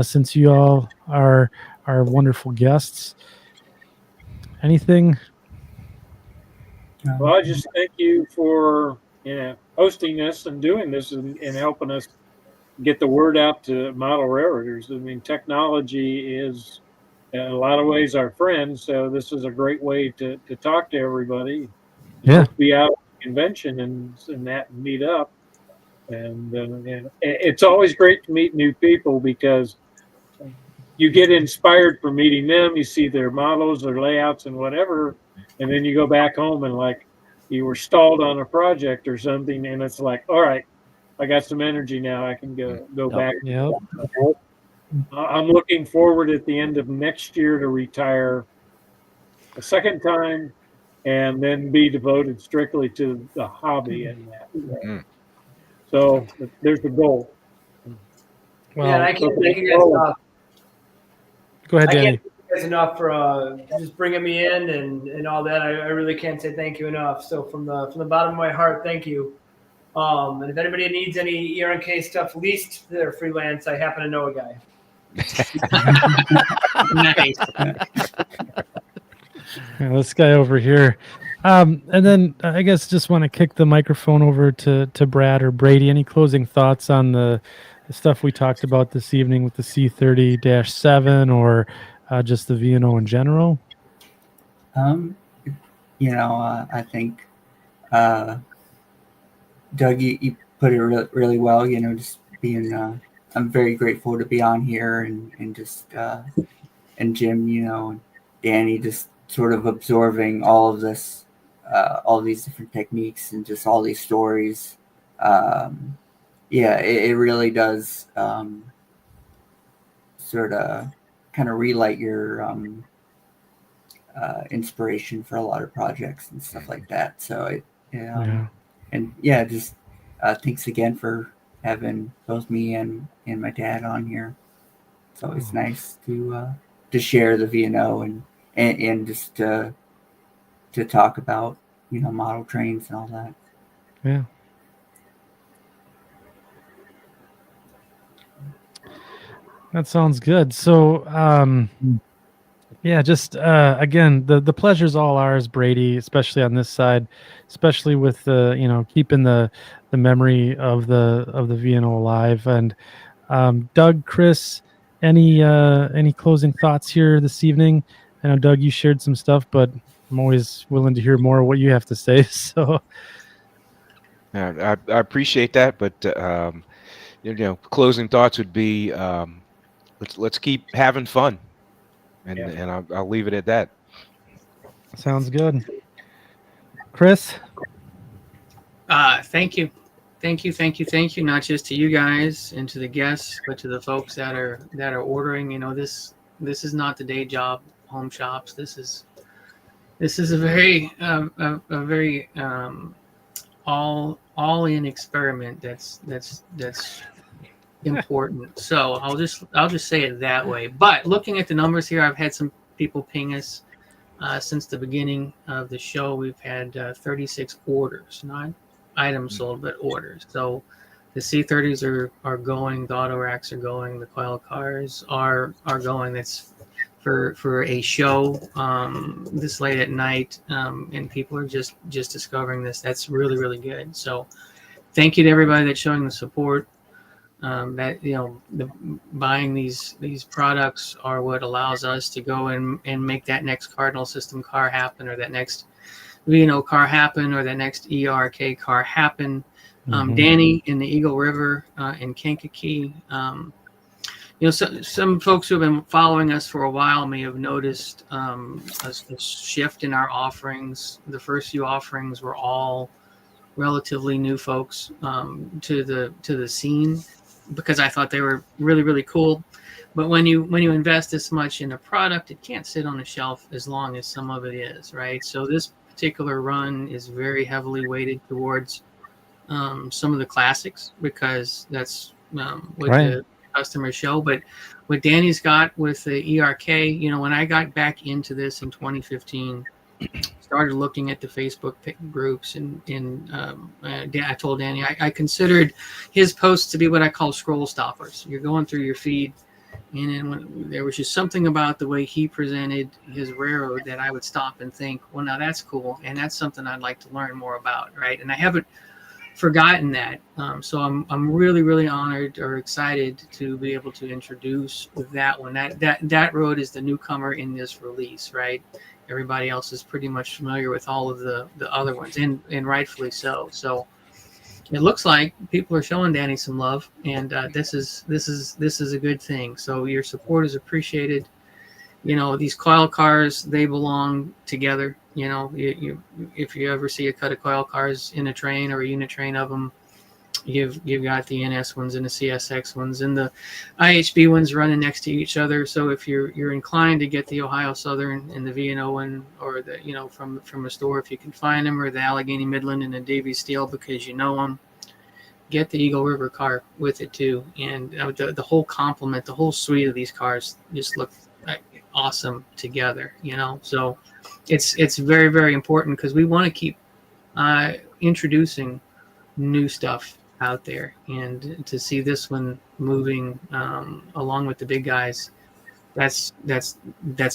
Since you all are our wonderful guests, anything? Well, I just thank you for hosting this and doing this and helping us get the word out to model railroaders. I mean, technology is in a lot of ways our friend, so this is a great way to talk to everybody. Yeah. Be out at the convention and that meet up. And it's always great to meet new people because you get inspired from meeting them. You see their models, their layouts, and whatever, and then you go back home and like you were stalled on a project or something, and it's like, all right, I got some energy now. I can go back. Yep. I'm looking forward at the end of next year to retire a second time, and then be devoted strictly to the hobby and that. So there's the goal. Well, yeah, and I can't thank you guys enough. Go ahead, I Danny. can't thank you guys enough for just bringing me in and all that. I really can't say thank you enough. So from the bottom of my heart, thank you. And if anybody needs any ERNK stuff leased, they're freelance. I happen to know a guy. Nice. Yeah, this guy over here. And then I guess just want to kick the microphone over to Brad or Brady. Any closing thoughts on the stuff we talked about this evening with the C30-7 or just the V&O in general? I think Doug, you put it really well. Just being, I'm very grateful to be on here and just and Jim, and Danny, just sort of absorbing all of this, all these different techniques and just all these stories. It really does sort of kind of relight your inspiration for a lot of projects and stuff like that. So just thanks again for having both me and my dad on here. It's always nice to share the V&O and just to talk about model trains and all that. Yeah. That sounds good. So, just again, the pleasure's all ours, Brady, especially on this side, especially with keeping the memory of the V&O alive. And Doug, Chris, any closing thoughts here this evening? I know, Doug, you shared some stuff, but I'm always willing to hear more of what you have to say. So, I appreciate that, but closing thoughts would be. Let's keep having fun, and I'll leave it at that. Sounds good. Chris? Thank you. Not just to you guys and to the guests, but to the folks that are ordering. This is not the day job home shops. This is a very all in experiment that's important. So I'll just say it that way. But looking at the numbers here, I've had some people ping us since the beginning of the show. We've had 36 orders, not items sold, but orders. So the C30s are going, the auto racks are going, the coil cars are going. That's for a show this late at night, and people are just discovering this. That's really, really good. So thank you to everybody that's showing the support. Buying these products are what allows us to go and make that next Cardinal System car happen, or that next V&O car happen, or that next ERK car happen. Danny in the Eagle River in Kankakee. Some folks who have been following us for a while may have noticed a shift in our offerings. The first few offerings were all relatively new folks to the scene, because I thought they were really, really cool. But when you invest this much in a product, it can't sit on a shelf as long as some of it is, right? So this particular run is very heavily weighted towards some of the classics, because that's what the customers show. But what Danny's got with the ERK, when I got back into this in 2015, started looking at the Facebook groups, and I told Danny I considered his posts to be what I call scroll stoppers. You're going through your feed, and then when there was just something about the way he presented his railroad that I would stop and think, well, now that's cool, and that's something I'd like to learn more about, right? And I haven't forgotten that. So I'm really, really honored or excited to be able to introduce that one. That road is the newcomer in this release, right? Everybody else is pretty much familiar with all of the other ones, and rightfully so. So it looks like people are showing Danny some love, and this is a good thing. So your support is appreciated. You know, these coil cars, they belong together. You know, if you ever see a cut of coil cars in a train or a unit train of them, you've got the NS ones and the CSX ones and the IHB ones running next to each other. So if you're inclined to get the Ohio Southern and the V&O one, or the, you know, from a store if you can find them, or the Allegheny Midland and the Davies Steel because you know them, get the Eagle River car with it too. And the whole complement, the whole suite of these cars just look awesome together, you know. So it's very, very important because we want to keep introducing new stuff out there, and to see this one moving along with the big guys, that's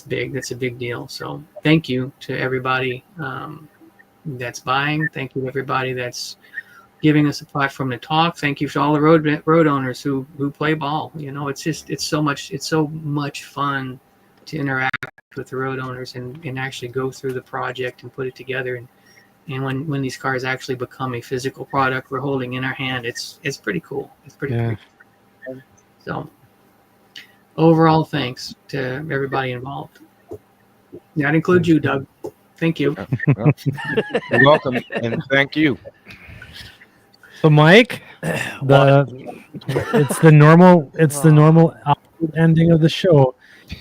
big. That's a big deal. So thank you to everybody that's buying. Thank you to everybody that's giving us a platform to talk. Thank you to all the road owners who play ball. You know, it's so much fun to interact with the road owners and actually go through the project and put it together. And when these cars actually become a physical product we're holding in our hand, it's pretty cool. It's pretty cool. So overall, thanks to everybody involved. That includes you, Doug. Thank you. Well, you're welcome, and thank you. So Mike, it's the normal ending of the show.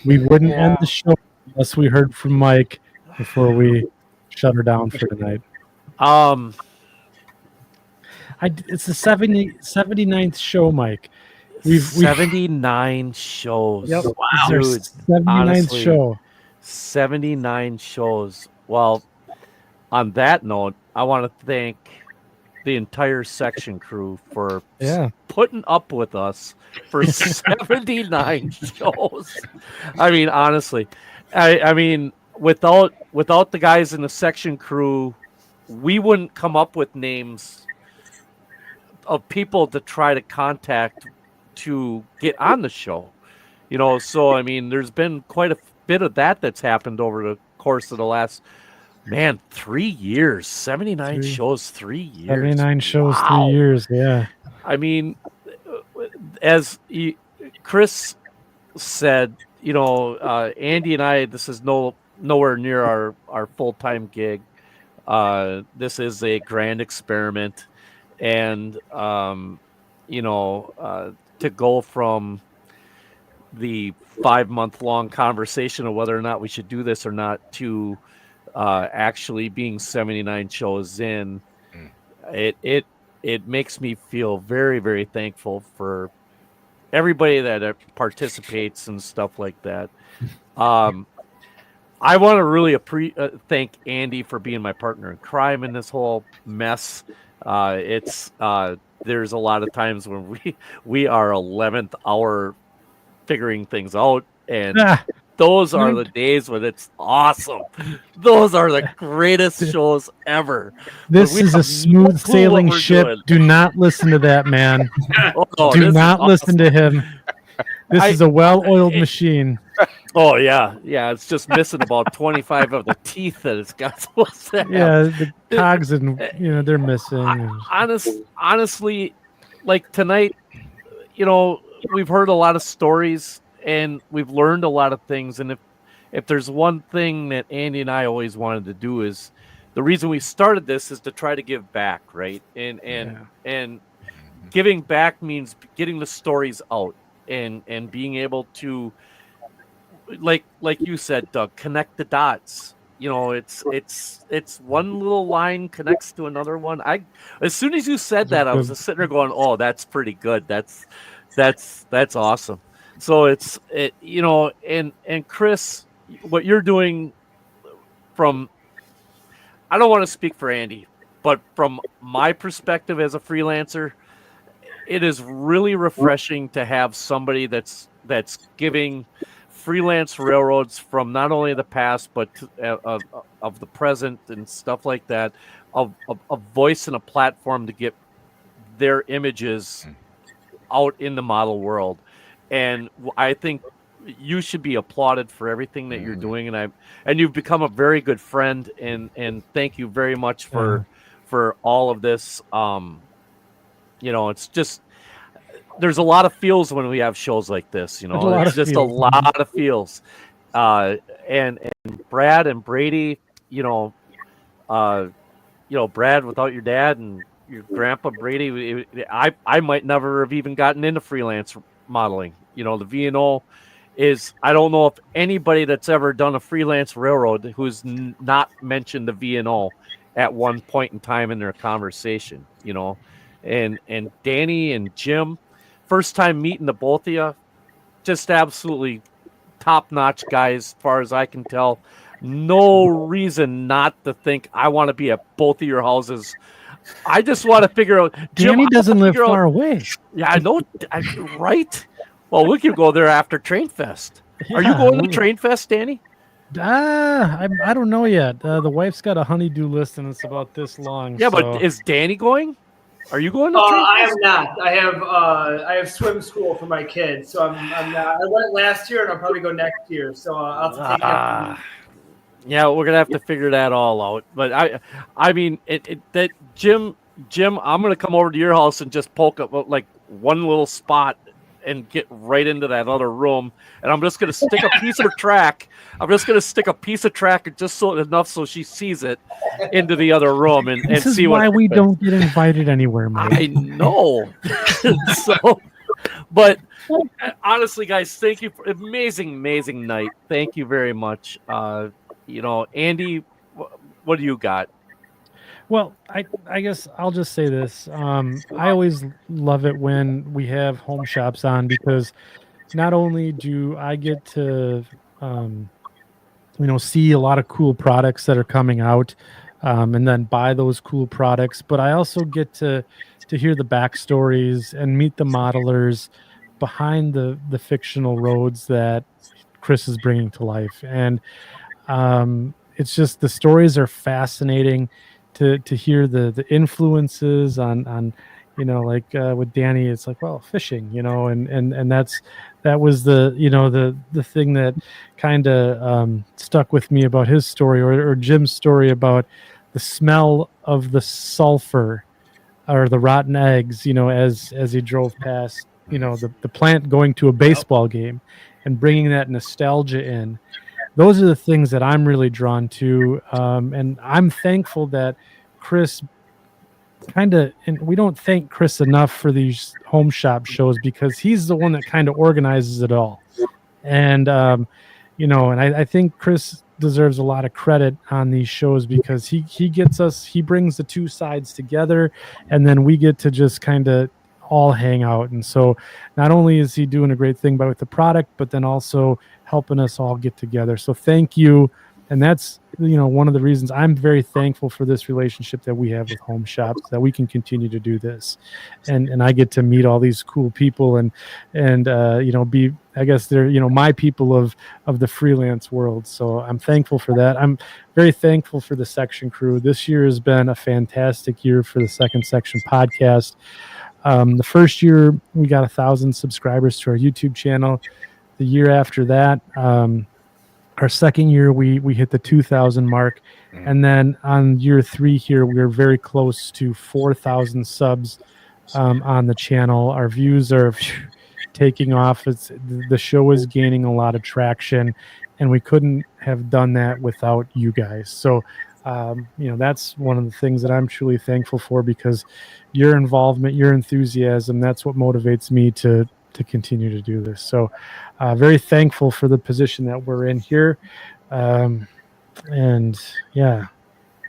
We wouldn't end the show unless we heard from Mike before we shut her down for tonight. It's the 79th show, Mike. We've 79 shows. Yep. Wow, dude, 79th honestly, show. 79 shows. Well, on that note, I want to thank the entire section crew for putting up with us for 79 shows. I mean, honestly, I mean, without the guys in the section crew, we wouldn't come up with names of people to try to contact to get on the show. You know, so I mean, there's been quite a bit of that's happened over the course of the last 3 years. 79 shows, 3 years. 79 shows, Wow. 3 years. Yeah. I mean, as Chris said, you know, Andy and I, this is nowhere near our full-time gig. This is a grand experiment, and you know, to go from the 5-month-long conversation of whether or not we should do this or not to actually being 79 shows in, it makes me feel very, very thankful for everybody that participates and stuff like that. I want to really thank Andy for being my partner in crime in this whole mess. There's a lot of times when we are 11th hour figuring things out, and those are the days when it's awesome. Those are the greatest shows ever. This is a smooth sailing ship. Doing. Do not listen to that man. Do not listen to him. This is a well-oiled machine. Oh yeah. It's just missing about 25 of the teeth that it's got supposed to have. Yeah, the cogs and they're missing. Honestly, like tonight, you know, we've heard a lot of stories and we've learned a lot of things. And if there's one thing that Andy and I always wanted to do, is the reason we started this is to try to give back, right? And giving back means getting the stories out and being able to, like you said, Doug, connect the dots. You know, it's one little line connects to another one. As soon as you said that, I was just sitting there going, "Oh, that's pretty good. That's awesome." So and Chris, what you're doing I don't want to speak for Andy, but from my perspective as a freelancer, it is really refreshing to have somebody that's giving freelance railroads from not only the past but of the present and stuff like that, a voice and a platform to get their images out in the model world. And I think you should be applauded for everything that you're doing. And you've become a very good friend, and thank you very much for all of this. It's just, there's a lot of feels when we have shows like this, it's just a lot of feels. And Brad and Brady, Brad, without your dad and your grandpa Brady, I might never have even gotten into freelance modeling. The V&O is, I don't know if anybody that's ever done a freelance railroad who's not mentioned the V&O at one point in time in their conversation, and Danny and Jim, first time meeting the both of you, just absolutely top-notch guys, as far as I can tell. No reason not to think I want to be at both of your houses. I just want to figure out. Danny doesn't live far away. Yeah, I know, right? Well, we could go there after Train Fest. Are you going to Train Fest, Danny? I don't know yet. The wife's got a honey-do list, and it's about this long. Yeah, but is Danny going? Are you going to Train I Fest? am not. I have swim school for my kids, so I'm not. I went last year, and I'll probably go next year. So I'll have to take it. Yeah, we're gonna have to figure that all out. But I mean, that Jim, I'm gonna come over to your house and just poke up like one little spot and get right into that other room, and I'm just gonna stick a piece of track. I'm just gonna stick a piece of track just enough so she sees it into the other room and this see is what why we happens. don't get invited anywhere, man. I know. But honestly, guys, thank you for amazing night. Thank you very much. Andy, what do you got? Well, I guess I'll just say this. I always love it when we have home shops on, because not only do I get to, see a lot of cool products that are coming out, and then buy those cool products, but I also get to hear the backstories and meet the modelers behind the fictional roads that Chris is bringing to life. And it's just, the stories are fascinating to hear the influences on with Danny. It's like, well, fishing, and that was the thing that kind of stuck with me about his story, or Jim's story about the smell of the sulfur or the rotten eggs, as he drove past, the plant, going to a baseball game and bringing that nostalgia in. Those are the things that I'm really drawn to. And I'm thankful that Chris and we don't thank Chris enough for these home shop shows, because he's the one that kind of organizes it all. And, and I think Chris deserves a lot of credit on these shows, because he brings the two sides together, and then we get to just kind of all hang out. And so not only is he doing a great thing with the product, but then also helping us all get together. So thank you. And that's, one of the reasons I'm very thankful for this relationship that we have with home shops, that we can continue to do this. And I get to meet all these cool people and be, I guess they're, my people of the freelance world. So I'm thankful for that. I'm very thankful for the section crew. This year has been a fantastic year for the Second Section podcast. The first year we got 1,000 subscribers to our YouTube channel. The year after that, our second year, we hit the 2,000 mark. And then on year 3 here, we are very close to 4,000 subs on the channel. Our views are taking off. The show is gaining a lot of traction, and we couldn't have done that without you guys. So, that's one of the things that I'm truly thankful for, because your involvement, your enthusiasm, that's what motivates me to continue to do this. So very thankful for the position that we're in here. And yeah,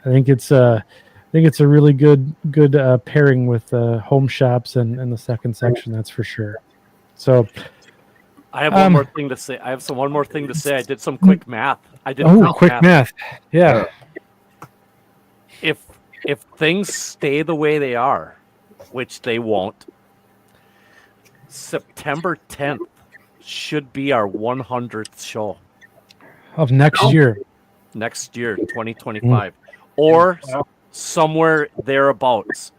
I think it's a really good pairing with home shops and the second section. That's for sure. So I have one more thing to say. I did some quick math. Quick math. Yeah. If things stay the way they are, which they won't, September 10th should be our 100th show of next year, 2025, or somewhere thereabouts.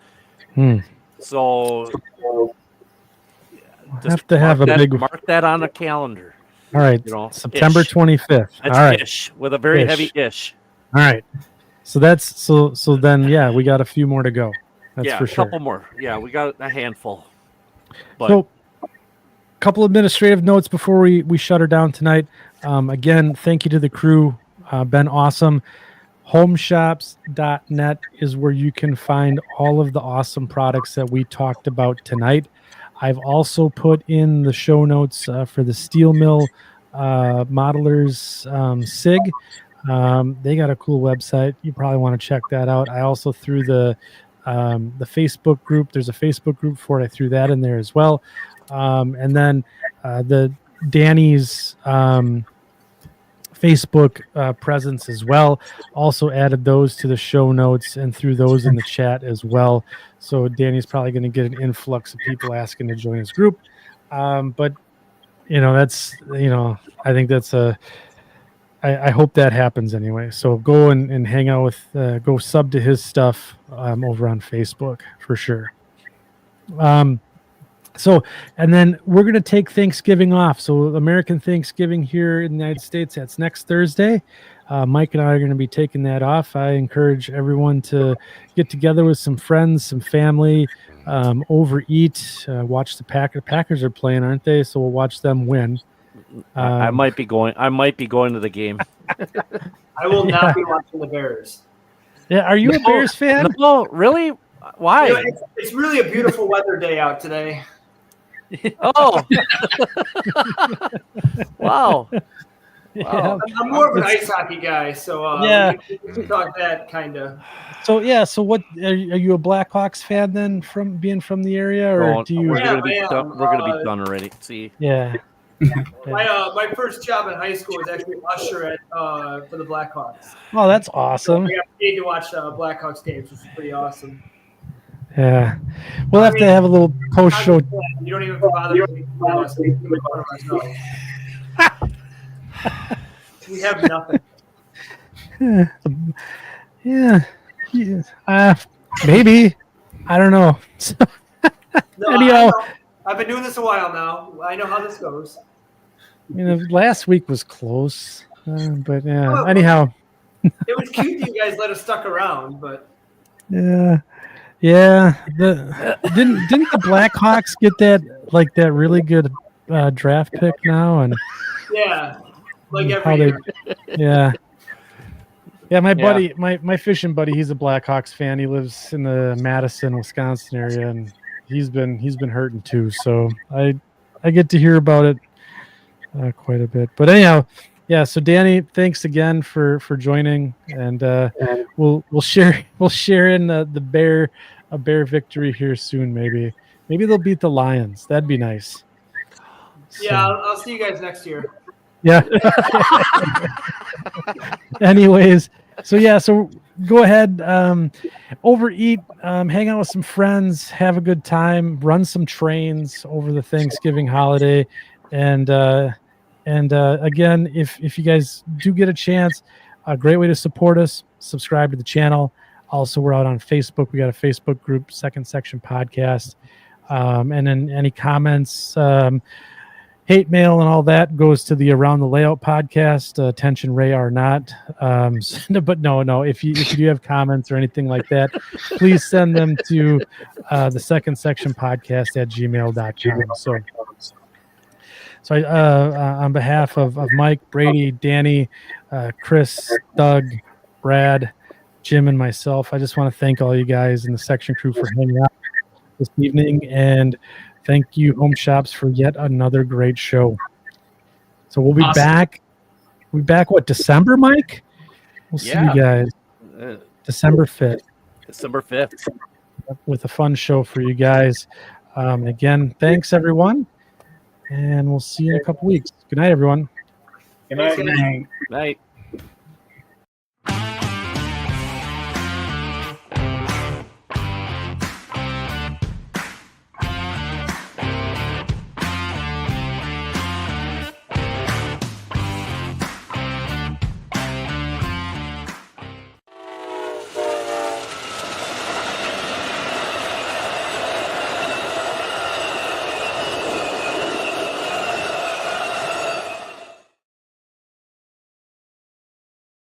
So We'll just have to have a big. mark that on the calendar. All right, You know, September ish. 25th. That's All right. ish with a very Ish. heavy ish. All right. So that's so then yeah, we got a few more to go. That's yeah, for a sure. couple more. Yeah, we got a handful. But So a couple administrative notes before we shut her down tonight. Again, thank you to the crew. Been awesome. HomeShops.net is where you can find all of the awesome products that we talked about tonight. I've also put in the show notes for the Steel Mill Modelers SIG. They got a cool website. You probably want to check that out. I also threw the Facebook group. There's a Facebook group for it. I threw that in there as well. And then the Danny's Facebook presence as well. Also added those to the show notes and threw those in the chat as well. So Danny's probably going to get an influx of people asking to join his group. But that's I think that's I hope that happens anyway. So go and hang out with, go sub to his stuff over on Facebook for sure. So, and then we're going to take Thanksgiving off. So American Thanksgiving here in the United States, that's next Thursday. Mike and I are going to be taking that off. I encourage everyone to get together with some friends, some family, overeat, watch the Packers. Packers are playing, aren't they? So we'll watch them win. I might be going to the game. I will not be watching the Bears. Yeah, are you a Bears fan? No, really? Why? It's really a beautiful weather day out today. Oh, wow. Yeah. I'm more of an ice hockey guy, so yeah, we can talk that kind of. So yeah, so what are you a Blackhawks fan then, from being from the area, or do you? We're gonna be done already. See. Yeah. My first job in high school was actually usher for the Blackhawks. Oh, that's awesome. I got paid to watch Blackhawks games, which is pretty awesome. Yeah, we'll have to have a little post show. You don't even bother to make fun of ourselves. We have nothing. Yeah. Maybe. I don't know. No, Anyhow, I've been doing this a while now. I know how this goes. Last week was close, but yeah. Oh, Anyhow, it was cute that you guys let us stuck around, but yeah. Didn't the Blackhawks get that really good draft pick now, and yeah, like every year. Yeah. Yeah, my buddy, my fishing buddy, he's a Blackhawks fan. He lives in the Madison, Wisconsin area, and he's been hurting too. So I get to hear about it quite a bit. But anyhow, yeah. So Danny, thanks again for joining, and we'll share in a bear victory here soon. Maybe they'll beat the Lions. That'd be nice. Yeah, I'll see you guys next year. Yeah. Anyways, so go ahead, overeat, hang out with some friends, have a good time, run some trains over the Thanksgiving holiday, and again, if you guys do get a chance, a great way to support us, subscribe to the channel. Also, we're out on Facebook. We got a Facebook group, Second Section Podcast, and then any comments, hate mail and all that goes to the Around the Layout podcast. Attention, Ray or not. But no. If you do have comments or anything like that, please send them to the Second Section Podcast at gmail.com. So on behalf of Mike, Brady, Danny, Chris, Doug, Brad, Jim, and myself, I just want to thank all you guys in the section crew for hanging out this evening, and thank you, Home Shops, for yet another great show. So we'll be back. We'll be back, December, Mike? We'll see you guys December 5th. December 5th. With a fun show for you guys. Again, thanks, everyone. And we'll see you in a couple weeks. Good night, everyone. Good night. Good night.